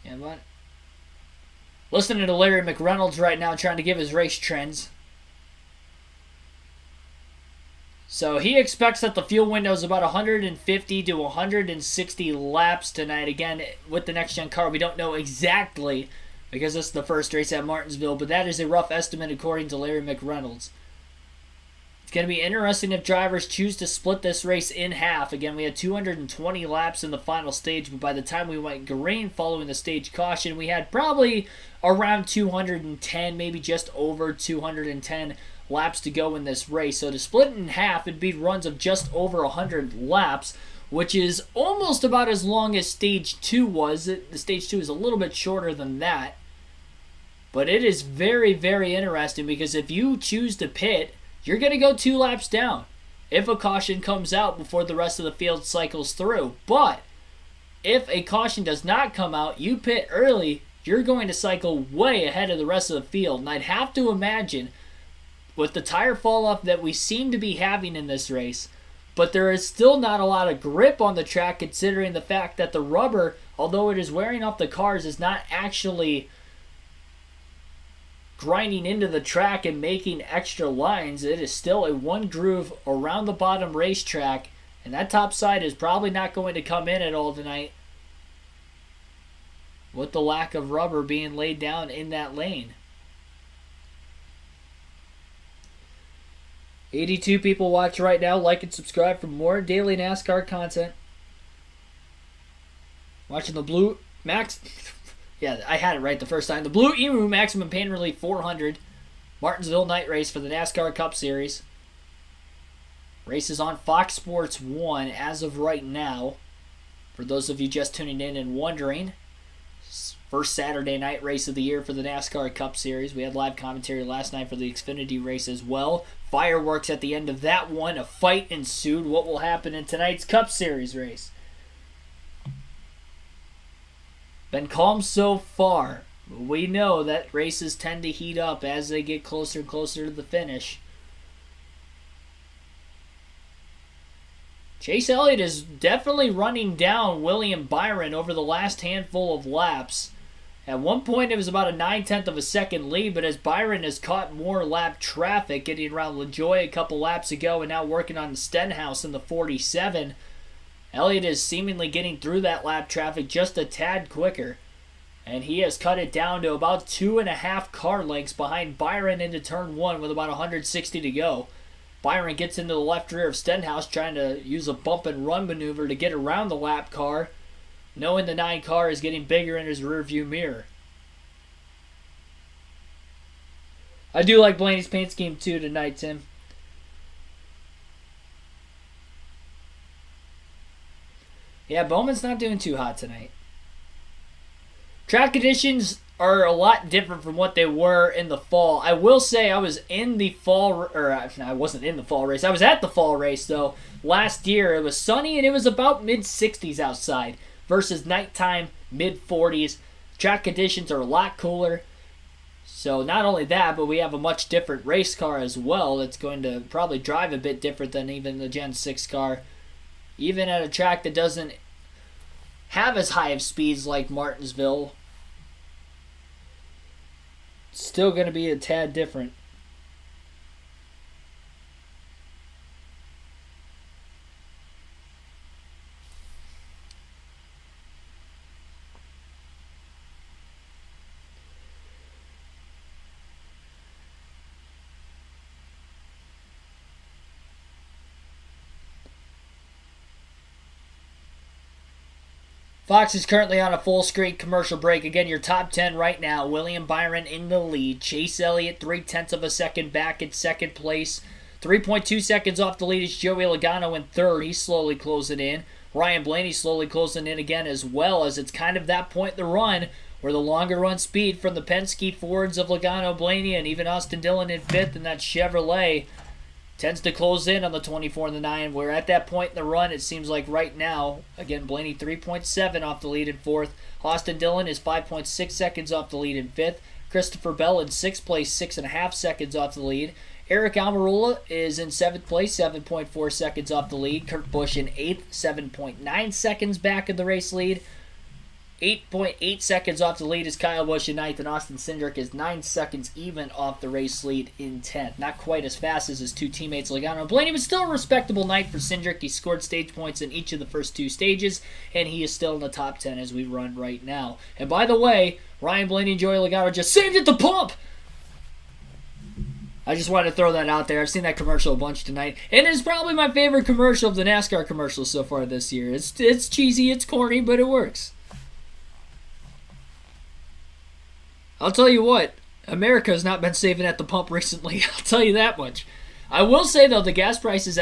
Yeah, but listening to Larry McReynolds right now trying to give his race trends. So he expects that the fuel window is about 150 to 160 laps tonight. Again, with the next-gen car, we don't know exactly because this is the first race at Martinsville, but that is a rough estimate according to Larry McReynolds. It's going to be interesting if drivers choose to split this race in half. Again, we had 220 laps in the final stage, but by the time we went green following the stage caution, we had probably around 210, maybe just over 210 laps to go in this race. So to split it in half, it'd be runs of just over 100 laps, which is almost about as long as Stage 2 was. The Stage 2 is a little bit shorter than that. But it is very, very interesting because if you choose to pit, you're going to go 2 laps down if a caution comes out before the rest of the field cycles through. But if a caution does not come out, you pit early, you're going to cycle way ahead of the rest of the field. And I'd have to imagine with the tire fall off that we seem to be having in this race, but there is still not a lot of grip on the track considering the fact that the rubber, although it is wearing off the cars, is not actually grinding into the track and making extra lines. It is still a one groove around the bottom racetrack, and that top side is probably not going to come in at all tonight with the lack of rubber being laid down in that lane. 82 people watch right now. Like and subscribe for more daily NASCAR content. Watching the Blue Max. Yeah, I had it right the first time. The Blue-Emu Maximum Pain Relief 400 Martinsville night race for the NASCAR Cup Series. Race is on Fox Sports 1 as of right now. For those of you just tuning in and wondering, first Saturday night race of the year for the NASCAR Cup Series. We had live commentary last night for the Xfinity race as well. Fireworks at the end of that one. A fight ensued. What will happen in tonight's Cup Series race? Been calm so far. We know that races tend to heat up as they get closer and closer to the finish. Chase Elliott is definitely running down William Byron over the last handful of laps. At one point it was about a 9/10 of a second lead, but as Byron has caught more lap traffic, getting around LaJoy a couple laps ago and now working on the Stenhouse in the 47, Elliott is seemingly getting through that lap traffic just a tad quicker. And he has cut it down to about 2.5 car lengths behind Byron into turn 1 with about 160 to go. Byron gets into the left rear of Stenhouse trying to use a bump and run maneuver to get around the lap car, knowing the 9 car is getting bigger in his rearview mirror. I do like Blaney's paint scheme too tonight, Tim. Yeah, Bowman's not doing too hot tonight. Track conditions are a lot different from what they were in the fall. I will say I was in the fall, I wasn't in the fall race. I was at the fall race, though. Last year, it was sunny, and it was about mid-60s outside versus nighttime, mid-40s. Track conditions are a lot cooler. So not only that, but we have a much different race car as well that's going to probably drive a bit different than even the Gen 6 car. Even at a track that doesn't have as high of speeds like Martinsville, still going to be a tad different. Fox is currently on a full screen commercial break. Again, your top 10 right now. William Byron in the lead. Chase Elliott 0.3 of a second back in second place. 3.2 seconds off the lead is Joey Logano in third. He's slowly closing in. Ryan Blaney slowly closing in again as well, as it's kind of that point in the run where the longer run speed from the Penske Fords of Logano, Blaney, and even Austin Dillon in 5th, and that Chevrolet tends to close in on the 24 and the 9. Where at that point in the run, it seems like right now, again, Blaney 3.7 off the lead in 4th. Austin Dillon is 5.6 seconds off the lead in 5th. Christopher Bell in 6th place, 6.5 seconds off the lead. Eric Almirola is in 7th place, 7.4 seconds off the lead. Kurt Busch in 8th, 7.9 seconds back in the race lead. 8.8 seconds off the lead is Kyle Busch in 9th, and Austin Cindric is 9 seconds even off the race lead in 10th. Not quite as fast as his two teammates Logano and Blaney, but still a respectable night for Cindric. He scored stage points in each of the first 2 stages, and he is still in the top 10 as we run right now. And by the way, Ryan Blaney and Joey Logano just saved at the pump! I just wanted to throw that out there. I've seen that commercial a bunch tonight. And it's probably my favorite commercial of the NASCAR commercials so far this year. It's cheesy, it's corny, but it works. I'll tell you what, America has not been saving at the pump recently. I'll tell you that much. I will say, though, the gas prices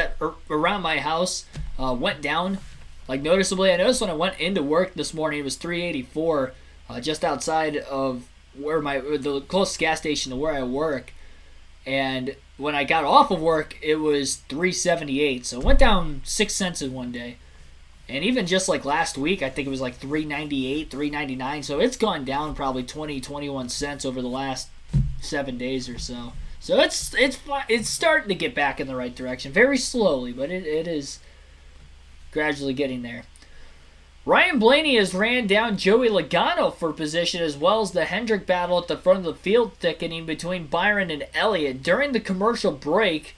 around my house went down, like, noticeably. I noticed when I went into work this morning, it was $3.84 just outside of where the closest gas station to where I work. And when I got off of work, it was $3.78. So it went down 6 cents in one day. And even just like last week, I think it was like $3.98, $3.99. So it's gone down probably 21 cents over the last 7 days or so. So it's starting to get back in the right direction. Very slowly, but it is gradually getting there. Ryan Blaney has ran down Joey Logano for position, as well as the Hendrick battle at the front of the field thickening between Byron and Elliott. During the commercial break,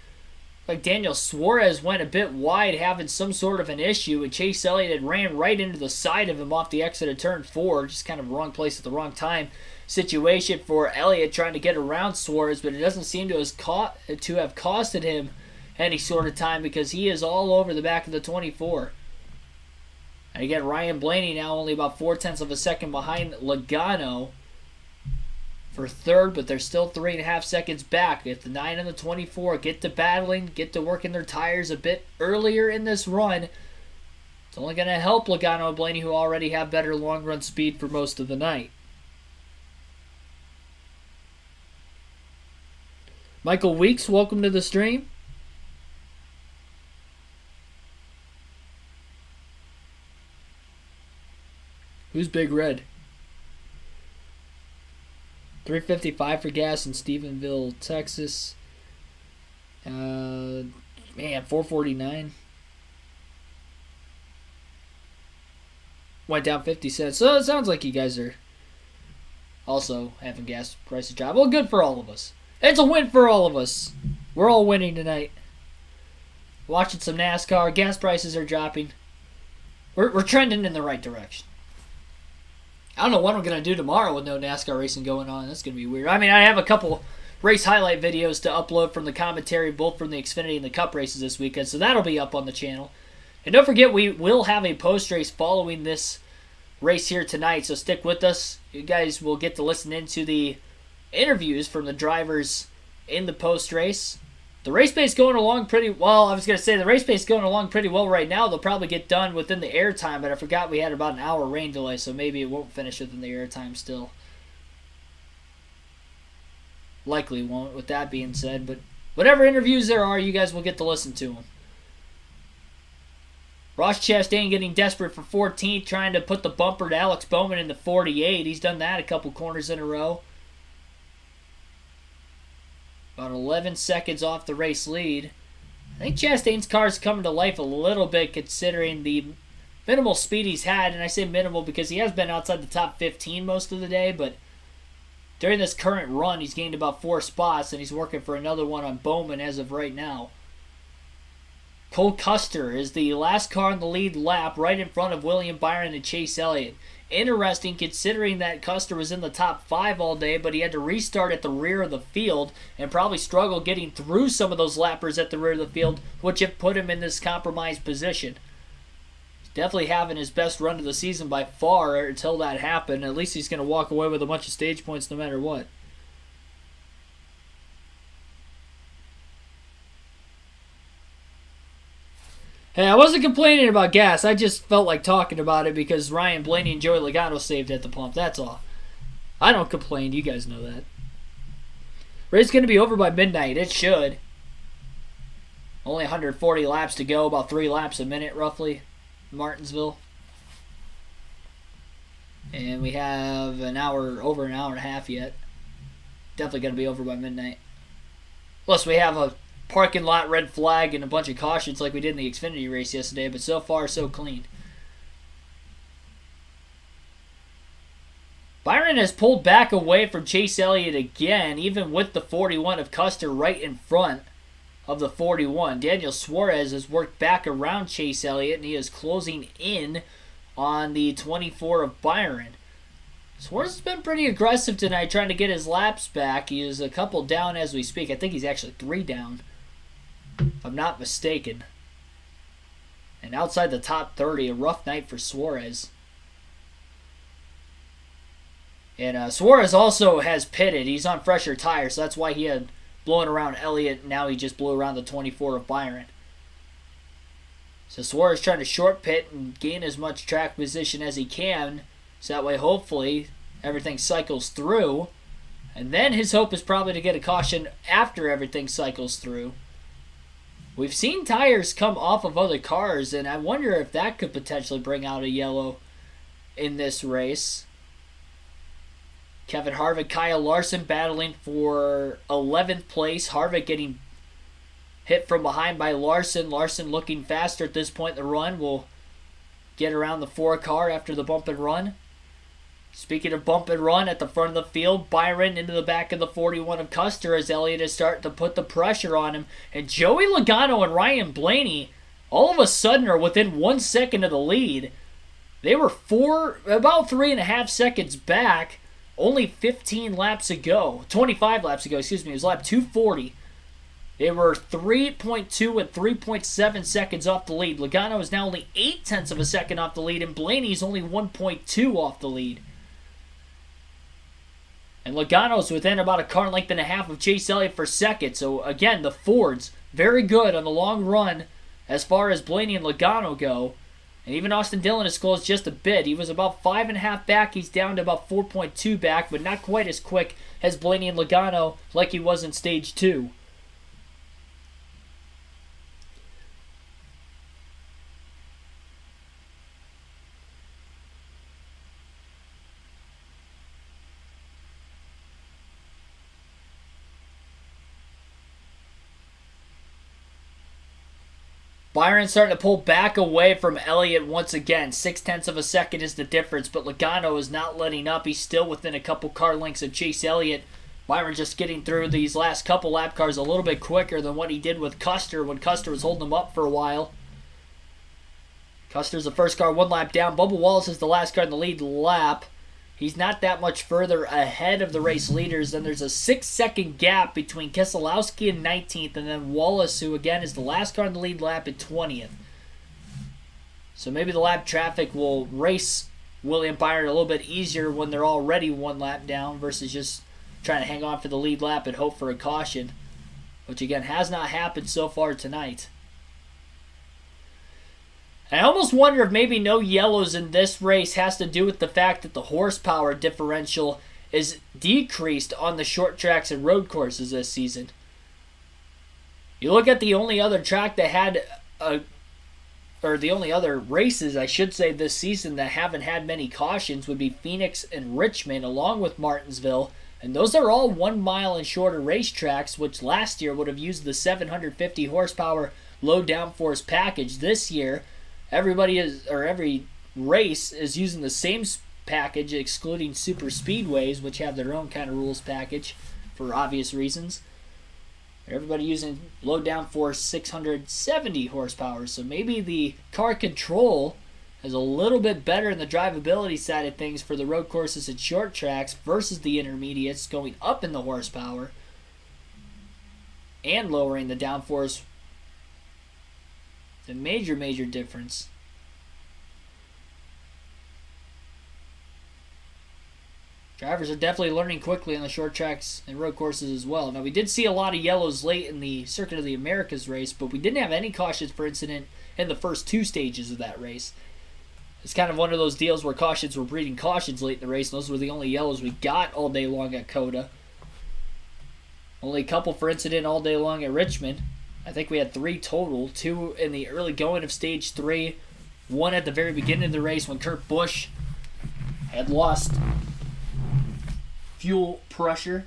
like, Daniel Suarez went a bit wide, having some sort of an issue, and Chase Elliott had ran right into the side of him off the exit of turn 4, just kind of wrong place at the wrong time situation for Elliott trying to get around Suarez, but it doesn't seem to have costed him any sort of time because he is all over the back of the 24. And again, Ryan Blaney now only about 0.4 of a second behind Logano for 3rd, but they're still 3.5 seconds back. If the 9 and the 24 get to battling, get to working their tires a bit earlier in this run, it's only going to help Logano and Blaney, who already have better long-run speed for most of the night. Michael Weeks, welcome to the stream. Who's Big Red? $3.55 for gas in Stephenville, Texas. Man, $4.49. Went down 50 cents. So it sounds like you guys are also having gas prices drop. Well, good for all of us. It's a win for all of us. We're all winning tonight. Watching some NASCAR. Gas prices are dropping. We're trending in the right direction. I don't know what I'm going to do tomorrow with no NASCAR racing going on. That's going to be weird. I mean, I have a couple race highlight videos to upload from the commentary, both from the Xfinity and the Cup races this weekend, so that'll be up on the channel. And don't forget, we will have a post-race following this race here tonight, so stick with us. You guys will get to listen into the interviews from the drivers in the post-race. The race pace going along pretty well. I was going to say the race pace going along pretty well right now. They'll probably get done within the air time, but I forgot we had about an hour rain delay, so maybe it won't finish within the air time still. Likely won't, with that being said, but whatever interviews there are, you guys will get to listen to them. Ross Chastain getting desperate for 14th, trying to put the bumper to Alex Bowman in the 48. He's done that a couple corners in a row. About 11 seconds off the race lead. I think Chastain's car is coming to life a little bit considering the minimal speed he's had. And I say minimal because he has been outside the top 15 most of the day. But during this current run, he's gained about 4 spots. And he's working for another one on Bowman as of right now. Cole Custer is the last car in the lead lap right in front of William Byron and Chase Elliott. Interesting considering that Custer was in the top 5 all day, but he had to restart at the rear of the field and probably struggled getting through some of those lappers at the rear of the field, which have put him in this compromised position. He's definitely having his best run of the season by far until that happened. At least he's going to walk away with a bunch of stage points no matter what. Hey, I wasn't complaining about gas. I just felt like talking about it because Ryan Blaney and Joey Logano saved at the pump. That's all. I don't complain. You guys know that. Race going to be over by midnight. It should. Only 140 laps to go. About 3 laps a minute, roughly. Martinsville. And we have over an hour and a half yet. Definitely going to be over by midnight. Plus, we have a parking lot red flag and a bunch of cautions like we did in the Xfinity race yesterday. But so far, so clean. Byron has pulled back away from Chase Elliott again, even with the 41 of Custer right in front of the 41. Daniel Suarez has worked back around Chase Elliott, and he is closing in on the 24 of Byron. Suarez has been pretty aggressive tonight, trying to get his laps back. He is a couple down as we speak. I think he's actually 3 down, if I'm not mistaken. And outside the top 30, a rough night for Suarez. And Suarez also has pitted. He's on fresher tires, so that's why he had blowing around Elliott, and now he just blew around the 24 of Byron. So Suarez trying to short pit and gain as much track position as he can, so that way hopefully everything cycles through. And then his hope is probably to get a caution after everything cycles through. We've seen tires come off of other cars, and I wonder if that could potentially bring out a yellow in this race. Kevin Harvick, Kyle Larson battling for 11th place. Harvick getting hit from behind by Larson. Larson looking faster at this point in the run. Will get around the 4 car after the bump and run. Speaking of bump and run, at the front of the field, Byron into the back of the 41 of Custer as Elliott is starting to put the pressure on him. And Joey Logano and Ryan Blaney all of a sudden are within 1 second of the lead. They were about 3.5 seconds back. Only 25 laps ago, it was lap 240. They were 3.2 and 3.7 seconds off the lead. Logano is now only 0.8 of a second off the lead, and Blaney's only 1.2 off the lead. And Logano's within about a car length and a half of Chase Elliott for second. So again, the Fords, very good on the long run as far as Blaney and Logano go. And even Austin Dillon has closed just a bit. He was about 5.5 back. He's down to about 4.2 back, but not quite as quick as Blaney and Logano like he was in Stage 2. Byron starting to pull back away from Elliott once again. 0.6 of a second is the difference, but Logano is not letting up. He's still within a couple car lengths of Chase Elliott. Byron just getting through these last couple lap cars a little bit quicker than what he did with Custer when Custer was holding him up for a while. Custer's the first car 1 lap down. Bubba Wallace is the last car in the lead lap. He's not that much further ahead of the race leaders. And there's a 6-second gap between Keselowski in 19th and then Wallace, who again is the last car in the lead lap at 20th. So maybe the lap traffic will race William Byron a little bit easier when they're already 1 lap down versus just trying to hang on for the lead lap and hope for a caution, which again has not happened so far tonight. I almost wonder if maybe no yellows in this race has to do with the fact that the horsepower differential is decreased on the short tracks and road courses this season. You look at the only other track that had the only other races, I should say, this season that haven't had many cautions would be Phoenix and Richmond, along with Martinsville. And those are all 1 mile and shorter racetracks, which last year would have used the 750 horsepower low downforce package. This year, every race is using the same package, excluding super speedways, which have their own kind of rules package for obvious reasons. Everybody using low downforce 670 horsepower. So maybe the car control is a little bit better in the drivability side of things for the road courses and short tracks versus the intermediates, going up in the horsepower and lowering the downforce. It's a major, major difference. Drivers are definitely learning quickly on the short tracks and road courses as well. Now, we did see a lot of yellows late in the Circuit of the Americas race, but we didn't have any cautions for incident in the first 2 stages of that race. It's kind of one of those deals where cautions were breeding cautions late in the race. And those were the only yellows we got all day long at COTA. Only a couple for incident all day long at Richmond. I think we had 3 total. 2 in the early going of stage 3. 1 at the very beginning of the race when Kurt Busch had lost fuel pressure.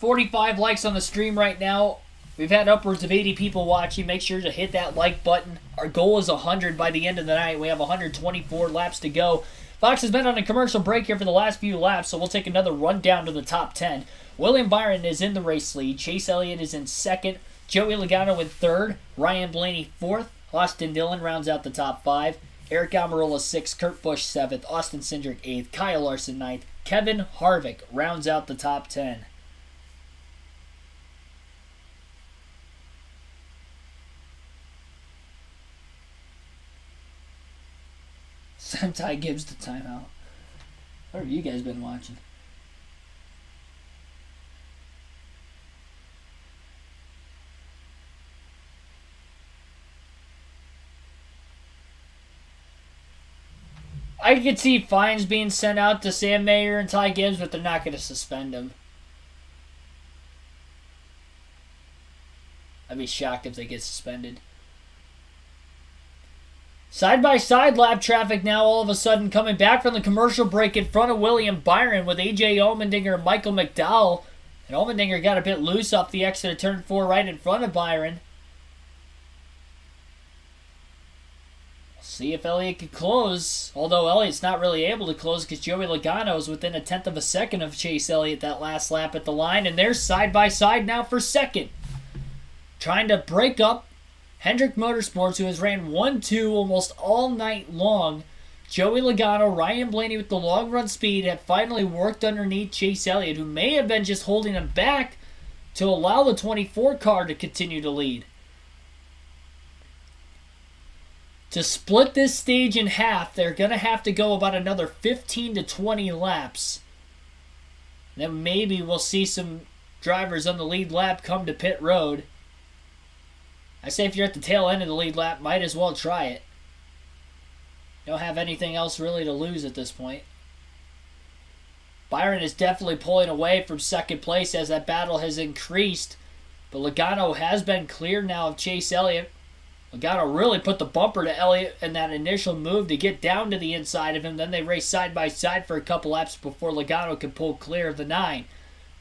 $45 likes on the stream right now. We've had upwards of 80 people watching. Make sure to hit that like button. Our goal is 100 by the end of the night. We have 124 laps to go. Fox has been on a commercial break here for the last few laps, so we'll take another rundown to the top 10. William Byron is in the race lead. Chase Elliott is in second. Joey Logano in third. Ryan Blaney fourth. Austin Dillon rounds out the top 5. Eric Almirola 6th. Kurt Busch 7th. Austin Cindric 8th. Kyle Larson 9th. Kevin Harvick rounds out the top 10. Ty Gibbs the timeout. What have you guys been watching? I could see fines being sent out to Sam Mayer and Ty Gibbs, but they're not going to suspend them. I'd be shocked if they get suspended. Side-by-side lap traffic now all of a sudden coming back from the commercial break in front of William Byron with A.J. Allmendinger and Michael McDowell. And Allmendinger got a bit loose off the exit of turn 4 right in front of Byron. We'll see if Elliott can close. Although Elliott's not really able to close because Joey Logano is within 1/10 of a second of Chase Elliott that last lap at the line. And they're side-by-side now for second. Trying to break up Hendrick Motorsports, who has ran 1-2 almost all night long. Joey Logano, Ryan Blaney with the long run speed have finally worked underneath Chase Elliott, who may have been just holding him back to allow the 24 car to continue to lead. To split this stage in half, they're going to have to go about another 15 to 20 laps. Then maybe we'll see some drivers on the lead lap come to pit road. I say if you're at the tail end of the lead lap, might as well try it. You don't have anything else really to lose at this point. Byron is definitely pulling away from second place as that battle has increased. But Logano has been cleared now of Chase Elliott. Logano really put the bumper to Elliott in that initial move to get down to the inside of him. Then they race side by side for a couple laps before Logano could pull clear of the 9.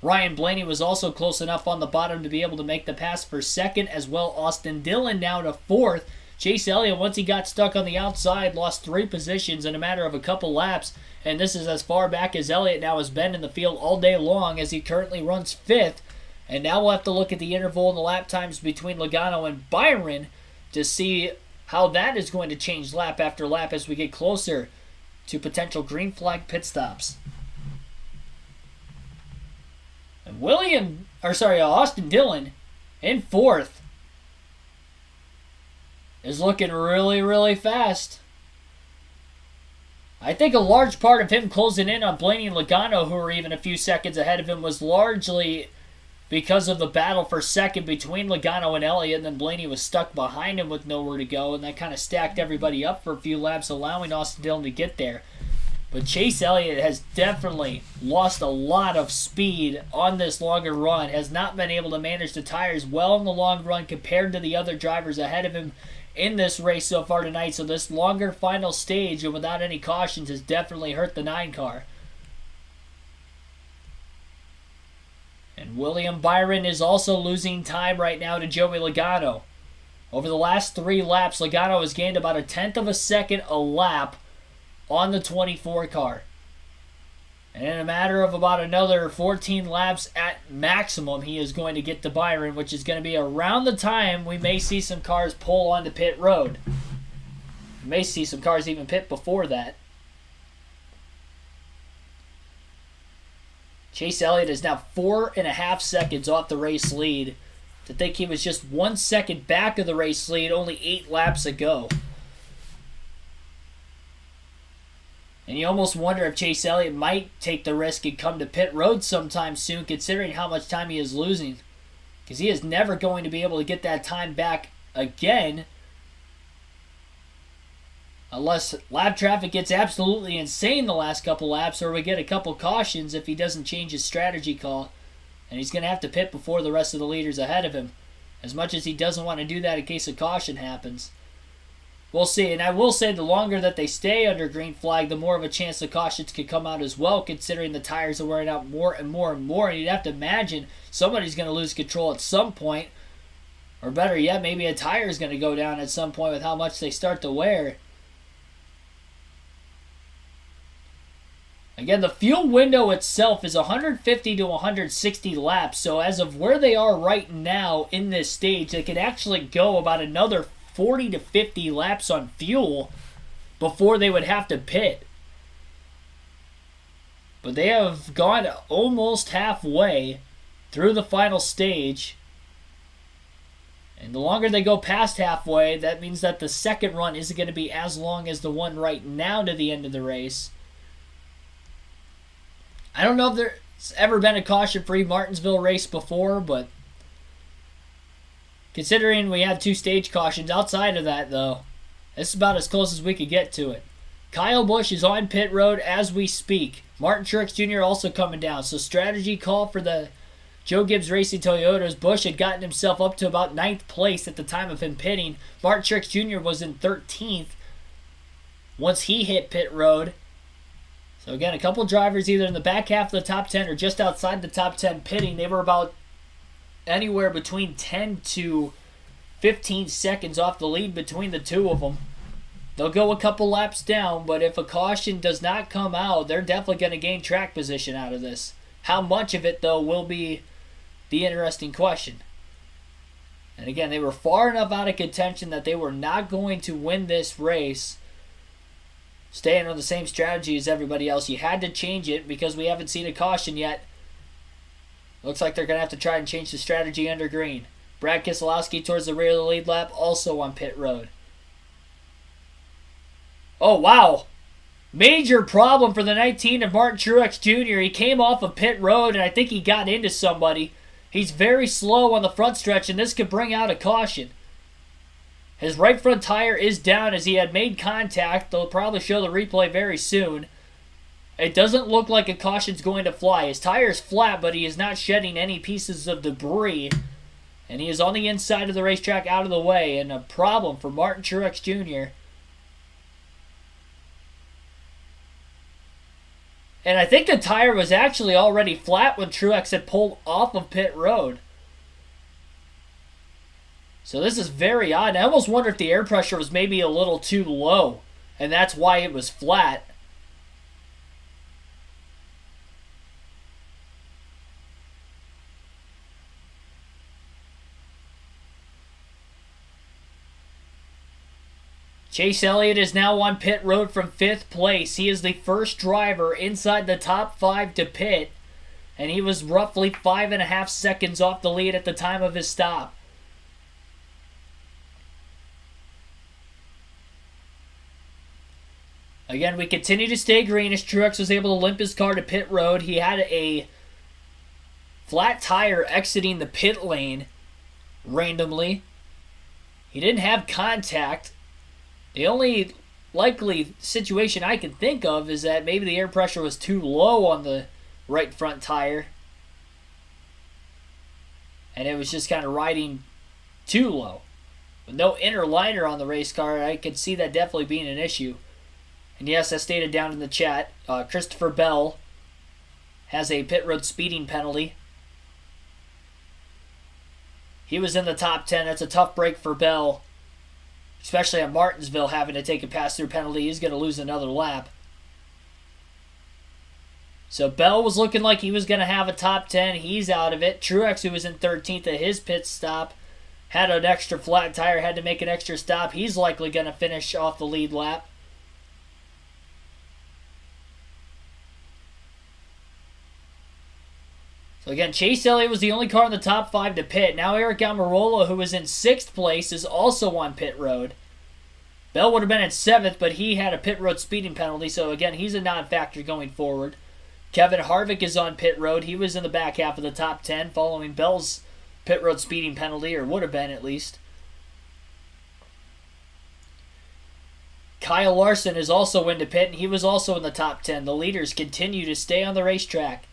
Ryan Blaney was also close enough on the bottom to be able to make the pass for second as well. Austin Dillon now to fourth. Chase Elliott, once he got stuck on the outside, lost 3 positions in a matter of a couple laps. And this is as far back as Elliott now has been in the field all day long as he currently runs 5th. And now we'll have to look at the interval in the lap times between Logano and Byron to see how that is going to change lap after lap as we get closer to potential green flag pit stops. And Austin Dillon in 4th is looking really, really fast. I think a large part of him closing in on Blaney and Logano, who were even a few seconds ahead of him, was largely because of the battle for second between Logano and Elliott, and then Blaney was stuck behind him with nowhere to go, and that kind of stacked everybody up for a few laps, allowing Austin Dillon to get there. But Chase Elliott has definitely lost a lot of speed on this longer run, has not been able to manage the tires well in the long run compared to the other drivers ahead of him in this race so far tonight. So this longer final stage and without any cautions has definitely hurt the 9 car. And William Byron is also losing time right now to Joey Logano. Over the last 3 laps, Logano has gained about 1/10 of a second a lap on the 24 car. And in a matter of about another 14 laps at maximum, he is going to get to Byron, which is going to be around the time we may see some cars pull onto pit road. We may see some cars even pit before that. Chase Elliott is now 4.5 seconds off the race lead. To think he was just 1 second back of the race lead only 8 laps ago. And you almost wonder if Chase Elliott might take the risk and come to pit road sometime soon, considering how much time he is losing. Because he is never going to be able to get that time back again unless lap traffic gets absolutely insane the last couple laps, or we get a couple cautions if he doesn't change his strategy call. And he's going to have to pit before the rest of the leaders ahead of him, as much as he doesn't want to do that in case a caution happens. We'll see. And I will say the longer that they stay under green flag, the more of a chance the cautions could come out as well, considering the tires are wearing out more and more and more. And you'd have to imagine somebody's going to lose control at some point. Or better yet, maybe a tire is going to go down at some point with how much they start to wear. Again, the fuel window itself is 150 to 160 laps. So as of where they are right now in this stage, they could actually go about another 40 to 50 laps on fuel before they would have to pit. But they have gone almost halfway through the final stage. And the longer they go past halfway, that means that the second run isn't going to be as long as the one right now to the end of the race. I don't know if there's ever been a caution-free Martinsville race before, but considering we have 2 stage cautions outside of that, though, this is about as close as we could get to it. Kyle Busch is on pit road as we speak. Martin Truex Jr. also coming down. So strategy call for the Joe Gibbs Racing Toyotas. Busch had gotten himself up to about 9th place at the time of him pitting. Martin Truex Jr. was in 13th once he hit pit road. So again, a couple drivers either in the back half of the top 10 or just outside the top 10 pitting. They were about anywhere between 10 to 15 seconds off the lead between the two of them. They'll go a couple laps down, but if a caution does not come out, they're definitely going to gain track position out of this. How much of it, though, will be the interesting question. And again, they were far enough out of contention that they were not going to win this race staying on the same strategy as everybody else. You had to change it because we haven't seen a caution yet. Looks like they're going to have to try and change the strategy under green. Brad Keselowski towards the rear of the lead lap, also on pit road. Oh, wow. Major problem for the 19 of Martin Truex Jr. He came off of pit road, and I think he got into somebody. He's very slow on the front stretch, and this could bring out a caution. His right front tire is down as he had made contact. They'll probably show the replay very soon. It doesn't look like a caution's going to fly. His tire is flat, but he is not shedding any pieces of debris. And he is on the inside of the racetrack out of the way. And a problem for Martin Truex Jr. And I think the tire was actually already flat when Truex had pulled off of pit road. So this is very odd. I almost wonder if the air pressure was maybe a little too low, and that's why it was flat. Chase Elliott is now on pit road from 5th place. He is the first driver inside the top 5 to pit, and he was roughly 5.5 seconds off the lead at the time of his stop. Again, we continue to stay green as Truex was able to limp his car to pit road. He had a flat tire exiting the pit lane randomly. He didn't have contact. The only likely situation I can think of is that maybe the air pressure was too low on the right front tire. And it was just kind of riding too low. With no inner liner on the race car, I could see that definitely being an issue. And yes, as stated down in the chat, Christopher Bell has a pit road speeding penalty. He was in the top 10. That's a tough break for Bell, especially at Martinsville, having to take a pass-through penalty. He's going to lose another lap. So Bell was looking like he was going to have a top 10. He's out of it. Truex, who was in 13th at his pit stop, had an extra flat tire, had to make an extra stop. He's likely going to finish off the lead lap. So again, Chase Elliott was the only car in the top 5 to pit. Now Eric Almirola, who was in 6th place, is also on pit road. Bell would have been in 7th, but he had a pit road speeding penalty, so again, he's a non-factor going forward. Kevin Harvick is on pit road. He was in the back half of the top 10 following Bell's pit road speeding penalty, or would have been at least. Kyle Larson is also into pit, and he was also in the top 10. The leaders continue to stay on the racetrack.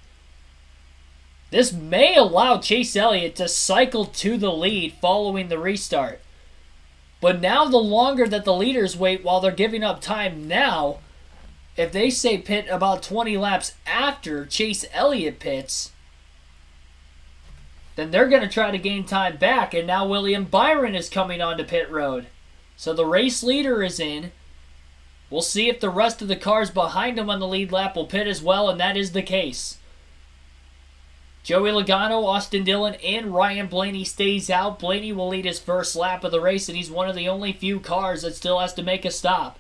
This may allow Chase Elliott to cycle to the lead following the restart. But now the longer that the leaders wait while they're giving up time now, if they say pit about 20 laps after Chase Elliott pits, then they're going to try to gain time back, and now William Byron is coming onto pit road. So the race leader is in. We'll see if the rest of the cars behind him on the lead lap will pit as well, and that is the case. Joey Logano, Austin Dillon, and Ryan Blaney stays out. Blaney will lead his first lap of the race, and he's one of the only few cars that still has to make a stop.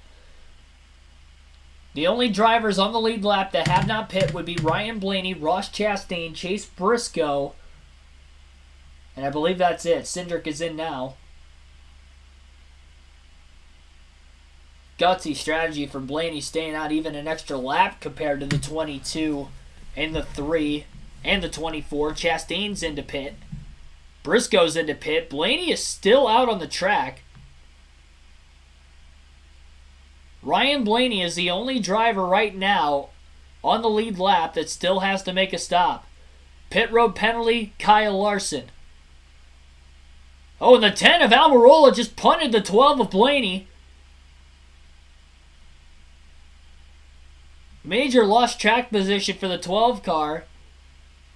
The only drivers on the lead lap that have not pit would be Ryan Blaney, Ross Chastain, Chase Briscoe, and I believe that's it. Cindric is in now. Gutsy strategy for Blaney, staying out even an extra lap compared to the 22 and the 3 and the 24. Chastain's into pit. Briscoe's into pit. Blaney is still out on the track. Ryan Blaney is the only driver right now on the lead lap that still has to make a stop. Pit road penalty, Kyle Larson. Oh, and the 10 of Almirola just punted the 12 of Blaney. Major lost track position for the 12 car.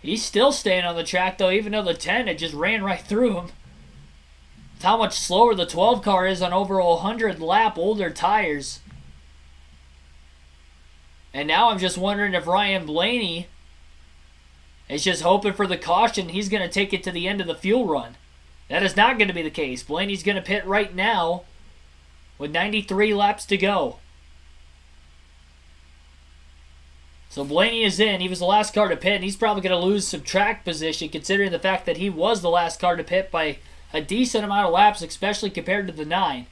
He's still staying on the track, though, even though the 10 had just ran right through him. That's how much slower the 12 car is on over 100 lap older tires. And now I'm just wondering if Ryan Blaney is just hoping for the caution. He's going to take it to the end of the fuel run. That is not going to be the case. Blaney's going to pit right now with 93 laps to go. So Blaney is in. He was the last car to pit, and he's probably going to lose some track position considering the fact that he was the last car to pit by a decent amount of laps, especially compared to the 9.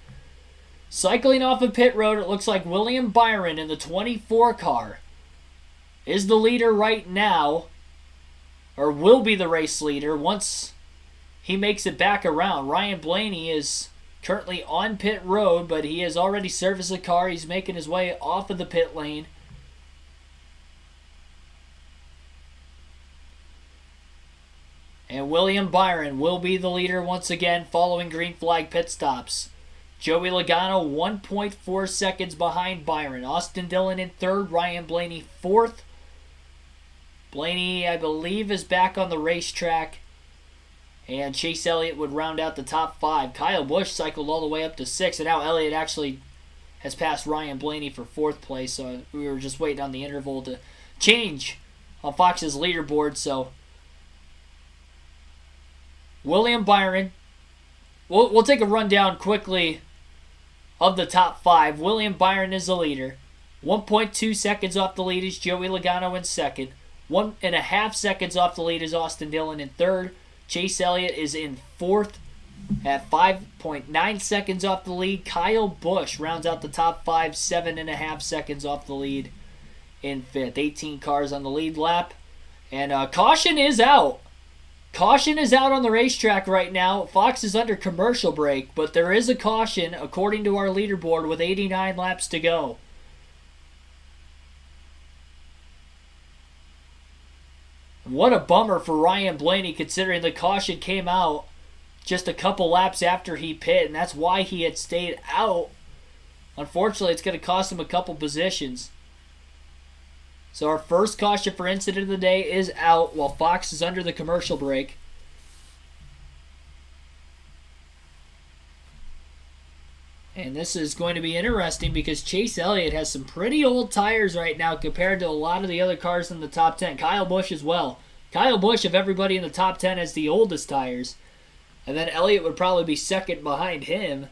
Cycling off of pit road, it looks like William Byron in the 24 car is the leader right now, or will be the race leader once he makes it back around. Ryan Blaney is currently on pit road, but he has already serviced the car. He's making his way off of the pit lane. And William Byron will be the leader once again following green flag pit stops. Joey Logano 1.4 seconds behind Byron. Austin Dillon in 3rd. Ryan Blaney 4th. Blaney, I believe, is back on the racetrack. And Chase Elliott would round out the top 5. Kyle Busch cycled all the way up to 6th. And now Elliott actually has passed Ryan Blaney for 4th place. So we were just waiting on the interval to change on Fox's leaderboard. So William Byron. We'll take a rundown quickly of the top 5. William Byron is the leader. 1.2 seconds off the lead is Joey Logano in 2nd. 1.5 seconds off the lead is Austin Dillon in 3rd. Chase Elliott is in 4th at 5.9 seconds off the lead. Kyle Busch rounds out the top 5, 7.5 seconds off the lead in 5th. 18 cars on the lead lap. And caution is out. Caution is out on the racetrack right now. Fox is under commercial break, but there is a caution according to our leaderboard with 89 laps to go. What a bummer for Ryan Blaney considering the caution came out just a couple laps after he pit, and that's why he had stayed out. Unfortunately, it's going to cost him a couple positions. So our first caution for incident of the day is out while Fox is under the commercial break. And this is going to be interesting because Chase Elliott has some pretty old tires right now compared to a lot of the other cars in the top 10. Kyle Busch as well. Kyle Busch, of everybody in the top 10, has the oldest tires. And then Elliott would probably be second behind him.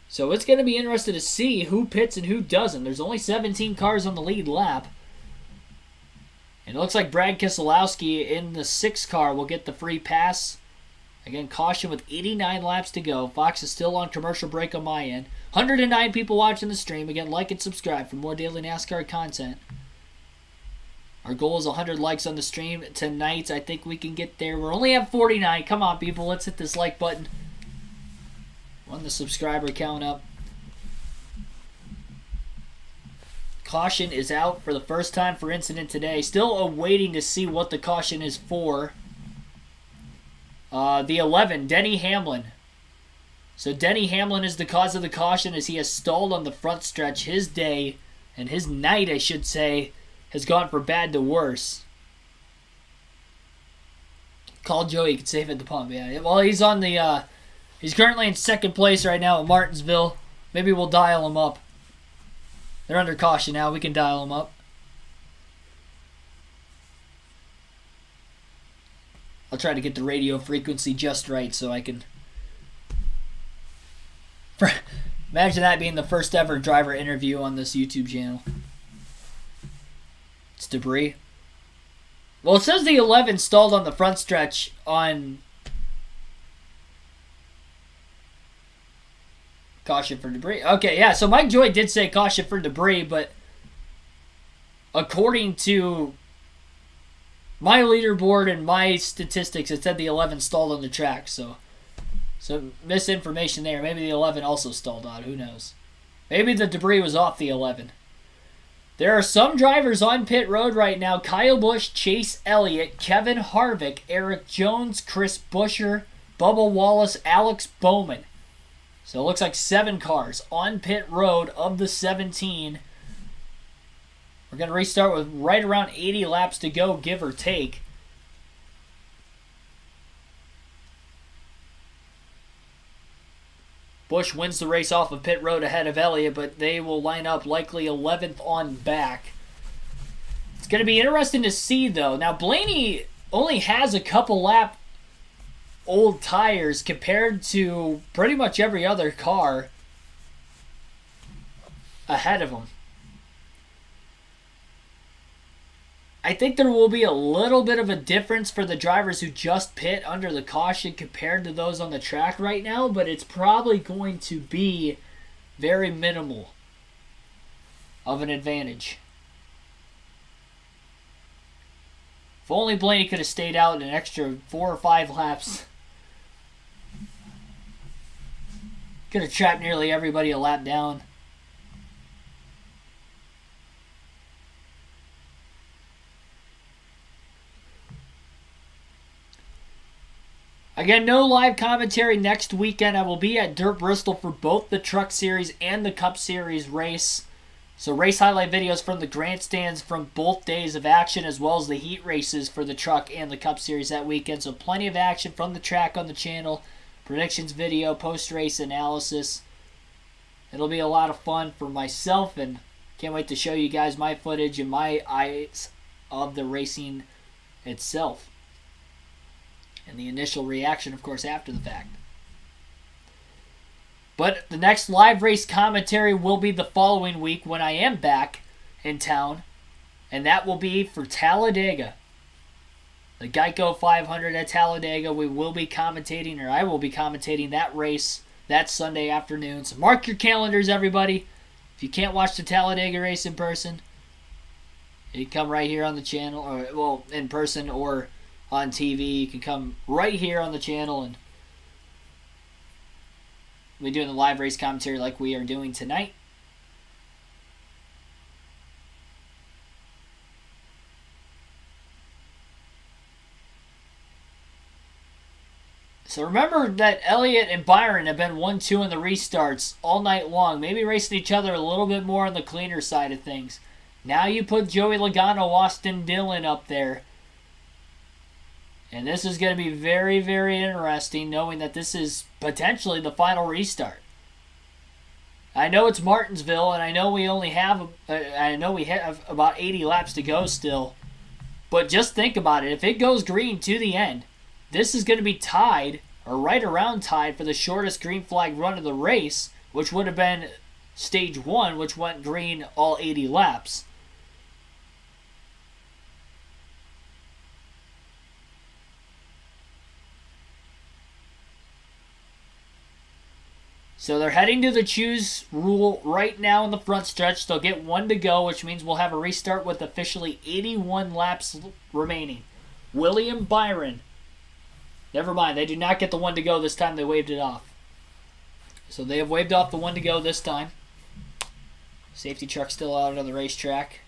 So it's going to be interesting to see who pits and who doesn't. There's only 17 cars on the lead lap. And it looks like Brad Keselowski in the 6th car will get the free pass Again, caution with 89 laps to go. Fox is still on commercial break on my end. 109 people watching the stream. Again, like and subscribe for more daily NASCAR content. Our goal is 100 likes on the stream tonight. I think we can get there. We're only at 49. Come on, people. Let's hit this like button. Run the subscriber count up. Caution is out for the first time for incident today. Still awaiting to see what the caution is for. The 11, Denny Hamlin. So Denny Hamlin is the cause of the caution as he has stalled on the front stretch. His day, and his night, I should say, has gone from bad to worse. Call Joey, you can save at the pump. Yeah. Well, he's on the. He's currently in second place right now at Martinsville. Maybe we'll dial him up. They're under caution now. We can dial them up. I'll try to get the radio frequency just right so I can... Imagine that being the first ever driver interview on this YouTube channel. It's debris. Well, it says the 11 stalled on the front stretch on... Caution for debris. Okay, yeah, so Mike Joy did say caution for debris, but according to my leaderboard and my statistics, it said the 11 stalled on the track, so misinformation there. Maybe the 11 also stalled on, who knows. Maybe the debris was off the 11. There are some drivers on pit road right now. Kyle Busch, Chase Elliott, Kevin Harvick, Eric Jones, Chris Buescher, Bubba Wallace, Alex Bowman. So it looks like 7 cars on pit road of the 17. We're going to restart with right around 80 laps to go, give or take. Busch wins the race off of pit road ahead of Elliott, but they will line up likely 11th on back. It's going to be interesting to see, though. Now, Blaney only has a couple lap old tires compared to pretty much every other car ahead of him. I think there will be a little bit of a difference for the drivers who just pit under the caution compared to those on the track right now, but it's probably going to be very minimal of an advantage. If only Blaney could have stayed out an extra 4 or 5 laps. Could have trapped nearly everybody a lap down. Again, no live commentary next weekend. I will be at Dirt Bristol for both the Truck Series and the Cup Series race. So race highlight videos from the grandstands from both days of action, as well as the heat races for the Truck and the Cup Series that weekend. So plenty of action from the track on the channel. Predictions video, post-race analysis. It'll be a lot of fun for myself, and can't wait to show you guys my footage and my eyes of the racing itself. And the initial reaction, of course, after the fact. But the next live race commentary will be the following week when I am back in town, and that will be for Talladega. The Geico 500 at Talladega. We will be commentating, or I will be commentating that race that Sunday afternoon. So mark your calendars, everybody. If you can't watch the Talladega race in person, you can come right here on the channel, or well, in person or on TV. You can come right here on the channel and we're doing the live race commentary like we are doing tonight. So remember that Elliott and Byron have been 1-2 in the restarts all night long. Maybe racing each other a little bit more on the cleaner side of things. Now you put Joey Logano, Austin Dillon up there. And this is going to be very, very interesting, knowing that this is potentially the final restart. I know it's Martinsville, and I know we have about 80 laps to go still. But just think about it. If it goes green to the end, this is going to be tied, or right around tied, for the shortest green flag run of the race, which would have been stage 1, which went green all 80 laps. So they're heading to the choose rule right now in the front stretch. They'll get 1 to go, which means we'll have a restart with officially 81 laps remaining. William Byron. Never mind, they do not get the 1 to go this time. They waved it off. So they have waved off the 1 to go this time. Safety truck still out on the racetrack.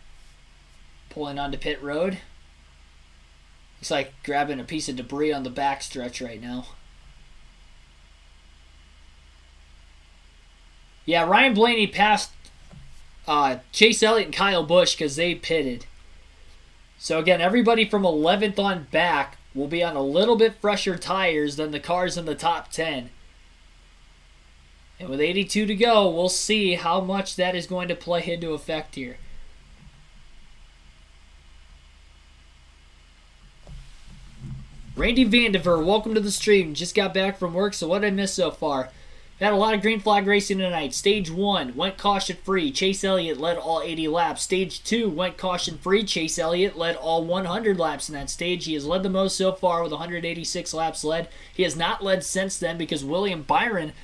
Pulling onto pit road. Looks like grabbing a piece of debris on the back stretch right now. Yeah, Ryan Blaney passed Chase Elliott and Kyle Busch because they pitted. So again, everybody from 11th on back will be on a little bit fresher tires than the cars in the top 10. And with 82 to go, we'll see how much that is going to play into effect here. Randy Vandiver, welcome to the stream. Just got back from work, so what did I miss so far? Had a lot of green flag racing tonight. Stage 1 went caution free. Chase Elliott led all 80 laps. Stage 2 went caution free. Chase Elliott led all 100 laps in that stage. He has led the most so far with 186 laps led. He has not led since then because William Byron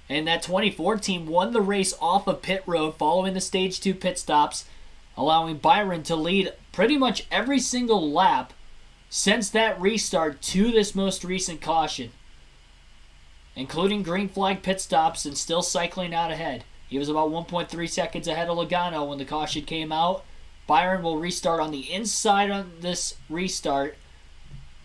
and that 2014 won the race off of pit road following the stage 2 pit stops, allowing Byron to lead pretty much every single lap since that restart to this most recent caution, including green flag pit stops and still cycling out ahead. He was about 1.3 seconds ahead of Logano when the caution came out. Byron will restart on the inside on this restart.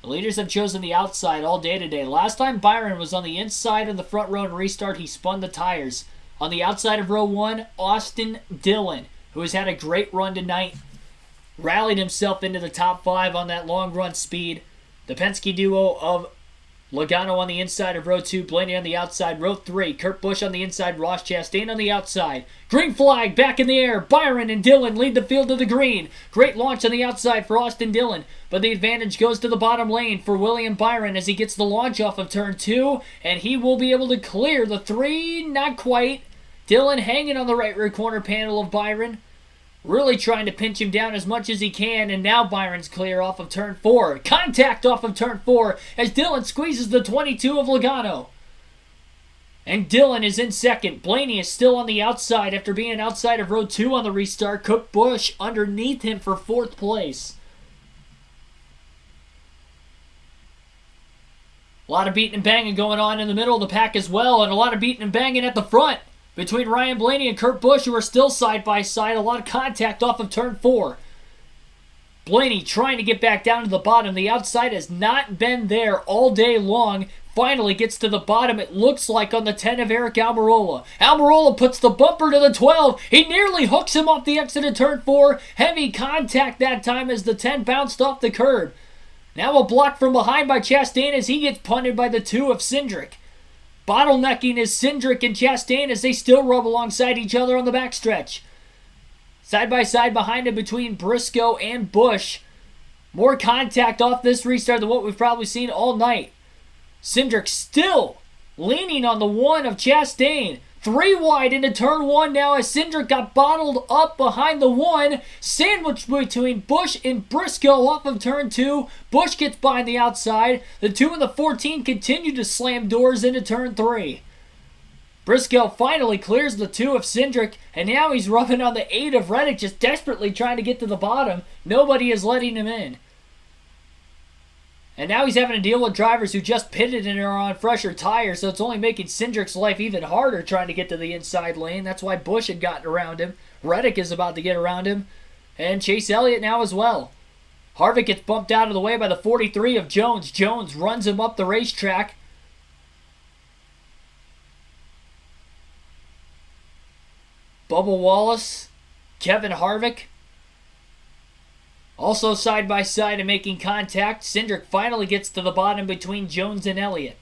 The leaders have chosen the outside all day today. Last time Byron was on the inside of the front row and restart, he spun the tires. On the outside of row 1, Austin Dillon, who has had a great run tonight, rallied himself into the top 5 on that long run speed. The Penske duo of Logano on the inside of row 2, Blaney on the outside, row 3, Kurt Busch on the inside, Ross Chastain on the outside. Green flag back in the air. Byron and Dillon lead the field to the green. Great launch on the outside for Austin Dillon, but the advantage goes to the bottom lane for William Byron as he gets the launch off of turn 2, and he will be able to clear the 3, not quite. Dillon hanging on the right rear corner panel of Byron, really trying to pinch him down as much as he can, and now Byron's clear off of turn 4. Contact off of turn 4 as Dillon squeezes the 22 of Logano. And Dillon is in second. Blaney is still on the outside after being outside of row 2 on the restart. Kurt Busch underneath him for 4th place. A lot of beating and banging going on in the middle of the pack as well, and a lot of beating and banging at the front between Ryan Blaney and Kurt Busch, who are still side by side. A lot of contact off of turn 4. Blaney trying to get back down to the bottom. The outside has not been there all day long. Finally gets to the bottom, it looks like, on the 10 of Eric Almirola. Almirola puts the bumper to the 12. He nearly hooks him off the exit of turn 4. Heavy contact that time as the 10 bounced off the curb. Now a block from behind by Chastain as he gets punted by the 2 of Cindric. Bottlenecking is Cindric and Chastain as they still rub alongside each other on the backstretch. Side by side behind him between Briscoe and Busch. More contact off this restart than what we've probably seen all night. Cindric still leaning on the 1 of Chastain. 3 wide into turn 1 now as Cindric got bottled up behind the 1. Sandwiched between Busch and Briscoe off of turn 2. Busch gets by on the outside. The 2 and the 14 continue to slam doors into turn 3. Briscoe finally clears the 2 of Cindric, and now he's rubbing on the 8 of Reddick, just desperately trying to get to the bottom. Nobody is letting him in. And now he's having to deal with drivers who just pitted and are on fresher tires, so it's only making Cindric's life even harder trying to get to the inside lane. That's why Busch had gotten around him. Reddick is about to get around him. And Chase Elliott now as well. Harvick gets bumped out of the way by the 43 of Jones. Jones runs him up the racetrack. Bubba Wallace, Kevin Harvick, also side by side and making contact. Cindric finally gets to the bottom between Jones and Elliott.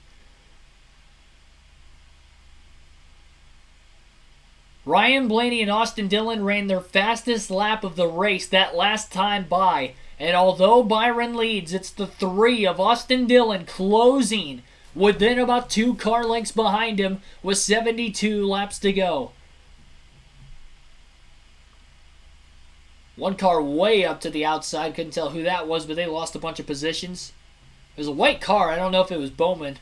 Ryan Blaney and Austin Dillon ran their fastest lap of the race that last time by. And although Byron leads, it's the 3 of Austin Dillon closing within about 2 car lengths behind him with 72 laps to go. One car way up to the outside. Couldn't tell who that was, but they lost a bunch of positions. It was a white car. I don't know if it was Bowman.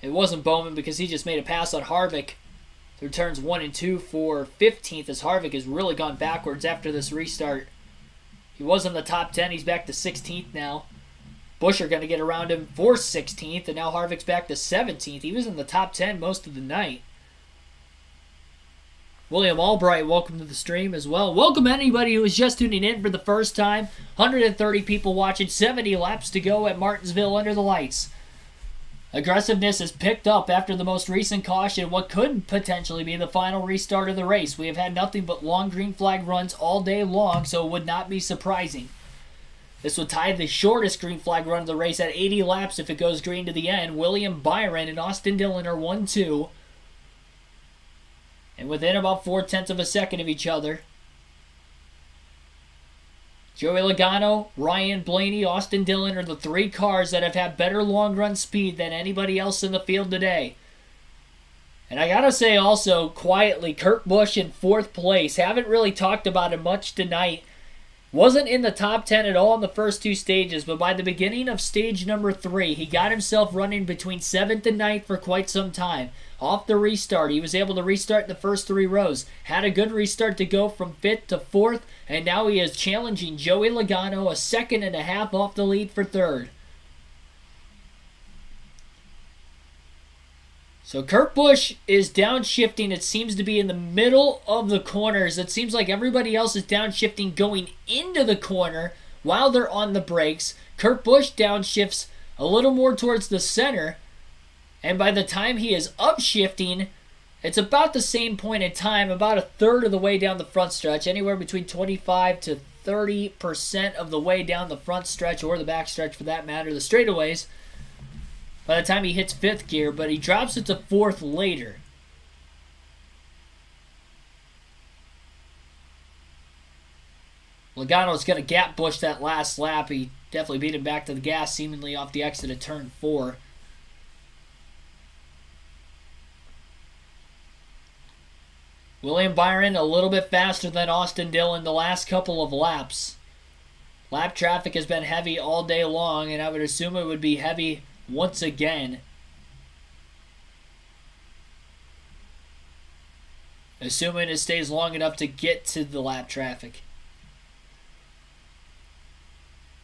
It wasn't Bowman because he just made a pass on Harvick through turns 1 and 2 for 15th, as Harvick has really gone backwards after this restart. He was in the top 10. He's back to 16th now. Buescher going to get around him for 16th, and now Harvick's back to 17th. He was in the top 10 most of the night. William Albright, welcome to the stream as well. Welcome anybody who is just tuning in for the first time. 130 people watching, 70 laps to go at Martinsville under the lights. Aggressiveness has picked up after the most recent caution, what could potentially be the final restart of the race. We have had nothing but long green flag runs all day long, so it would not be surprising. This would tie the shortest green flag run of the race at 80 laps if it goes green to the end. William Byron and Austin Dillon are 1-2. And within about 0.4 of a second of each other. Joey Logano, Ryan Blaney, Austin Dillon are the 3 cars that have had better long run speed than anybody else in the field today. And I gotta say also, quietly, Kurt Busch in 4th place. Haven't really talked about him much tonight. Wasn't in the top 10 at all in the first 2 stages, but by the beginning of stage number 3, he got himself running between 7th and 9th for quite some time. Off the restart, he was able to restart the first 3 rows. Had a good restart to go from 5th to 4th, and now he is challenging Joey Logano, a 1.5 seconds off the lead for 3rd. So Kurt Busch is downshifting. It seems to be in the middle of the corners. It seems like everybody else is downshifting going into the corner while they're on the brakes. Kurt Busch downshifts a little more towards the center. And by the time he is upshifting, it's about the same point in time, about 1/3 of the way down the front stretch, anywhere between 25 to 30% of the way down the front stretch, or the back stretch for that matter, the straightaways, by the time he hits 5th gear, but he drops it to 4th later. Logano's going to gap Busch that last lap. He definitely beat him back to the gas, seemingly off the exit of turn 4. William Byron a little bit faster than Austin Dillon the last couple of laps. Lap traffic has been heavy all day long, and I would assume it would be heavy once again. Assuming it stays long enough to get to the lap traffic.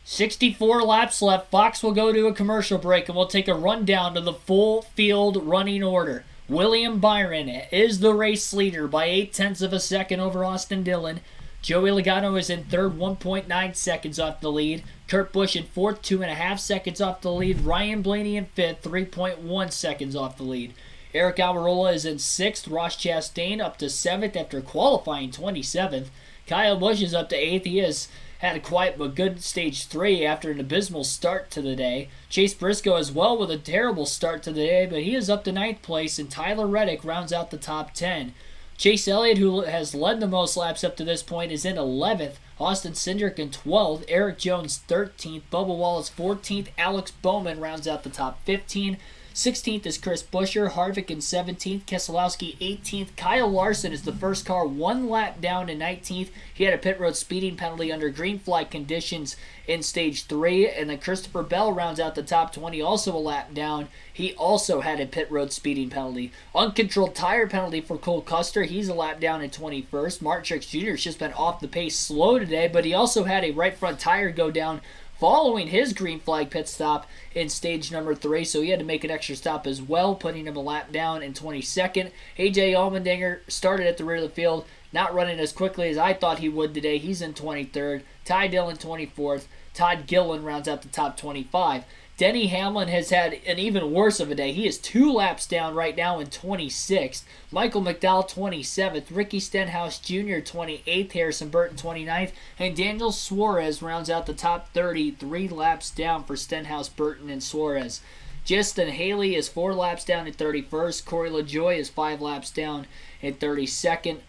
64 laps left. Fox will go to a commercial break, and we'll take a rundown of the full field running order. William Byron is the race leader by 0.8 of a second over Austin Dillon. Joey Logano is in 3rd, 1.9 seconds off the lead. Kurt Busch in 4th, 2.5 seconds off the lead. Ryan Blaney in 5th, 3.1 seconds off the lead. Eric Almirola is in 6th. Ross Chastain up to 7th after qualifying 27th. Kyle Busch is up to 8th. He has had a quiet but good stage 3 after an abysmal start to the day. Chase Briscoe as well with a terrible start to the day, but he is up to 9th place, and Tyler Reddick rounds out the top 10. Chase Elliott, who has led the most laps up to this point, is in 11th. Austin Cindric in 12th. Eric Jones 13th. Bubba Wallace 14th. Alex Bowman rounds out the top 15. 16th is Chris Buescher. Harvick in 17th. Keselowski 18th. Kyle Larson is the first car 1 lap down in 19th. He had a pit road speeding penalty under green flag conditions in stage 3. And then Christopher Bell rounds out the top 20, also a lap down. He also had a pit road speeding penalty. Uncontrolled tire penalty for Cole Custer. He's a lap down in 21st. Martin Truex Jr. has just been off the pace slow today, but he also had a right front tire go down following his green flag pit stop in stage number 3, so he had to make an extra stop as well, putting him a lap down in 22nd. AJ Allmendinger started at the rear of the field, not running as quickly as I thought he would today. He's in 23rd. Ty Dillon 24th. Todd Gillen rounds out the top 25. Denny Hamlin has had an even worse of a day. He is 2 laps down right now in 26th. Michael McDowell 27th. Ricky Stenhouse Jr. 28th. Harrison Burton 29th. And Daniel Suarez rounds out the top 30. 3 laps down for Stenhouse, Burton, and Suarez. Justin Haley is 4 laps down in 31st. Corey LaJoie is 5 laps down in 32nd.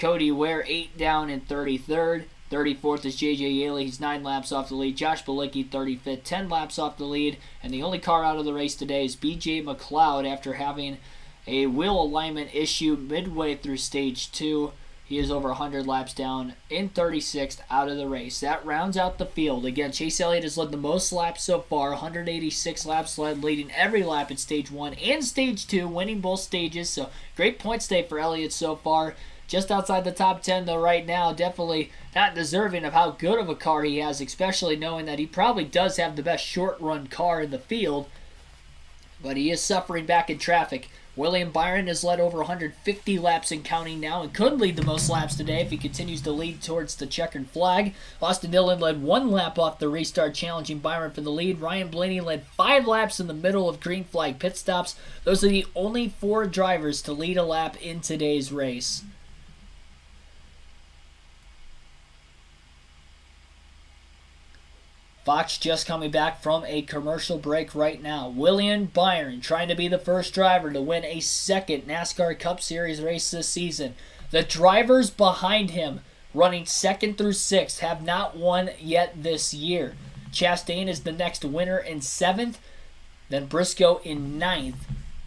Cody Ware 8 down in 33rd. 34th is J.J. Yaley. He's 9 laps off the lead. Josh Bilicki, 35th, 10 laps off the lead. And the only car out of the race today is B.J. McLeod after having a wheel alignment issue midway through stage 2. He is over 100 laps down in 36th out of the race. That rounds out the field. Again, Chase Elliott has led the most laps so far, 186 laps led, leading every lap in Stage 1 and Stage 2, winning both stages. So great points day for Elliott so far. Just outside the top 10, though, right now. Definitely not deserving of how good of a car he has, especially knowing that he probably does have the best short-run car in the field. But he is suffering back in traffic. William Byron has led over 150 laps and counting now and could lead the most laps today if he continues to lead towards the checkered flag. Austin Dillon led 1 lap off the restart, challenging Byron for the lead. Ryan Blaney led 5 laps in the middle of green flag pit stops. Those are the only 4 drivers to lead a lap in today's race. Fox just coming back from a commercial break right now. William Byron trying to be the first driver to win a second NASCAR Cup Series race this season. The drivers behind him, running 2nd through 6th, have not won yet this year. Chastain is the next winner in 7th, then Briscoe in 9th.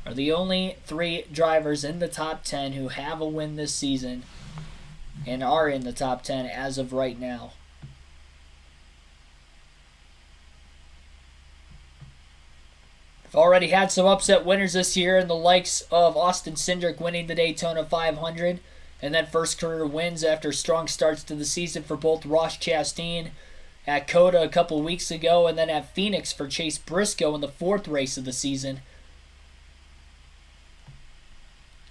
Are the only 3 drivers in the top 10 who have a win this season and are in the top 10 as of right now. Already had some upset winners this year in the likes of Austin Cindric winning the Daytona 500 and then first career wins after strong starts to the season for both Ross Chastain at COTA a couple weeks ago and then at Phoenix for Chase Briscoe in the 4th race of the season.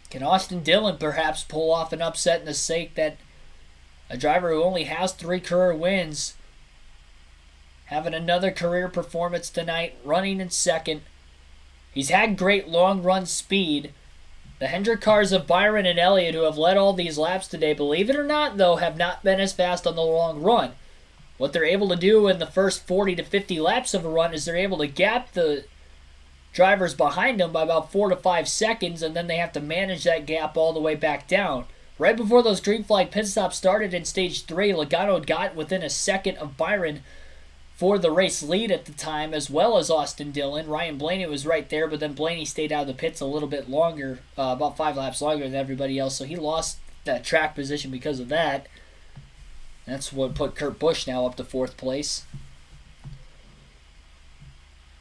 Can Austin Dillon perhaps pull off an upset in the sake that a driver who only has 3 career wins having another career performance tonight, running in 2nd? He's had great long-run speed. The Hendrick cars of Byron and Elliott, who have led all these laps today, believe it or not, though, have not been as fast on the long run. What they're able to do in the first 40 to 50 laps of a run is they're able to gap the drivers behind them by about 4 to 5 seconds, and then they have to manage that gap all the way back down. Right before those green flag pit stops started in Stage 3, Logano got within a second of Byron for the race lead at the time, as well as Austin Dillon. Ryan Blaney was right there, but then Blaney stayed out of the pits a little bit longer, about 5 laps longer than everybody else, so he lost that track position because of that. That's what put Kurt Busch now up to 4th place.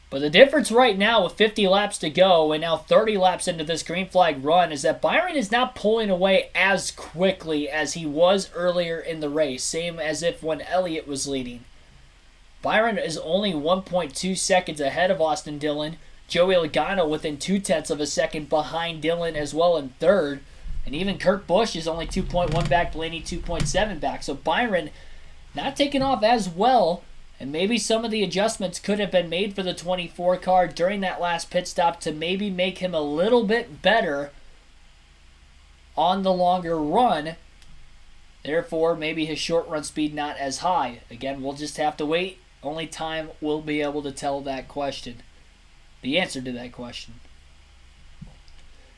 But the difference right now with 50 laps to go and now 30 laps into this green flag run is that Byron is not pulling away as quickly as he was earlier in the race, same as if when Elliott was leading. Byron is only 1.2 seconds ahead of Austin Dillon. Joey Logano within 0.2 of a second behind Dillon as well in 3rd. And even Kurt Busch is only 2.1 back, Blaney 2.7 back. So Byron not taking off as well. And maybe some of the adjustments could have been made for the 24 car during that last pit stop to maybe make him a little bit better on the longer run. Therefore, maybe his short run speed not as high. Again, we'll just have to wait. Only time will be able to tell that question. The answer to that question.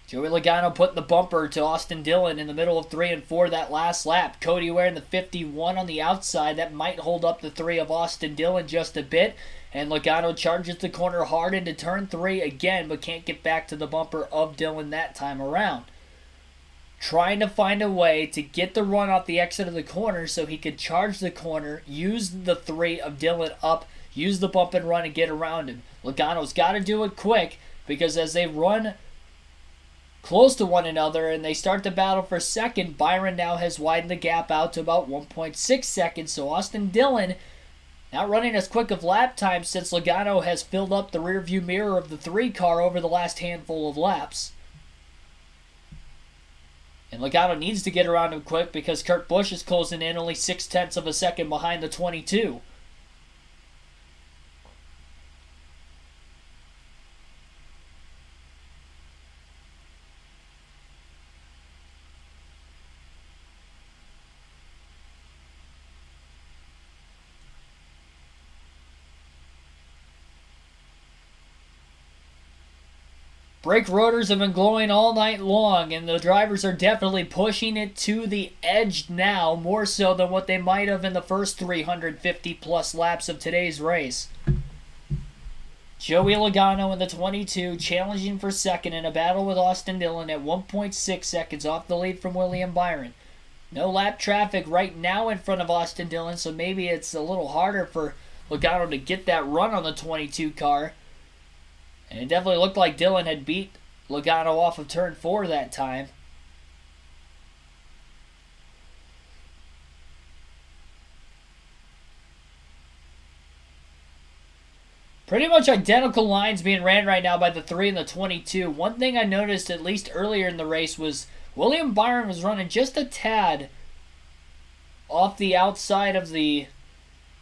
Joey Logano putting the bumper to Austin Dillon in the middle of 3 and 4 that last lap. Cody wearing the 51 on the outside. That might hold up the 3 of Austin Dillon just a bit. And Logano charges the corner hard into turn 3 again, but can't get back to the bumper of Dillon that time around. Trying to find a way to get the run off the exit of the corner so he could charge the corner, use the 3 of Dillon up, use the bump and run and get around him. Logano's got to do it quick because as they run close to one another and they start to battle for second, Byron now has widened the gap out to about 1.6 seconds. So Austin Dillon not running as quick of lap time since Logano has filled up the rearview mirror of the 3 car over the last handful of laps. And Logano needs to get around him quick because Kurt Busch is closing in only 0.6 of a second behind the 22. Brake rotors have been glowing all night long, and the drivers are definitely pushing it to the edge now, more so than what they might have in the first 350-plus laps of today's race. Joey Logano in the 22, challenging for second in a battle with Austin Dillon at 1.6 seconds off the lead from William Byron. No lap traffic right now in front of Austin Dillon, so maybe it's a little harder for Logano to get that run on the 22 car. And it definitely looked like Dillon had beat Logano off of turn 4 that time. Pretty much identical lines being ran right now by the 3 and the 22. One thing I noticed, at least earlier in the race, was William Byron was running just a tad off the outside of the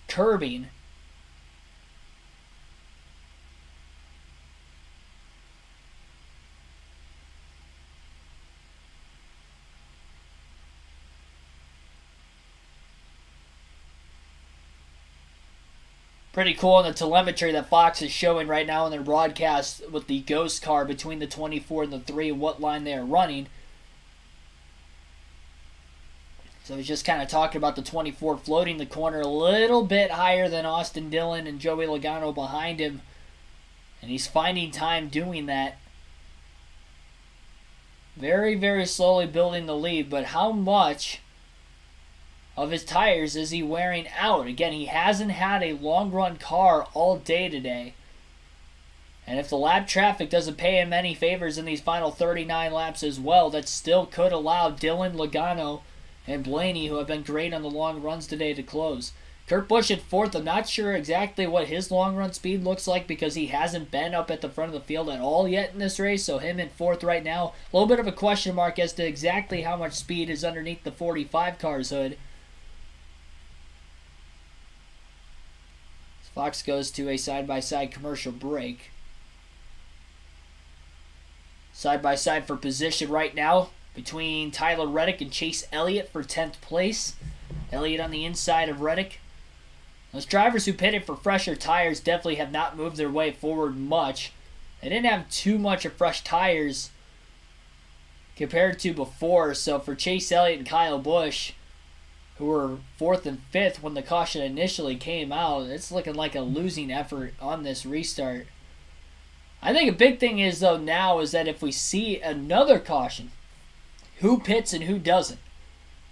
curbing. Pretty cool in the telemetry that Fox is showing right now in their broadcast with the ghost car between the 24 and the 3 and what line they are running. So he's just kind of talking about the 24 floating the corner a little bit higher than Austin Dillon and Joey Logano behind him. And he's finding time doing that. Very, very slowly building the lead, but how much of his tires is he wearing out? Again, he hasn't had a long run car all day today. And if the lap traffic doesn't pay him any favors in these final 39 laps as well, that still could allow Dillon, Logano, and Blaney, who have been great on the long runs today, to close. Kurt Busch at 4th. I'm not sure exactly what his long run speed looks like because he hasn't been up at the front of the field at all yet in this race. So him in 4th right now. A little bit of a question mark as to exactly how much speed is underneath the 45 car's hood. Fox goes to a side-by-side commercial break. Side-by-side for position right now between Tyler Reddick and Chase Elliott for 10th place. Elliott on the inside of Reddick. Those drivers who pitted for fresher tires definitely have not moved their way forward much. They didn't have too much of fresh tires compared to before. So for Chase Elliott and Kyle Busch, who were 4th and 5th when the caution initially came out, it's looking like a losing effort on this restart. I think a big thing is, though, now is that if we see another caution, who pits and who doesn't.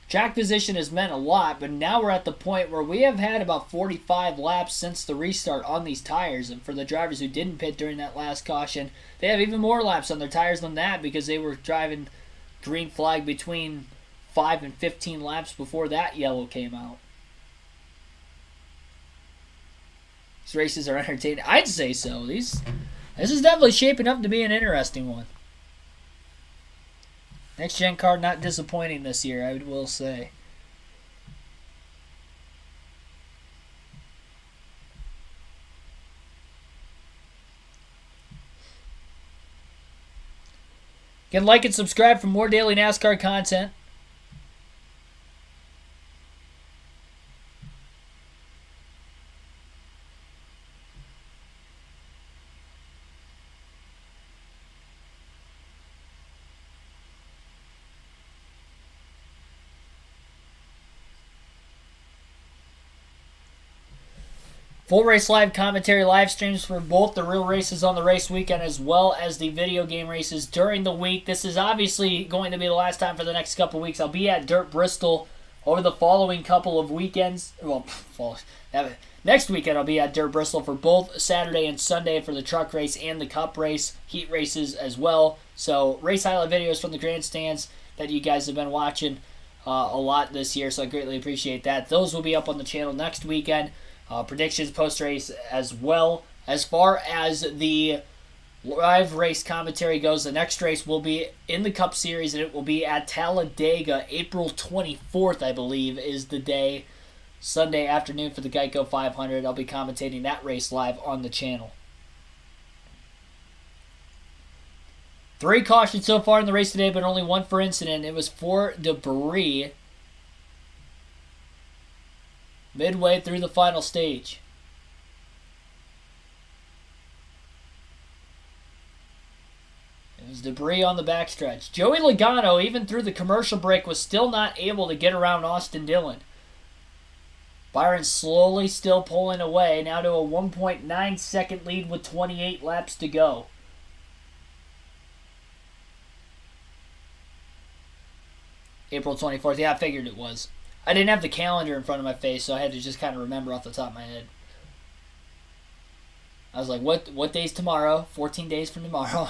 Track position has meant a lot, but now we're at the point where we have had about 45 laps since the restart on these tires, and for the drivers who didn't pit during that last caution, they have even more laps on their tires than that because they were driving green flag between 5 and 15 laps before that yellow came out. These races are entertaining. I'd say so. This is definitely shaping up to be an interesting one. Next gen car not disappointing this year, I will say. Again, like and subscribe for more daily NASCAR content. Full race live commentary, live streams for both the real races on the race weekend as well as the video game races during the week. This is obviously going to be the last time for the next couple of weeks. I'll be at Dirt Bristol over the following couple of weekends. Well, next weekend I'll be at Dirt Bristol for both Saturday and Sunday for the truck race and the cup race, heat races as well. So race highlight videos from the grandstands that you guys have been watching a lot this year, so I greatly appreciate that. Those will be up on the channel next weekend. Predictions post-race as well. As far as the live race commentary goes, the next race will be in the Cup Series, and it will be at Talladega. April 24th, I believe, is the day. Sunday afternoon for the Geico 500. I'll be commentating that race live on the channel. 3 cautions so far in the race today, but only 1 for incident. It was for debris midway through the final stage. It was debris on the backstretch. Joey Logano, even through the commercial break, was still not able to get around Austin Dillon. Byron slowly still pulling away, now to a 1.9 second lead with 28 laps to go. April 24th. Yeah, I figured it was. I didn't have the calendar in front of my face, so I had to just kind of remember off the top of my head. I was like, what day's tomorrow? 14 days from tomorrow.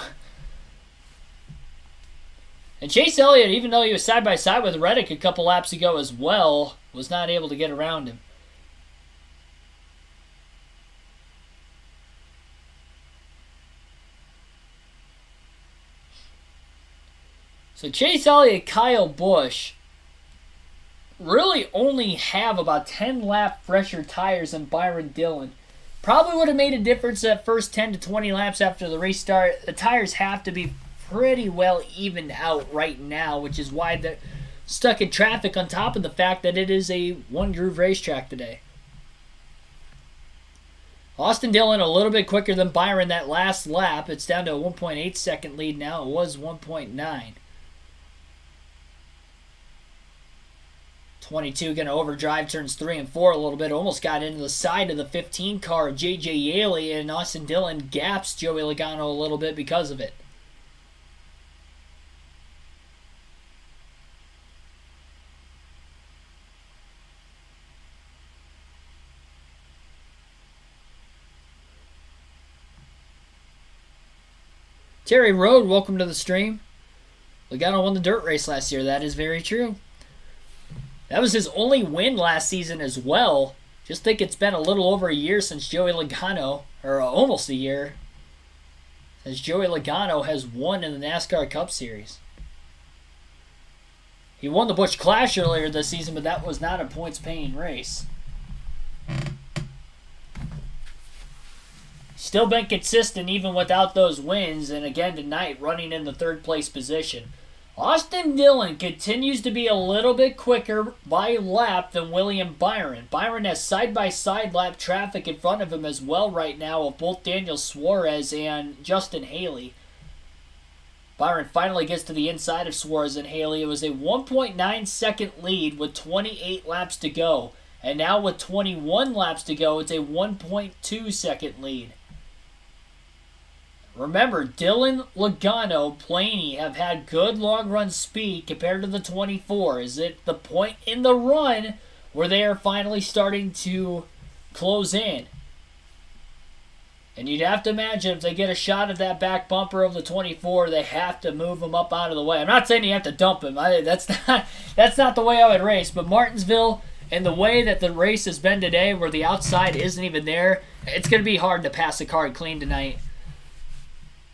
And Chase Elliott, even though he was side-by-side with Reddick a couple laps ago as well, was not able to get around him. So Chase Elliott, Kyle Busch really only have about 10 lap fresher tires than Byron Dillon. Probably would have made a difference that first 10 to 20 laps after the restart. The tires have to be pretty well evened out right now, which is why they're stuck in traffic on top of the fact that it is a one-groove racetrack today. Austin Dillon a little bit quicker than Byron that last lap. It's down to a 1.8 second lead now. It was 1.9. 22 going to overdrive turns 3 and 4 a little bit. Almost got into the side of the 15 car of J.J. Yaley, and Austin Dillon gaps Joey Logano a little bit because of it. Terry Road, welcome to the stream. Logano won the dirt race last year. That is very true. That was his only win last season as well. Just think it's been a little over a year since Joey Logano, or almost a year, since Joey Logano has won in the NASCAR Cup Series. He won the Busch Clash earlier this season, but that was not a points-paying race. Still been consistent even without those wins, and again tonight running in the third place position. Austin Dillon continues to be a little bit quicker by lap than William Byron. Byron has side-by-side lap traffic in front of him as well right now of both Daniel Suarez and Justin Haley. Byron finally gets to the inside of Suarez and Haley. It was a 1.9 second lead with 28 laps to go. And now with 21 laps to go, it's a 1.2 second lead. Remember, Dillon, Logano, Blaney have had good long-run speed compared to the 24. Is it the point in the run where they are finally starting to close in? And you'd have to imagine if they get a shot at that back bumper of the 24, they have to move him up out of the way. I'm not saying you have to dump him. That's not the way I would race. But Martinsville, and the way that the race has been today, where the outside isn't even there, it's going to be hard to pass the car clean tonight.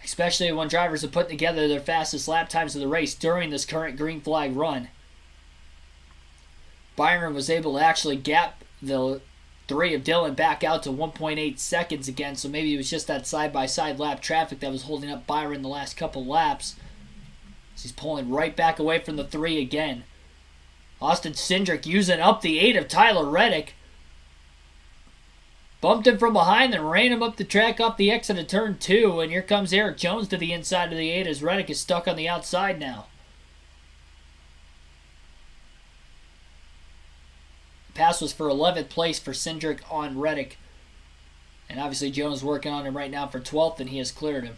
Especially when drivers are putting together their fastest lap times of the race during this current green flag run. Byron was able to actually gap the 3 of Dillon back out to 1.8 seconds again, so maybe it was just that side-by-side lap traffic that was holding up Byron the last couple laps. So he's pulling right back away from the 3 again. Austin Cindric using up the 8 of Tyler Reddick. Bumped him from behind and ran him up the track off the exit of turn 2. And here comes Eric Jones to the inside of the 8 as Reddick is stuck on the outside now. The pass was for 11th place for Cindric on Reddick. And obviously Jones working on him right now for 12th, and he has cleared him.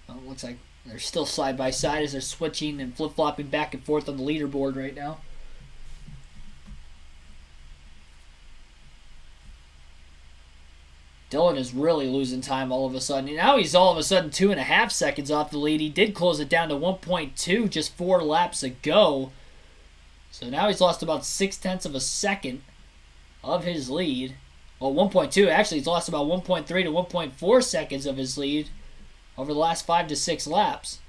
Well, it looks like they're still side by side as they're switching and flip-flopping back and forth on the leaderboard right now. Dillon is really losing time all of a sudden. Now he's all of a sudden 2.5 seconds off the lead. He did close it down to 1.2 just 4 laps ago. So now he's lost about 0.6 of a second of his lead. Well, 1.2. Actually, he's lost about 1.3 to 1.4 seconds of his lead over the last 5 to 6 laps.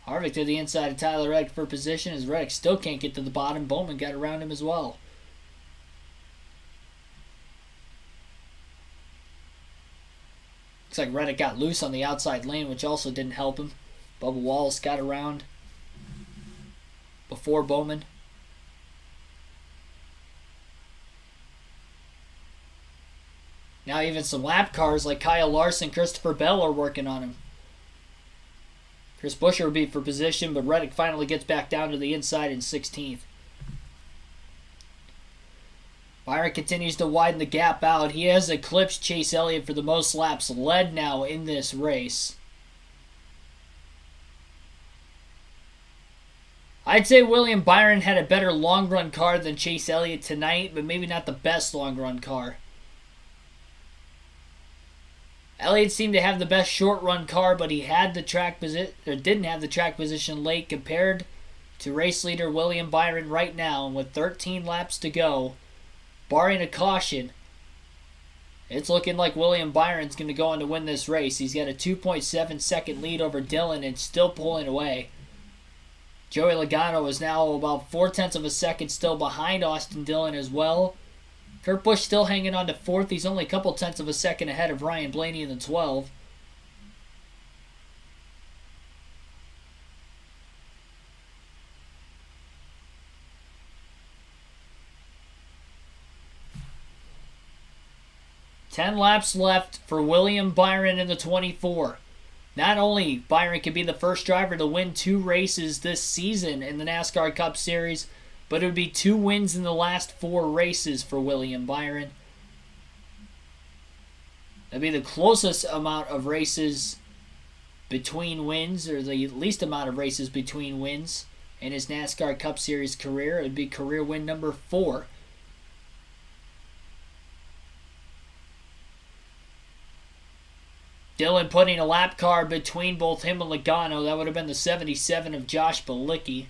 Harvick to the inside of Tyler Reddick for position as Reddick still can't get to the bottom. Bowman got around him as well. Looks like Reddick got loose on the outside lane, which also didn't help him. Bubba Wallace got around before Bowman. Now even some lap cars like Kyle Larson, Christopher Bell are working on him. Chris Buescher would be for position, but Reddick finally gets back down to the inside in 16th. Byron continues to widen the gap out. He has eclipsed Chase Elliott for the most laps led now in this race. I'd say William Byron had a better long-run car than Chase Elliott tonight, but maybe not the best long-run car. Elliott seemed to have the best short-run car, but he had the track position, or didn't have the track position late compared to race leader William Byron right now. And with 13 laps to go, barring a caution, it's looking like William Byron's going to go on to win this race. He's got a 2.7 second lead over Dillon and still pulling away. Joey Logano is now about 0.4 of a second still behind Austin Dillon as well. Kurt Busch still hanging on to 4th. He's only a couple tenths of a second ahead of Ryan Blaney in the 12. Ten laps left for William Byron in the 24. Not only Byron could be the first driver to win 2 races this season in the NASCAR Cup Series, but it would be 2 wins in the last 4 races for William Byron. That'd be the closest amount of races between wins, or the least amount of races between wins in his NASCAR Cup Series career. It would be career win number 4. Dillon putting a lap car between both him and Logano. That would have been the 77 of Josh Bilicki.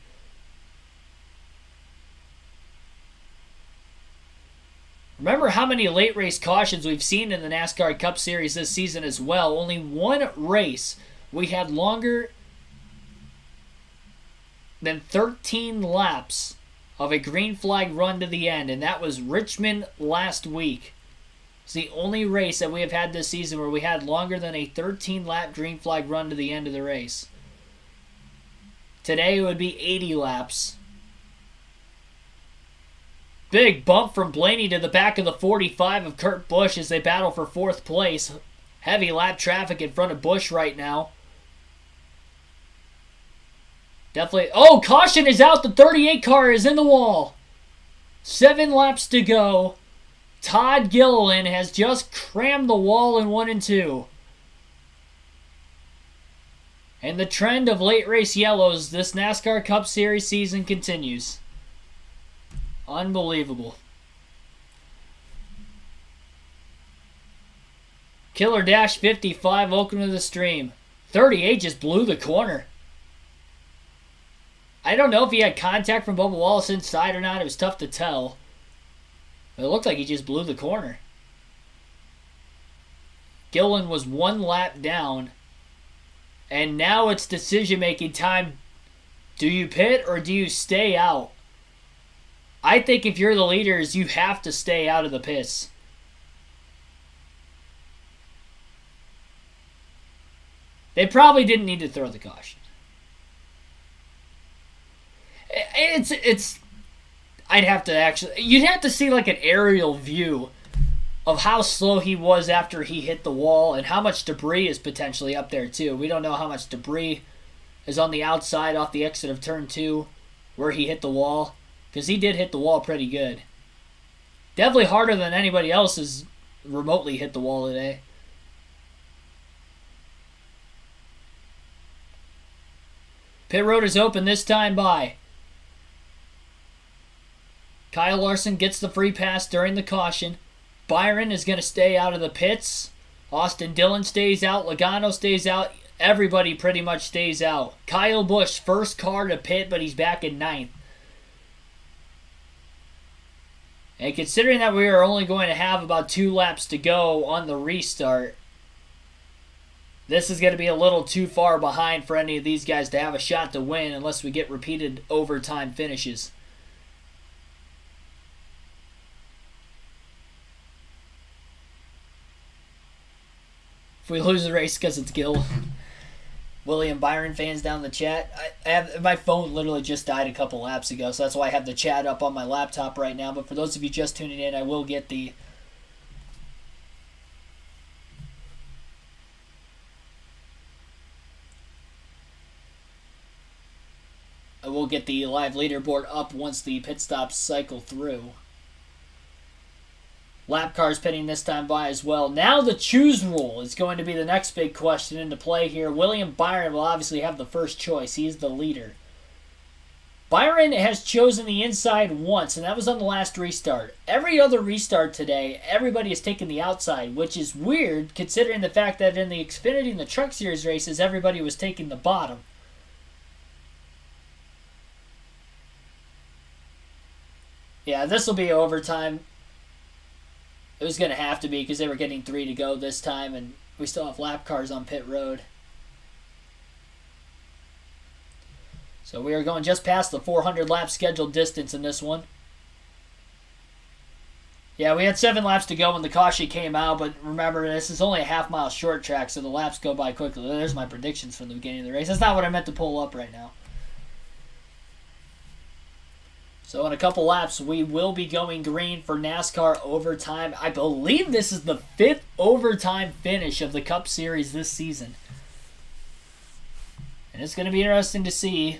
Remember how many late race cautions we've seen in the NASCAR Cup Series this season as well. Only one race we had longer than 13 laps of a green flag run to the end, and that was Richmond last week. It's the only race that we have had this season where we had longer than a 13-lap green flag run to the end of the race. Today it would be 80 laps. Big bump from Blaney to the back of the 45 of Kurt Busch as they battle for 4th place. Heavy lap traffic in front of Busch right now. Definitely. Oh, caution is out. The 38 car is in the wall. 7 laps to go. Todd Gilliland has just crammed the wall in 1 and 2. And the trend of late race yellows this NASCAR Cup Series season continues. Unbelievable. Killer Dash 55, welcome to the stream. 38 just blew the corner. I don't know if he had contact from Bubba Wallace inside or not. It was tough to tell. It looked like he just blew the corner. Gillen was 1 lap down. And now it's decision-making time. Do you pit or do you stay out? I think if you're the leaders, you have to stay out of the pits. They probably didn't need to throw the caution. I'd have to actually... You'd have to see like an aerial view of how slow he was after he hit the wall and how much debris is potentially up there too. We don't know how much debris is on the outside off the exit of turn 2 where he hit the wall, because he did hit the wall pretty good. Definitely harder than anybody else has remotely hit the wall today. Pit road is open this time by Kyle Larson gets the free pass during the caution. Byron is going to stay out of the pits. Austin Dillon stays out. Logano stays out. Everybody pretty much stays out. Kyle Busch, first car to pit, but he's back in 9th. And considering that we are only going to have about 2 laps to go on the restart, this is going to be a little too far behind for any of these guys to have a shot to win unless we get repeated overtime finishes. If we lose the race because it's Gil. William Byron fans down in the chat. I have my phone literally just died a couple laps ago, so that's why I have the chat up on my laptop right now. But for those of you just tuning in, I will get the live leaderboard up once the pit stops cycle through. Lap cars pitting this time by as well. Now the choose rule is going to be the next big question into play here. William Byron will obviously have the first choice. He's the leader. Byron has chosen the inside once, and that was on the last restart. Every other restart today, everybody has taken the outside, which is weird considering the fact that in the Xfinity and the Truck Series races, everybody was taking the bottom. Yeah, this will be overtime. It was going to have to be because they were getting 3 to go this time, and we still have lap cars on pit road. So we are going just past the 400 lap scheduled distance in this one. Yeah, we had 7 laps to go when the caution came out, but remember, this is only a half-mile short track, so the laps go by quickly. There's my predictions from the beginning of the race. That's not what I meant to pull up right now. So in a couple laps, we will be going green for NASCAR overtime. I believe this is the 5th overtime finish of the Cup Series this season. And it's going to be interesting to see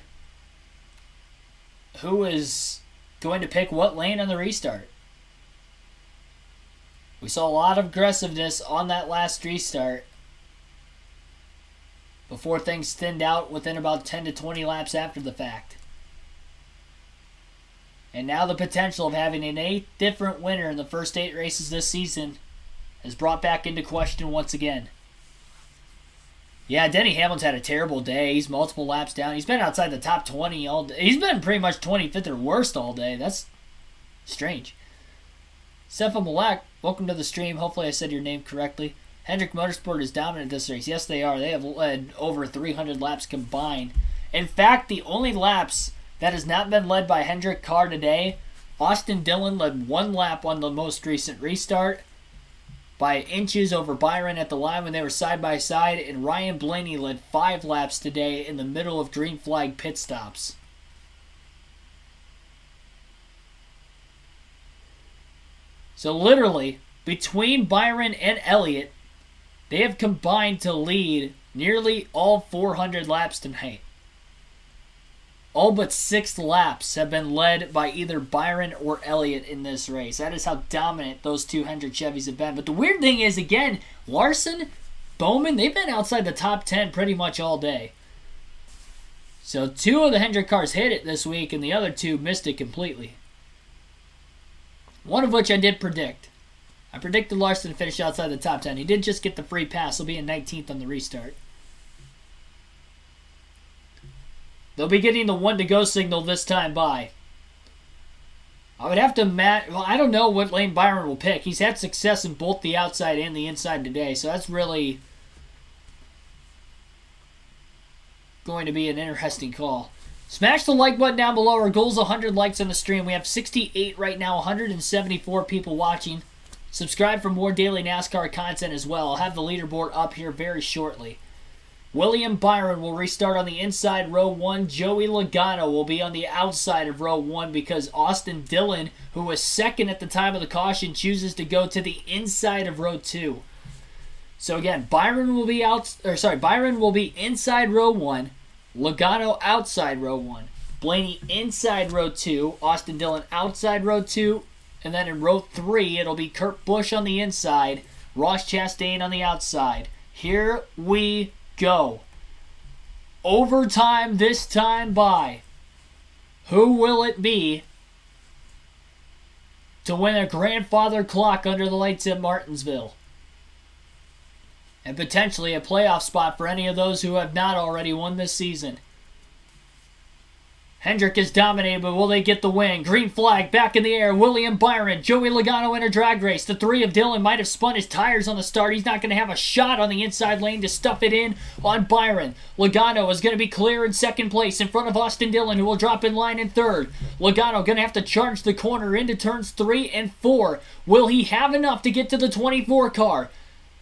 who is going to pick what lane on the restart. We saw a lot of aggressiveness on that last restart before things thinned out within about 10 to 20 laps after the fact. And now the potential of having an 8th different winner in the first 8 races this season is brought back into question once again. Yeah, Denny Hamlin's had a terrible day. He's multiple laps down. He's been outside the top 20 all day. He's been pretty much 25th or worst all day. That's strange. Sefa Malak, welcome to the stream. Hopefully I said your name correctly. Hendrick Motorsport is dominant this race. Yes, they are. They have led over 300 laps combined. In fact, the only laps that has not been led by Hendrick car today, Austin Dillon led 1 lap on the most recent restart by inches over Byron at the line when they were side by side, and Ryan Blaney led 5 laps today in the middle of green flag pit stops. So literally, between Byron and Elliott, they have combined to lead nearly all 400 laps tonight. All but 6 laps have been led by either Byron or Elliott in this race. That is how dominant those 2 Hendrick Chevys have been. But the weird thing is, again, Larson, Bowman, they've been outside the top 10 pretty much all day. So 2 of the Hendrick cars hit it this week, and the other 2 missed it completely. One of which I did predict. I predicted Larson to finish outside the top 10. He did just get the free pass. He'll be in 19th on the restart. They'll be getting the 1 to go signal this time by. I would have to well, I don't know what lane Byron will pick. He's had success in both the outside and the inside today, so that's really going to be an interesting call. Smash the like button down below. Our goal is 100 likes on the stream. We have 68 right now, 174 people watching. Subscribe for more daily NASCAR content as well. I'll have the leaderboard up here very shortly. William Byron will restart on the inside row 1. Joey Logano will be on the outside of row 1 because Austin Dillon, who was second at the time of the caution, chooses to go to the inside of row 2. So again, Byron will be inside row 1, Logano outside row 1, Blaney inside row 2, Austin Dillon outside row 2, and then in row 3 it'll be Kurt Busch on the inside, Ross Chastain on the outside. Here we go. Overtime this time by. Who will it be to win a grandfather clock under the lights at Martinsville? And potentially a playoff spot for any of those who have not already won this season. Hendrick is dominated, but will they get the win? Green flag back in the air. William Byron, Joey Logano in a drag race. The 3 of Dillon might have spun his tires on the start. He's not going to have a shot on the inside lane to stuff it in on Byron. Logano is going to be clear in second place in front of Austin Dillon, who will drop in line in third. Logano going to have to charge the corner into turns 3 and 4. Will he have enough to get to the 24 car?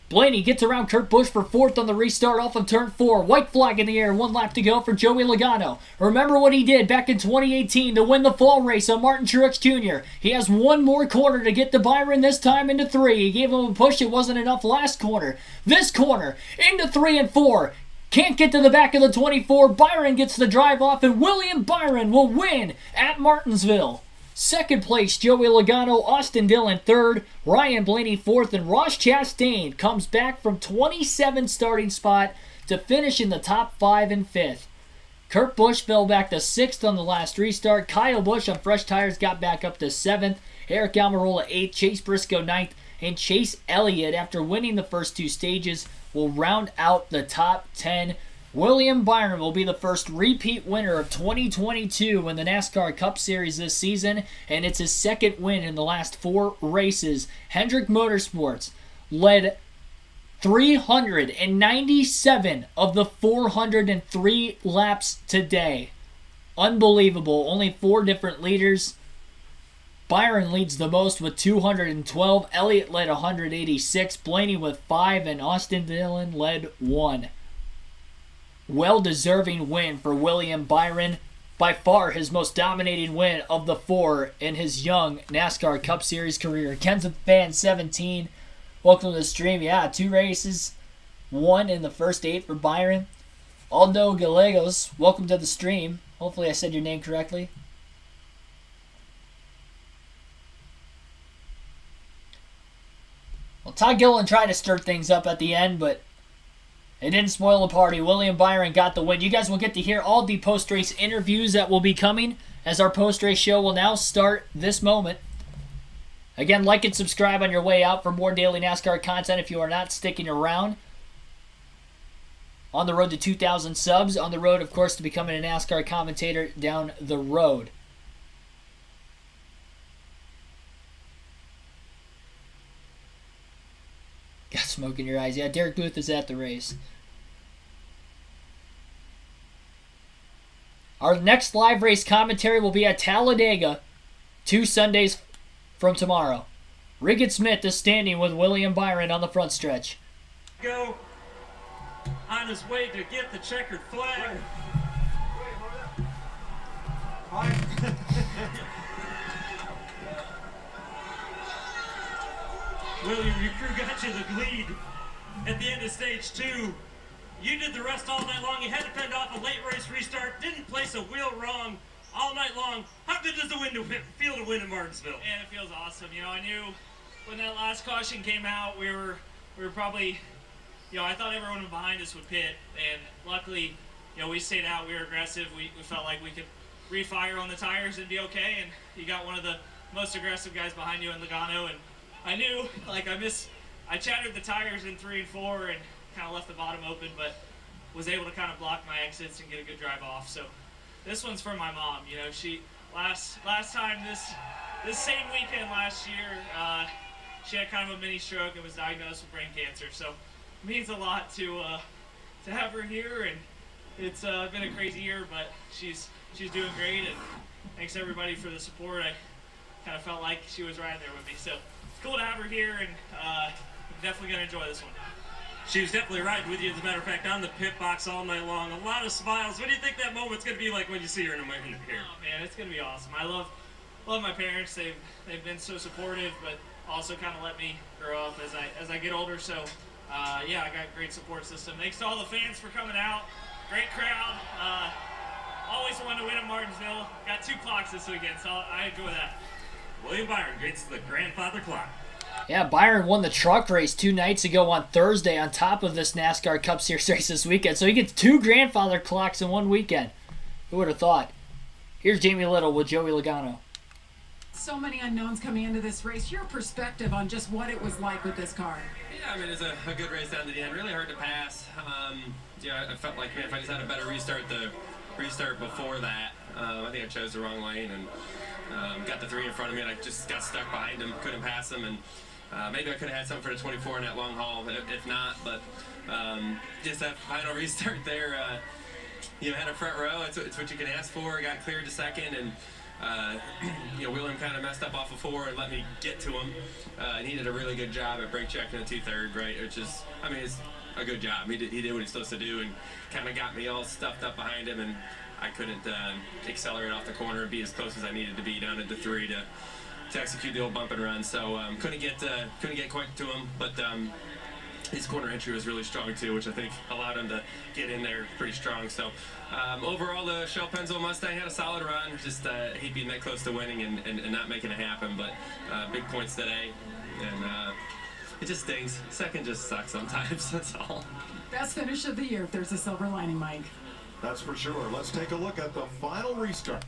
Blaney gets around Kurt Busch for 4th on the restart off of turn 4. White flag in the air, 1 lap to go for Joey Logano. Remember what he did back in 2018 to win the fall race on Martin Truex Jr. He has 1 more corner to get to Byron, this time into 3. He gave him a push, it wasn't enough last corner. This corner, into 3 and 4. Can't get to the back of the 24. Byron gets the drive off, and William Byron will win at Martinsville. Second place, Joey Logano, Austin Dillon 3rd, Ryan Blaney 4th, and Ross Chastain comes back from 27th starting spot to finish in the top 5 and 5th. Kurt Busch fell back to 6th on the last restart. Kyle Busch on fresh tires got back up to 7th. Eric Almirola 8th. Chase Briscoe 9th. And Chase Elliott, after winning the first 2 stages, will round out the top 10. William Byron will be the first repeat winner of 2022 in the NASCAR Cup Series this season, and it's his second win in the last 4 races. Hendrick Motorsports led 397 of the 403 laps today. Unbelievable. Only 4 different leaders. Byron leads the most with 212. Elliott led 186. Blaney with 5. And Austin Dillon led 1. Well-deserving win for William Byron. By far his most dominating win of the 4 in his young NASCAR Cup Series career. Ken's Fan 17. Welcome to the stream. Yeah, 2 races. 1 in the first 8 for Byron. Aldo Gallegos, welcome to the stream. Hopefully I said your name correctly. Well, Todd Gilliland tried to stir things up at the end, but it didn't spoil the party. William Byron got the win. You guys will get to hear all the post-race interviews that will be coming as our post-race show will now start this moment. Again, like and subscribe on your way out for more daily NASCAR content if you are not sticking around. On the road to 2,000 subs. On the road, of course, to becoming a NASCAR commentator down the road. Got smoke in your eyes. Yeah, Derek Booth is at the race. Our next live race commentary will be at Talladega 2 Sundays from tomorrow. Riggett Smith is standing with William Byron on the front stretch. Go on his way to get the checkered flag. William, your crew got you the lead at the end of stage 2. You did the rest all night long. You had to fend off a late race restart. Didn't place a wheel wrong all night long. How good does the feel to win in Martinsville? And it feels awesome. You know, I knew when that last caution came out, we were probably, I thought everyone behind us would pit, and luckily, we stayed out. We were aggressive. We felt like we could refire on the tires and be okay. And you got one of the most aggressive guys behind you in Logano, and I knew, I chattered the tires in 3 and 4 and kind of left the bottom open, but was able to kind of block my exits and get a good drive off. So this one's for my mom. She last time this same weekend last year, she had kind of a mini stroke and was diagnosed with brain cancer. So it means a lot to have her here, and it's been a crazy year, but she's doing great, and thanks everybody for the support. I kind of felt like she was right there with me. So it's cool to have her here, and I'm definitely going to enjoy this one. She was definitely riding with you, as a matter of fact, on the pit box all night long. A lot of smiles. What do you think that moment's going to be like when you see her in the mirror? Oh, man, it's going to be awesome. I love my parents. They've been so supportive, but also kind of let me grow up as I get older. So, I got a great support system. Thanks to all the fans for coming out. Great crowd. Always wanted to win at Martinsville. Got 2 clocks this weekend, so I enjoy that. William Byron gets the grandfather clock. Yeah, Byron won the truck race 2 nights ago on Thursday on top of this NASCAR Cup Series race this weekend. So he gets 2 grandfather clocks in 1 weekend. Who would have thought? Here's Jamie Little with Joey Logano. So many unknowns coming into this race. Your perspective on just what it was like with this car. Yeah, I mean, it was a good race down to the end. Really hard to pass. I felt like, man, if I just had a better restart before that, I think I chose the wrong lane and got the 3 in front of me, and I just got stuck behind him, couldn't pass him, and maybe I could have had something for the 24 in that long haul, if not, but just that final restart there, had a front row. It's what you can ask for. Got cleared to second, and William kind of messed up off of 4 and let me get to him, and he did a really good job at brake checking the 2/3, right, which is, it's a good job. He did what he's supposed to do and kind of got me all stuffed up behind him, and I couldn't accelerate off the corner and be as close as I needed to be down into 3 to execute the old bump and run. So couldn't get quite to him, but his corner entry was really strong too, which I think allowed him to get in there pretty strong. So overall, the Shell Pennzoil Mustang had a solid run. Just hate being that close to winning and not making it happen, but big points today, and it just stings. Second just sucks sometimes. That's all. Best finish of the year if there's a silver lining, Mike. That's for sure. Let's take a look at the final restart.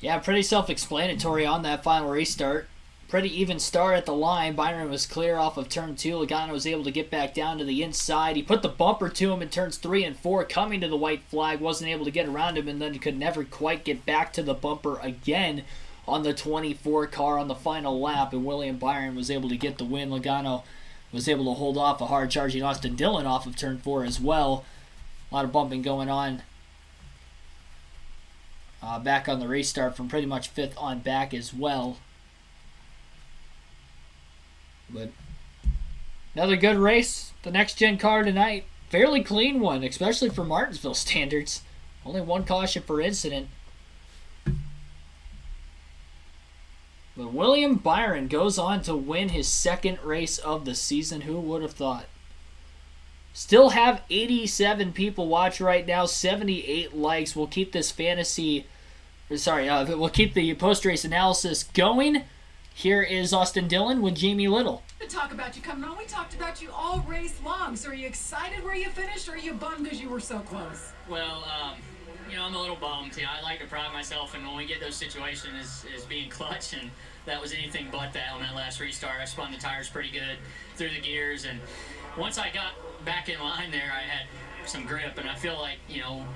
Yeah, pretty self-explanatory on that final restart. Pretty even start at the line. Byron was clear off of turn 2. Logano was able to get back down to the inside. He put the bumper to him in turns 3 and 4, coming to the white flag. Wasn't able to get around him, and then could never quite get back to the bumper again on the 24 car on the final lap. And William Byron was able to get the win. Logano was able to hold off a hard-charging Austin Dillon off of turn 4 as well. A lot of bumping going on back on the restart from pretty much 5th on back as well. But another good race. The next-gen car tonight. Fairly clean one, especially for Martinsville standards. Only one caution per incident. But William Byron goes on to win his second race of the season. Who would have thought? Still have 87 people watch right now, 78 likes. We'll keep this we'll keep the post-race analysis going. Here is Austin Dillon with Jamie Little. To talk about you coming on, we talked about you all race long. So are you excited where you finished, or are you bummed because you were so close? Well, I'm a little bummed. I like to pride myself, and when we get those situations, is being clutch, and that was anything but that on that last restart. I spun the tires pretty good through the gears, and once I got back in line there, I had some grip, and I feel like,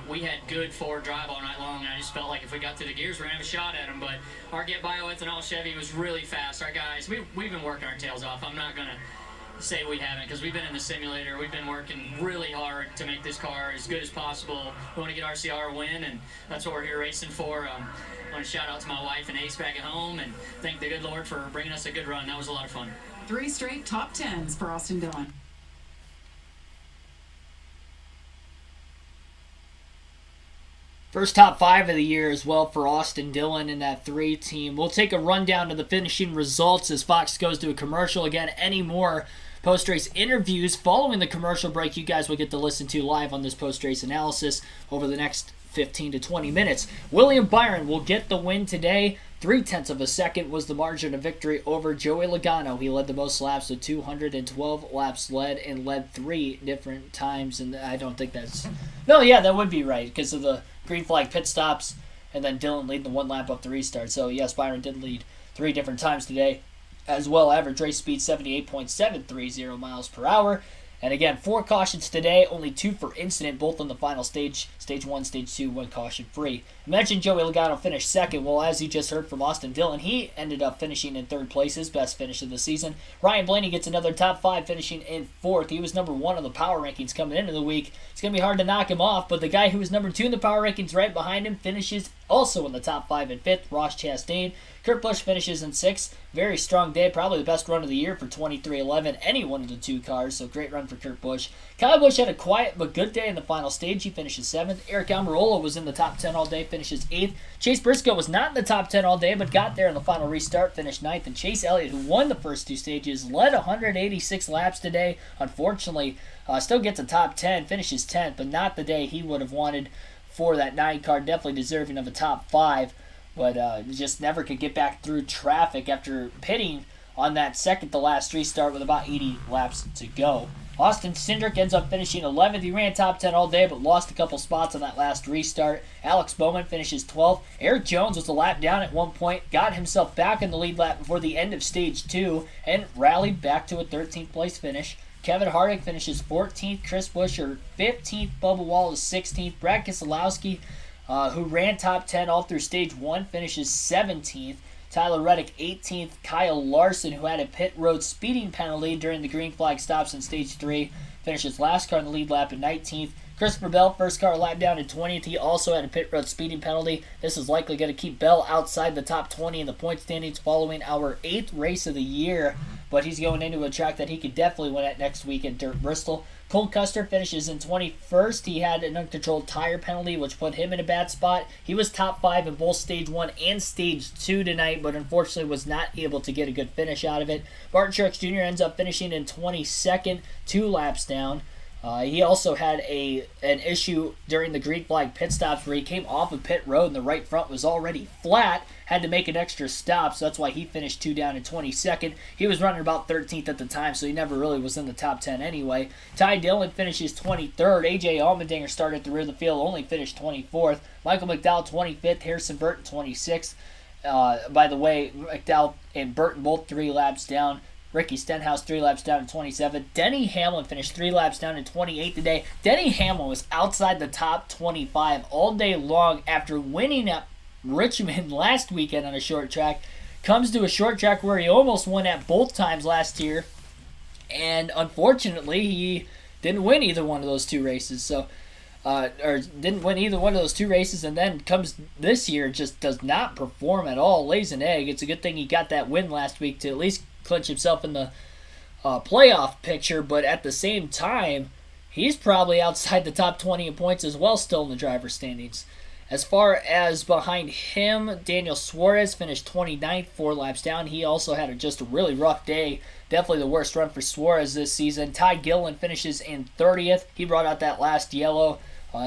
we had good forward drive all night long, and I just felt like if we got through the gears, we're going to have a shot at them. But our Get Bioethanol Chevy was really fast. Our guys, we've been working our tails off. I'm not going to say we haven't, because we've been in the simulator. We've been working really hard to make this car as good as possible. We want to get RCR a win, and that's what we're here racing for. I want to shout out to my wife and Ace back at home, and thank the good Lord for bringing us a good run. That was a lot of fun. 3 straight top 10s for Austin Dillon. First top 5 of the year as well for Austin Dillon in that 3 team. We'll take a rundown of the finishing results as Fox goes to a commercial. Again, any more post-race interviews following the commercial break you guys will get to listen to live on this post-race analysis over the next 15 to 20 minutes. William Byron will get the win today. 0.3 of a second was the margin of victory over Joey Logano. He led the most laps with 212 laps led and led 3 different times. And I don't think that's... No, yeah, that would be right because of the green flag pit stops and then Dillon leading the 1 lap up the restart. So, yes, Byron did lead 3 different times today as well. Average race speed 78.730 miles per hour. And again, 4 cautions today, only 2 for incident, both on the final stage. Stage 1, Stage 2, 1 caution free. I mentioned Joey Logano finished second. Well, as you just heard from Austin Dillon, he ended up finishing in 3rd place, his best finish of the season. Ryan Blaney gets another top 5, finishing in 4th. He was number 1 on the power rankings coming into the week. It's going to be hard to knock him off, but the guy who was number 2 in the power rankings right behind him finishes also in the top 5 and 5th, Ross Chastain. Kurt Busch finishes in 6th. Very strong day, probably the best run of the year for 2311, any one of the 2 cars, so great run for Kurt Busch. Kyle Busch had a quiet but good day in the final stage. He finishes 7th. Eric Almirola was in the top 10 all day, finishes 8th. Chase Briscoe was not in the top 10 all day, but got there in the final restart, finished 9th. And Chase Elliott, who won the first 2 stages, led 186 laps today. Unfortunately, still gets a top 10, finishes 10th, but not the day he would have wanted for that 9 car. Definitely deserving of a top 5. But just never could get back through traffic after pitting on that second to last restart with about 80 laps to go. Austin Cindric ends up finishing 11th. He ran top 10 all day but lost a couple spots on that last restart. Alex Bowman finishes 12th. Eric Jones was a lap down at one point, got himself back in the lead lap before the end of Stage 2, and rallied back to a 13th place finish. Kevin Harvick finishes 14th. Chris Buescher 15th. Bubba Wallace 16th. Brad Keselowski, who ran top 10 all through Stage 1, finishes 17th. Tyler Reddick 18th. Kyle Larson, who had a pit road speeding penalty during the green flag stops in Stage 3, finishes last car in the lead lap at 19th. Christopher Bell, first car lap down at 20th. He also had a pit road speeding penalty. This is likely going to keep Bell outside the top 20 in the point standings following our 8th race of the year. But he's going into a track that he could definitely win at next week at Dirt Bristol. Cole Custer finishes in 21st. He had an uncontrolled tire penalty, which put him in a bad spot. He was top 5 in both Stage 1 and Stage 2 tonight, but unfortunately was not able to get a good finish out of it. Martin Truex Jr. ends up finishing in 22nd, 2 laps down. He also had an issue during the green flag pit stops where he came off of pit road and the right front was already flat, had to make an extra stop, so that's why he finished 2 down in 22nd. He was running about 13th at the time, so he never really was in the top 10 anyway. Ty Dillon finishes 23rd. A.J. Allmendinger started at the rear of the field, only finished 24th. Michael McDowell 25th. Harrison Burton 26th. By the way, McDowell and Burton both 3 laps down. Ricky Stenhouse 3 laps down in 27. Denny Hamlin finished 3 laps down in 28 today. Denny Hamlin was outside the top 25 all day long after winning at Richmond last weekend on a short track. Comes to a short track where he almost won at both times last year. And unfortunately, he didn't win either one of those 2 races. So, or didn't win either one of those 2 races, and then comes this year, just does not perform at all. Lays an egg. It's a good thing he got that win last week to at least clinch himself in the playoff picture, but at the same time, he's probably outside the top 20 in points as well, still in the driver's standings. As far as behind him, Daniel Suarez finished 29th, 4 laps down. He also had just a really rough day. Definitely the worst run for Suarez this season. Ty Gillen finishes in 30th. He brought out that last yellow,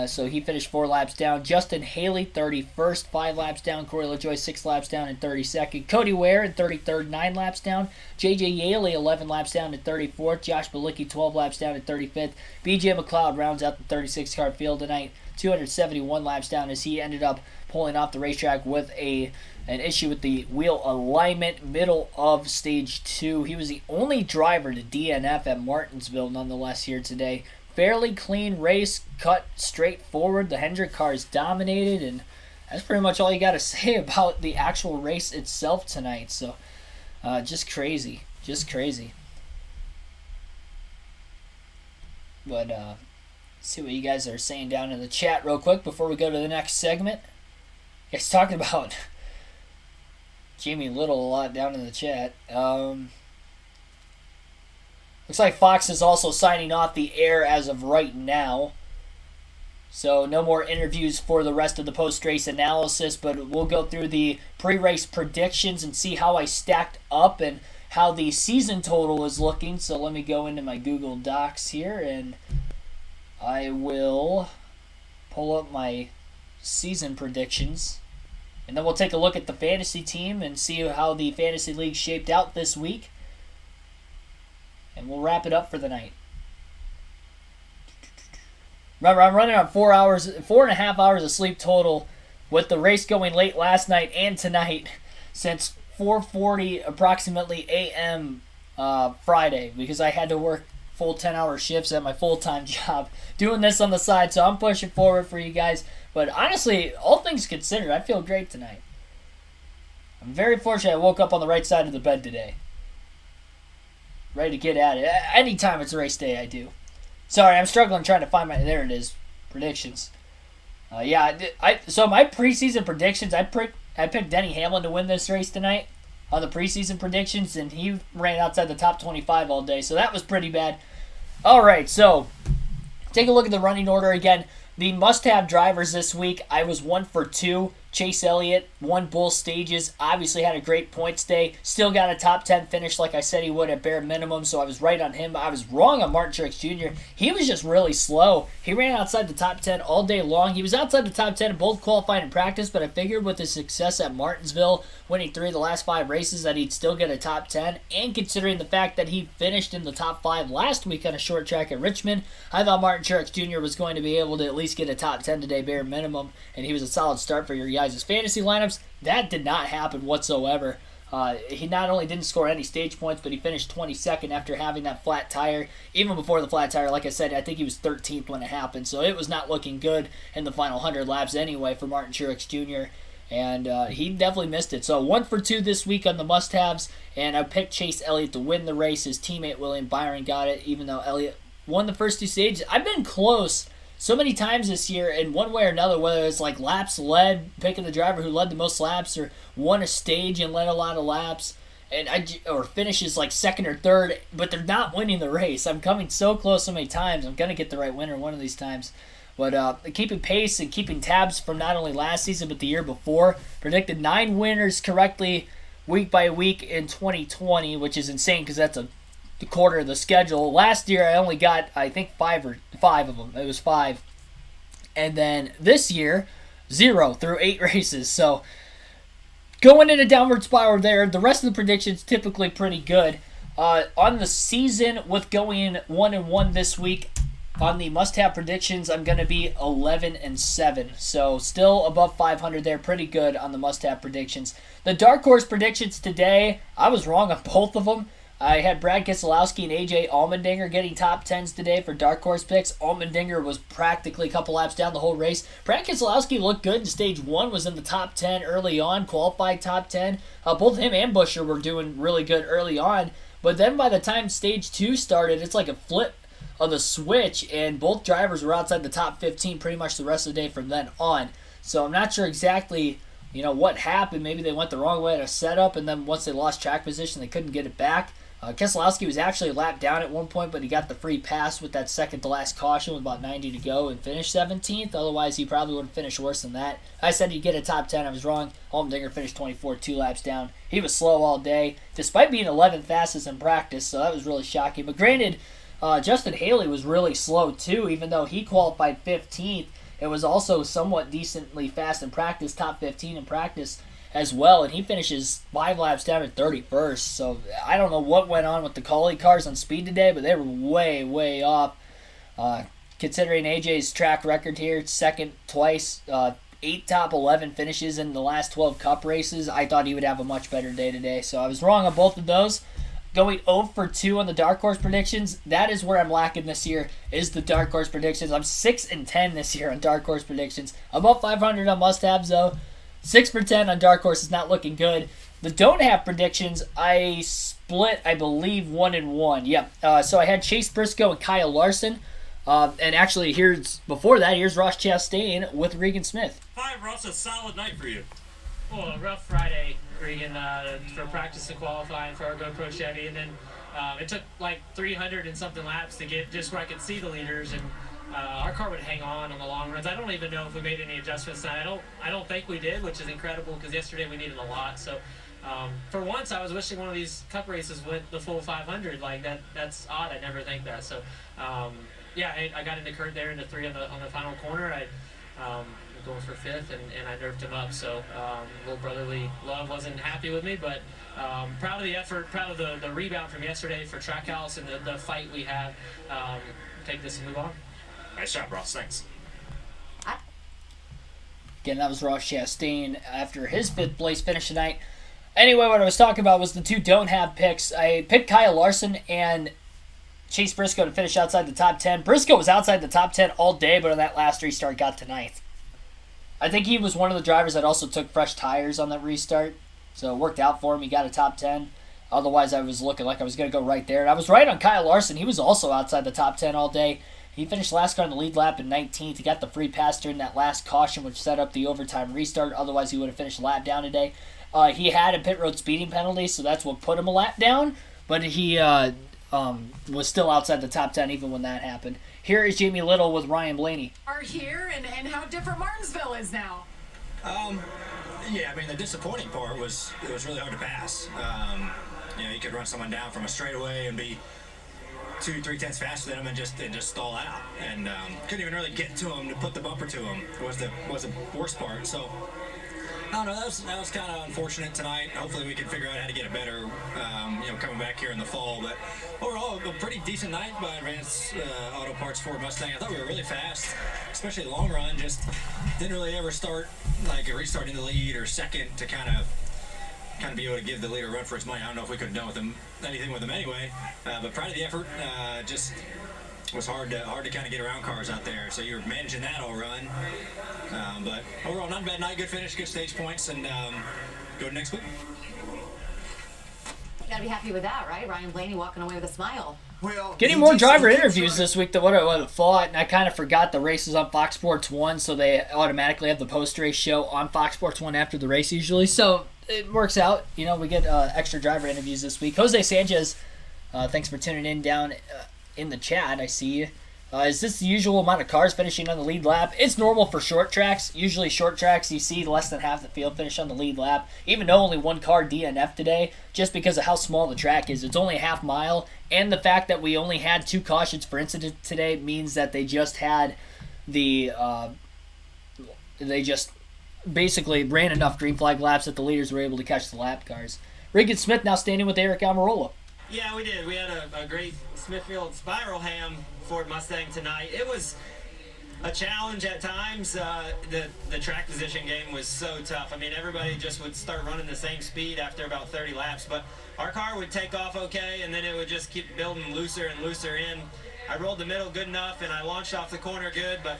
so he finished 4 laps down. Justin Haley, 31st, 5 laps down. Corey LaJoie, 6 laps down in 32nd. Cody Ware in 33rd, 9 laps down. J.J. Yaley, 11 laps down in 34th. Josh Bilicki, 12 laps down in 35th. B.J. McLeod rounds out the 36-car field tonight. 271 laps down as he ended up pulling off the racetrack with an issue with the wheel alignment, middle of stage 2. He was the only driver to DNF at Martinsville nonetheless here today. Fairly clean race, cut straight forward. The Hendrick cars dominated, and that's pretty much all you got to say about the actual race itself tonight. So, just crazy. But, see what you guys are saying down in the chat real quick before we go to the next segment. You guys talking about Jamie Little a lot down in the chat. Looks like Fox is also signing off the air as of right now. So no more interviews for the rest of the post-race analysis, but we'll go through the pre-race predictions and see how I stacked up and how the season total is looking. So let me go into my Google Docs here, and I will pull up my season predictions. And then we'll take a look at the fantasy team and see how the fantasy league shaped out this week. And we'll wrap it up for the night. Remember, I'm running on 4.5 hours of sleep total with the race going late last night and tonight since 4:40 approximately a.m. Friday, because I had to work full 10-hour shifts at my full-time job doing this on the side, so I'm pushing forward for you guys. But honestly, all things considered, I feel great tonight. I'm very fortunate I woke up on the right side of the bed today. Ready to get at it. Anytime it's a race day, I do. Sorry, I'm struggling trying to find my... There it is. Predictions. So my preseason predictions, I picked Denny Hamlin to win this race tonight on the preseason predictions, and he ran outside the top 25 all day, so that was pretty bad. All right, so take a look at the running order again. The must-have drivers this week, I was 1 for 2. Chase Elliott won both stages, obviously had a great points day, still got a top 10 finish like I said he would at bare minimum, so I was right on him. I was wrong on Martin Truex Jr. He was just really slow. He ran outside the top 10 all day long. He was outside the top 10 in both qualifying and practice, but I figured with his success at Martinsville, winning 3 of the last 5 races, that he'd still get a top 10, and considering the fact that he finished in the top 5 last week on a short track at Richmond, I thought Martin Truex Jr. was going to be able to at least get a top 10 today, bare minimum, and he was a solid start for your guys' fantasy lineups. That did not happen whatsoever. He not only didn't score any stage points, but he finished 22nd after having that flat tire. Even before the flat tire, like I said, I think he was 13th when it happened, so it was not looking good in the final 100 laps anyway for Martin Truex Jr., and he definitely missed it. So 1 for 2 this week on the must-haves, and I picked Chase Elliott to win the race. His teammate William Byron got it, even though Elliott won the first 2 stages. I've been close so many times this year in one way or another, whether it's like laps led, picking the driver who led the most laps, or won a stage and led a lot of laps, or finishes like second or third, but they're not winning the race. I'm coming so close so many times. I'm going to get the right winner one of these times. But keeping pace and keeping tabs from not only last season but the year before, predicted 9 winners correctly week by week in 2020, which is insane because that's a the quarter of the schedule. Last year I only got, I think, five of them. It was 5. And then this year, 0 through 8 races. So going in a downward spiral there. The rest of the predictions typically pretty good. On the season, with going 1-1 this week, on the must-have predictions, I'm going to be 11-7. So still above 500 there. Pretty good on the must-have predictions. The dark horse predictions today, I was wrong on both of them. I had Brad Keselowski and AJ Allmendinger getting top 10s today for dark horse picks. Allmendinger was practically a couple laps down the whole race. Brad Keselowski looked good in stage 1, was in the top 10 early on, qualified top 10. Both him and Buescher were doing really good early on. But then by the time stage 2 started, it's like a flip of the switch, and both drivers were outside the top 15 pretty much the rest of the day from then on. So I'm not sure exactly what happened. Maybe they went the wrong way at a setup, and then once they lost track position, they couldn't get it back. Keselowski was actually a lap down at one point, but he got the free pass with that second-to-last caution with about 90 to go and finished 17th. Otherwise, he probably would have finished worse than that. I said he'd get a top 10. I was wrong. Allmendinger finished 24, 2 laps down. He was slow all day, despite being 11th fastest in practice, so that was really shocking. But granted, Justin Haley was really slow, too, even though he qualified 15th. It was also somewhat decently fast in practice, top 15 in practice as well, and he finishes 5 laps down at 31st. So I don't know what went on with the quality cars on speed today, but they were way, way off. Considering AJ's track record here, second twice, 8 top 11 finishes in the last 12 Cup races, I thought he would have a much better day today. So I was wrong on both of those. Going 0 for 2 on the dark horse predictions, that is where I'm lacking this year, is the dark horse predictions. I'm 6-10 this year on dark horse predictions. Above 500 on must-haves, though. 6 for 10 on dark horse is not looking good. The don't have predictions, I split, I believe, 1-1. Yep. So I had Chase Briscoe and Kyle Larson. And actually, before that, here's Ross Chastain with Regan Smith. 5, Ross, a solid night for you. Well, a rough Friday, Regan, for practice and qualifying for our GoPro Chevy, and then it took like 300 and something laps to get just where I could see the leaders, and our car would hang on the long runs. I don't even know if we made any adjustments tonight. I don't think we did, which is incredible because yesterday we needed a lot. So for once, I was wishing one of these Cup races went the full 500. Like that's odd. I never think that. So I got into Kurt there into 3 on the final corner. I going for 5th, and I nerfed him up. So little brotherly love wasn't happy with me, but proud of the effort, proud of the rebound from yesterday for Trackhouse and the fight we have. Take this and move on. Nice job, Ross. Thanks. Again, that was Ross Chastain after his 5th place finish tonight. Anyway, what I was talking about was the 2 don't have picks. I picked Kyle Larson and Chase Briscoe to finish outside the top 10. Briscoe was outside the top 10 all day, but on that last restart got to 9th. I think he was one of the drivers that also took fresh tires on that restart, so it worked out for him. He got a top 10. Otherwise, I was looking like I was going to go right there. And I was right on Kyle Larson. He was also outside the top 10 all day. He finished last car in the lead lap in 19th. He got the free pass during that last caution, which set up the overtime restart. Otherwise, he would have finished a lap down today. He had a pit road speeding penalty, so that's what put him a lap down. But he was still outside the top 10 even when that happened. Here is Jamie Little with Ryan Blaney. Are here and how different Martinsville is now. Yeah, I mean, the disappointing part was it was really hard to pass. You could run someone down from a straightaway and be 2-3 tenths faster than him and just stall out, and couldn't even really get to him to put the bumper to him. Was the worst part. So I don't know. That was kind of unfortunate tonight. Hopefully we can figure out how to get it better. Coming back here in the fall. But overall, a pretty decent night by Advanced Auto Parts Ford Mustang. I thought we were really fast, especially long run. Just didn't really ever start like a restart in the lead or second to kind of be able to give the leader a run for his money. I don't know if we could have done anything with him anyway. But proud of the effort. Just was hard to kind of get around cars out there. So you're managing that all run. But overall, not a bad night. Good finish, good stage points, and go to next week. You gotta be happy with that, right? Ryan Blaney walking away with a smile. Well, Getting more driver interviews this week than what I would have thought, and I kind of forgot the races on Fox Sports 1, so they automatically have the post-race show on Fox Sports 1 after the race usually. So it works out. We get extra driver interviews this week. Jose Sanchez, thanks for tuning in down in the chat. I see you. Is this the usual amount of cars finishing on the lead lap? It's normal for short tracks. Usually short tracks, you see less than half the field finish on the lead lap. Even though only one car DNF today, just because of how small the track is. It's only a half mile, and the fact that we only had 2 cautions for incident today means that they just had they just basically ran enough green flag laps that the leaders were able to catch the lap cars. Regan Smith now standing with Eric Almirola. Yeah, we did. We had a great Smithfield Spiral Ham Ford Mustang tonight. It was a challenge at times. The track position game was so tough. I mean, everybody just would start running the same speed after about 30 laps, but our car would take off okay, and then it would just keep building looser and looser in. I rolled the middle good enough, and I launched off the corner good, but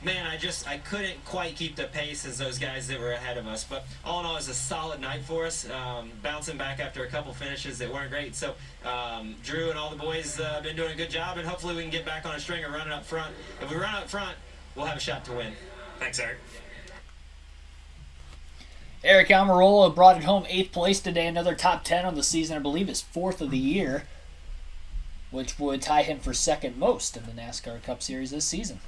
man, I couldn't quite keep the pace as those guys that were ahead of us. But all in all, it was a solid night for us, bouncing back after a couple finishes that weren't great. So Drew and all the boys have been doing a good job, and hopefully we can get back on a string of running up front. If we run up front, we'll have a shot to win. Thanks, Eric. Eric Almirola brought it home 8th place today, another top 10 on the season. I believe his 4th of the year, which would tie him for second most in the NASCAR Cup Series this season.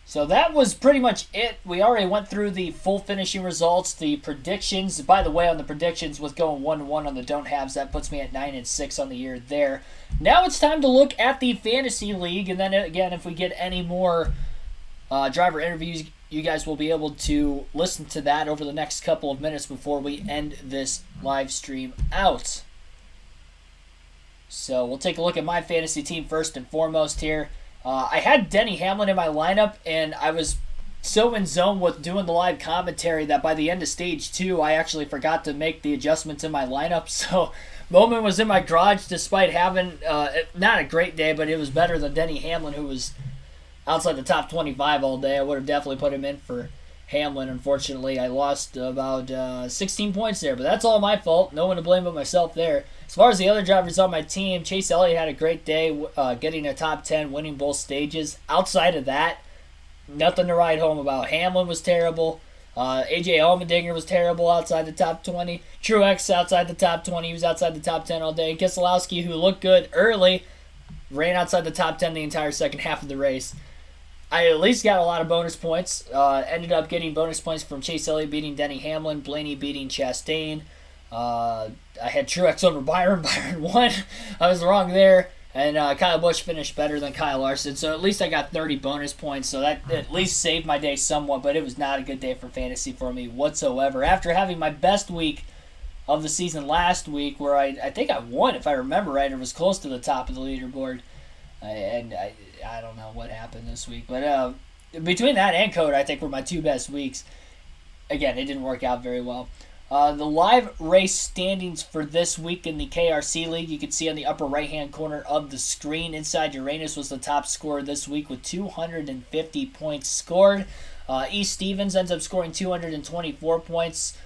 So that was pretty much it. We already went through the full finishing results, the predictions. By the way, on the predictions, with going 1-1 on the don't haves, that puts me at 9-6 on the year there. Now it's time to look at the fantasy league, and then again, if we get any more driver interviews, you guys will be able to listen to that over the next couple of minutes before we end this live stream out. So we'll take a look at my fantasy team first and foremost here. I had Denny Hamlin in my lineup, and I was so in zone with doing the live commentary that by the end of stage 2, I actually forgot to make the adjustments in my lineup. So Bowman was in my garage despite having not a great day, but it was better than Denny Hamlin, who was outside the top 25 all day. I would have definitely put him in for Hamlin. Unfortunately, I lost about 16 points there, but that's all my fault. No one to blame but myself there. As far as the other drivers on my team, Chase Elliott had a great day, getting a top 10, winning both stages. Outside of that, nothing to write home about. Hamlin was terrible. AJ Allmendinger was terrible outside the top 20. Truex outside the top 20. He was outside the top 10 all day. Keselowski, who looked good early, ran outside the top 10 the entire second half of the race. I at least got a lot of bonus points. Ended up getting bonus points from Chase Elliott beating Denny Hamlin, Blaney beating Chastain. I had Truex over Byron. Byron won. I was wrong there. And Kyle Busch finished better than Kyle Larson. So at least I got 30 bonus points. So that at least saved my day somewhat. But it was not a good day for fantasy for me whatsoever. After having my best week of the season last week, where I think I won, if I remember right. It was close to the top of the leaderboard. And I don't know what happened this week. But between that and Code, I think were my 2 best weeks. Again, it didn't work out very well. The live race standings for this week in the KRC League, you can see on the upper right-hand corner of the screen. Inside Uranus was the top scorer this week with 250 points scored. E. Stevens ends up scoring 224 points.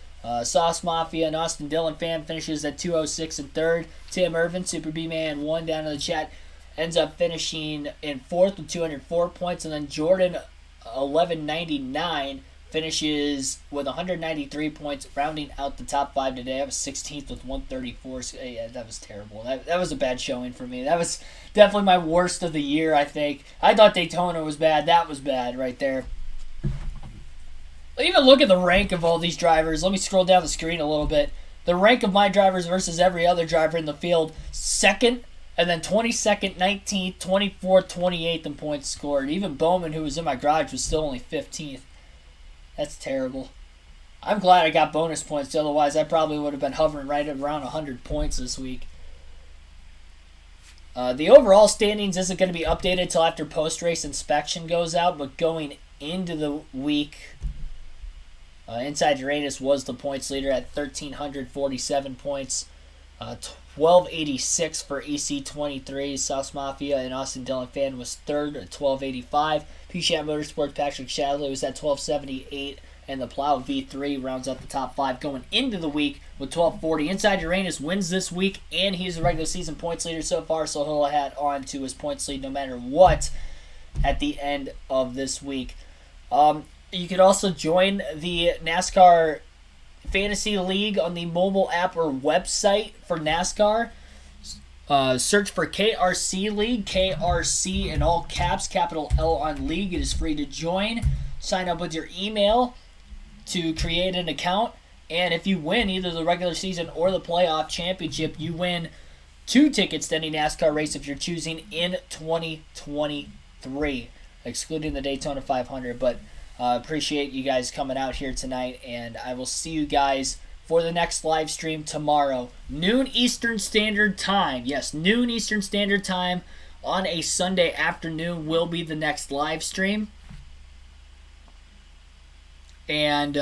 Sauce Mafia and Austin Dillon fan finishes at 206 in third. Tim Irvin, Super B-Man 1 down in the chat, ends up finishing in fourth with 204 points. And then Jordan 1199 finishes with 193 points, rounding out the top 5 today. I was 16th with 134. So, yeah, that was terrible. That was a bad showing for me. That was definitely my worst of the year, I think. I thought Daytona was bad. That was bad right there. Even look at the rank of all these drivers. Let me scroll down the screen a little bit. The rank of my drivers versus every other driver in the field: second, and then 22nd, 19th, 24th, 28th in points scored. Even Bowman, who was in my garage, was still only 15th. That's terrible. I'm glad I got bonus points. Otherwise, I probably would have been hovering right around 100 points this week. The overall standings isn't going to be updated until after post-race inspection goes out, but going into the week, Inside Uranus was the points leader at 1,347 points. 1286 for EC23. Sauce Mafia and Austin Dillon fan was third at 1285. P-Shat Motorsports Patrick Shadley was at 1278. And the Plow V3 rounds out the top 5 going into the week with 1240. Inside Uranus wins this week, and he's the regular season points leader so far, so he'll add on to his points lead no matter what at the end of this week. You can also join the NASCAR Fantasy League on the mobile app or website for NASCAR. Search for KRC League, KRC in all caps, capital L on League. It is free to join. Sign up with your email to create an account. And if you win either the regular season or the playoff championship, you win 2 tickets to any NASCAR race if you're choosing in 2023, excluding the Daytona 500. But appreciate you guys coming out here tonight, and I will see you guys for the next live stream tomorrow, noon Eastern Standard Time. Yes, noon Eastern Standard Time on a Sunday afternoon will be the next live stream. And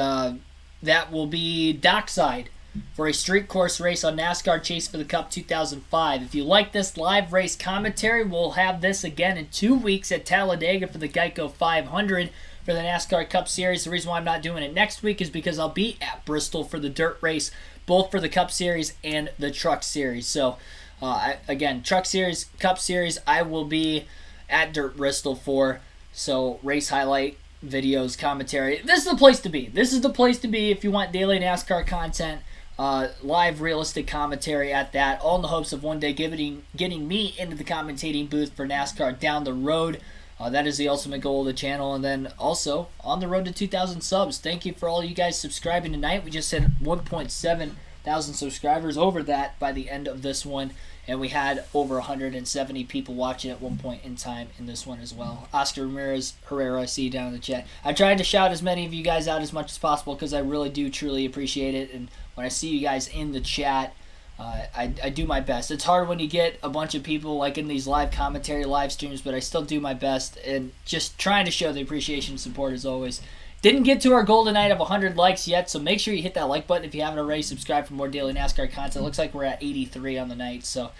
that will be Dockside for a street course race on NASCAR Chase for the Cup 2005. If you like this live race commentary, we'll have this again in 2 weeks at Talladega for the Geico 500 for the NASCAR Cup Series. The reason why I'm not doing it next week is because I'll be at Bristol for the dirt race, both for the Cup Series and the Truck Series. So, again, Truck Series, Cup Series, I will be at Dirt Bristol for. So, race highlight videos, commentary. This is the place to be. This is the place to be if you want daily NASCAR content, live realistic commentary at that, all in the hopes of one day getting me into the commentating booth for NASCAR down the road. That is the ultimate goal of the channel. And then also on the road to 2,000 subs. Thank you for all you guys subscribing tonight. We just hit 1.7 thousand subscribers, over that by the end of this one. And we had over 170 people watching at one point in time in this one as well. Oscar Ramirez Herrera, I see you down in the chat. I tried to shout as many of you guys out as much as possible because I really do truly appreciate it. And when I see you guys in the chat, I do my best. It's hard when you get a bunch of people like in these live commentary live streams, but I still do my best and just trying to show the appreciation and support as always. Didn't get to our goal tonight of 100 likes yet, so make sure you hit that like button if you haven't already. Subscribe for more daily NASCAR content. Looks like we're at 83 on the night, so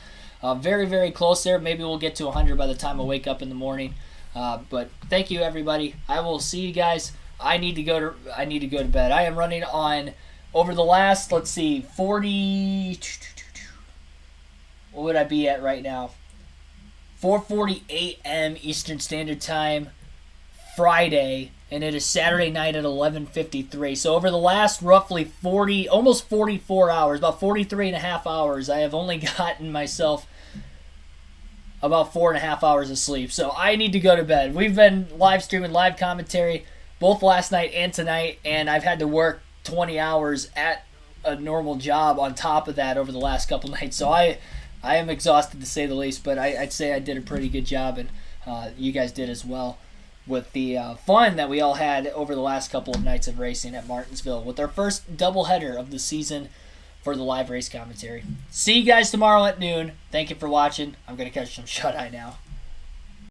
very, very close there. Maybe we'll get to 100 by the time I wake up in the morning. But thank you, everybody. I will see you guys. I need to go to bed. I am running on over the last, let's see, 40. What would I be at right now? 4:40 a.m. Eastern Standard Time, Friday, and it is Saturday night at 11:53. So over the last roughly 40, almost 44 hours, about 43 and a half hours, I have only gotten myself about 4.5 hours of sleep. So I need to go to bed. We've been live streaming live commentary both last night and tonight, and I've had to work 20 hours at a normal job on top of that over the last couple nights. So I am exhausted to say the least, but I'd say I did a pretty good job, and you guys did as well with the fun that we all had over the last couple of nights of racing at Martinsville with our first doubleheader of the season for the live race commentary. See you guys tomorrow at noon. Thank you for watching. I'm going to catch some shut-eye now.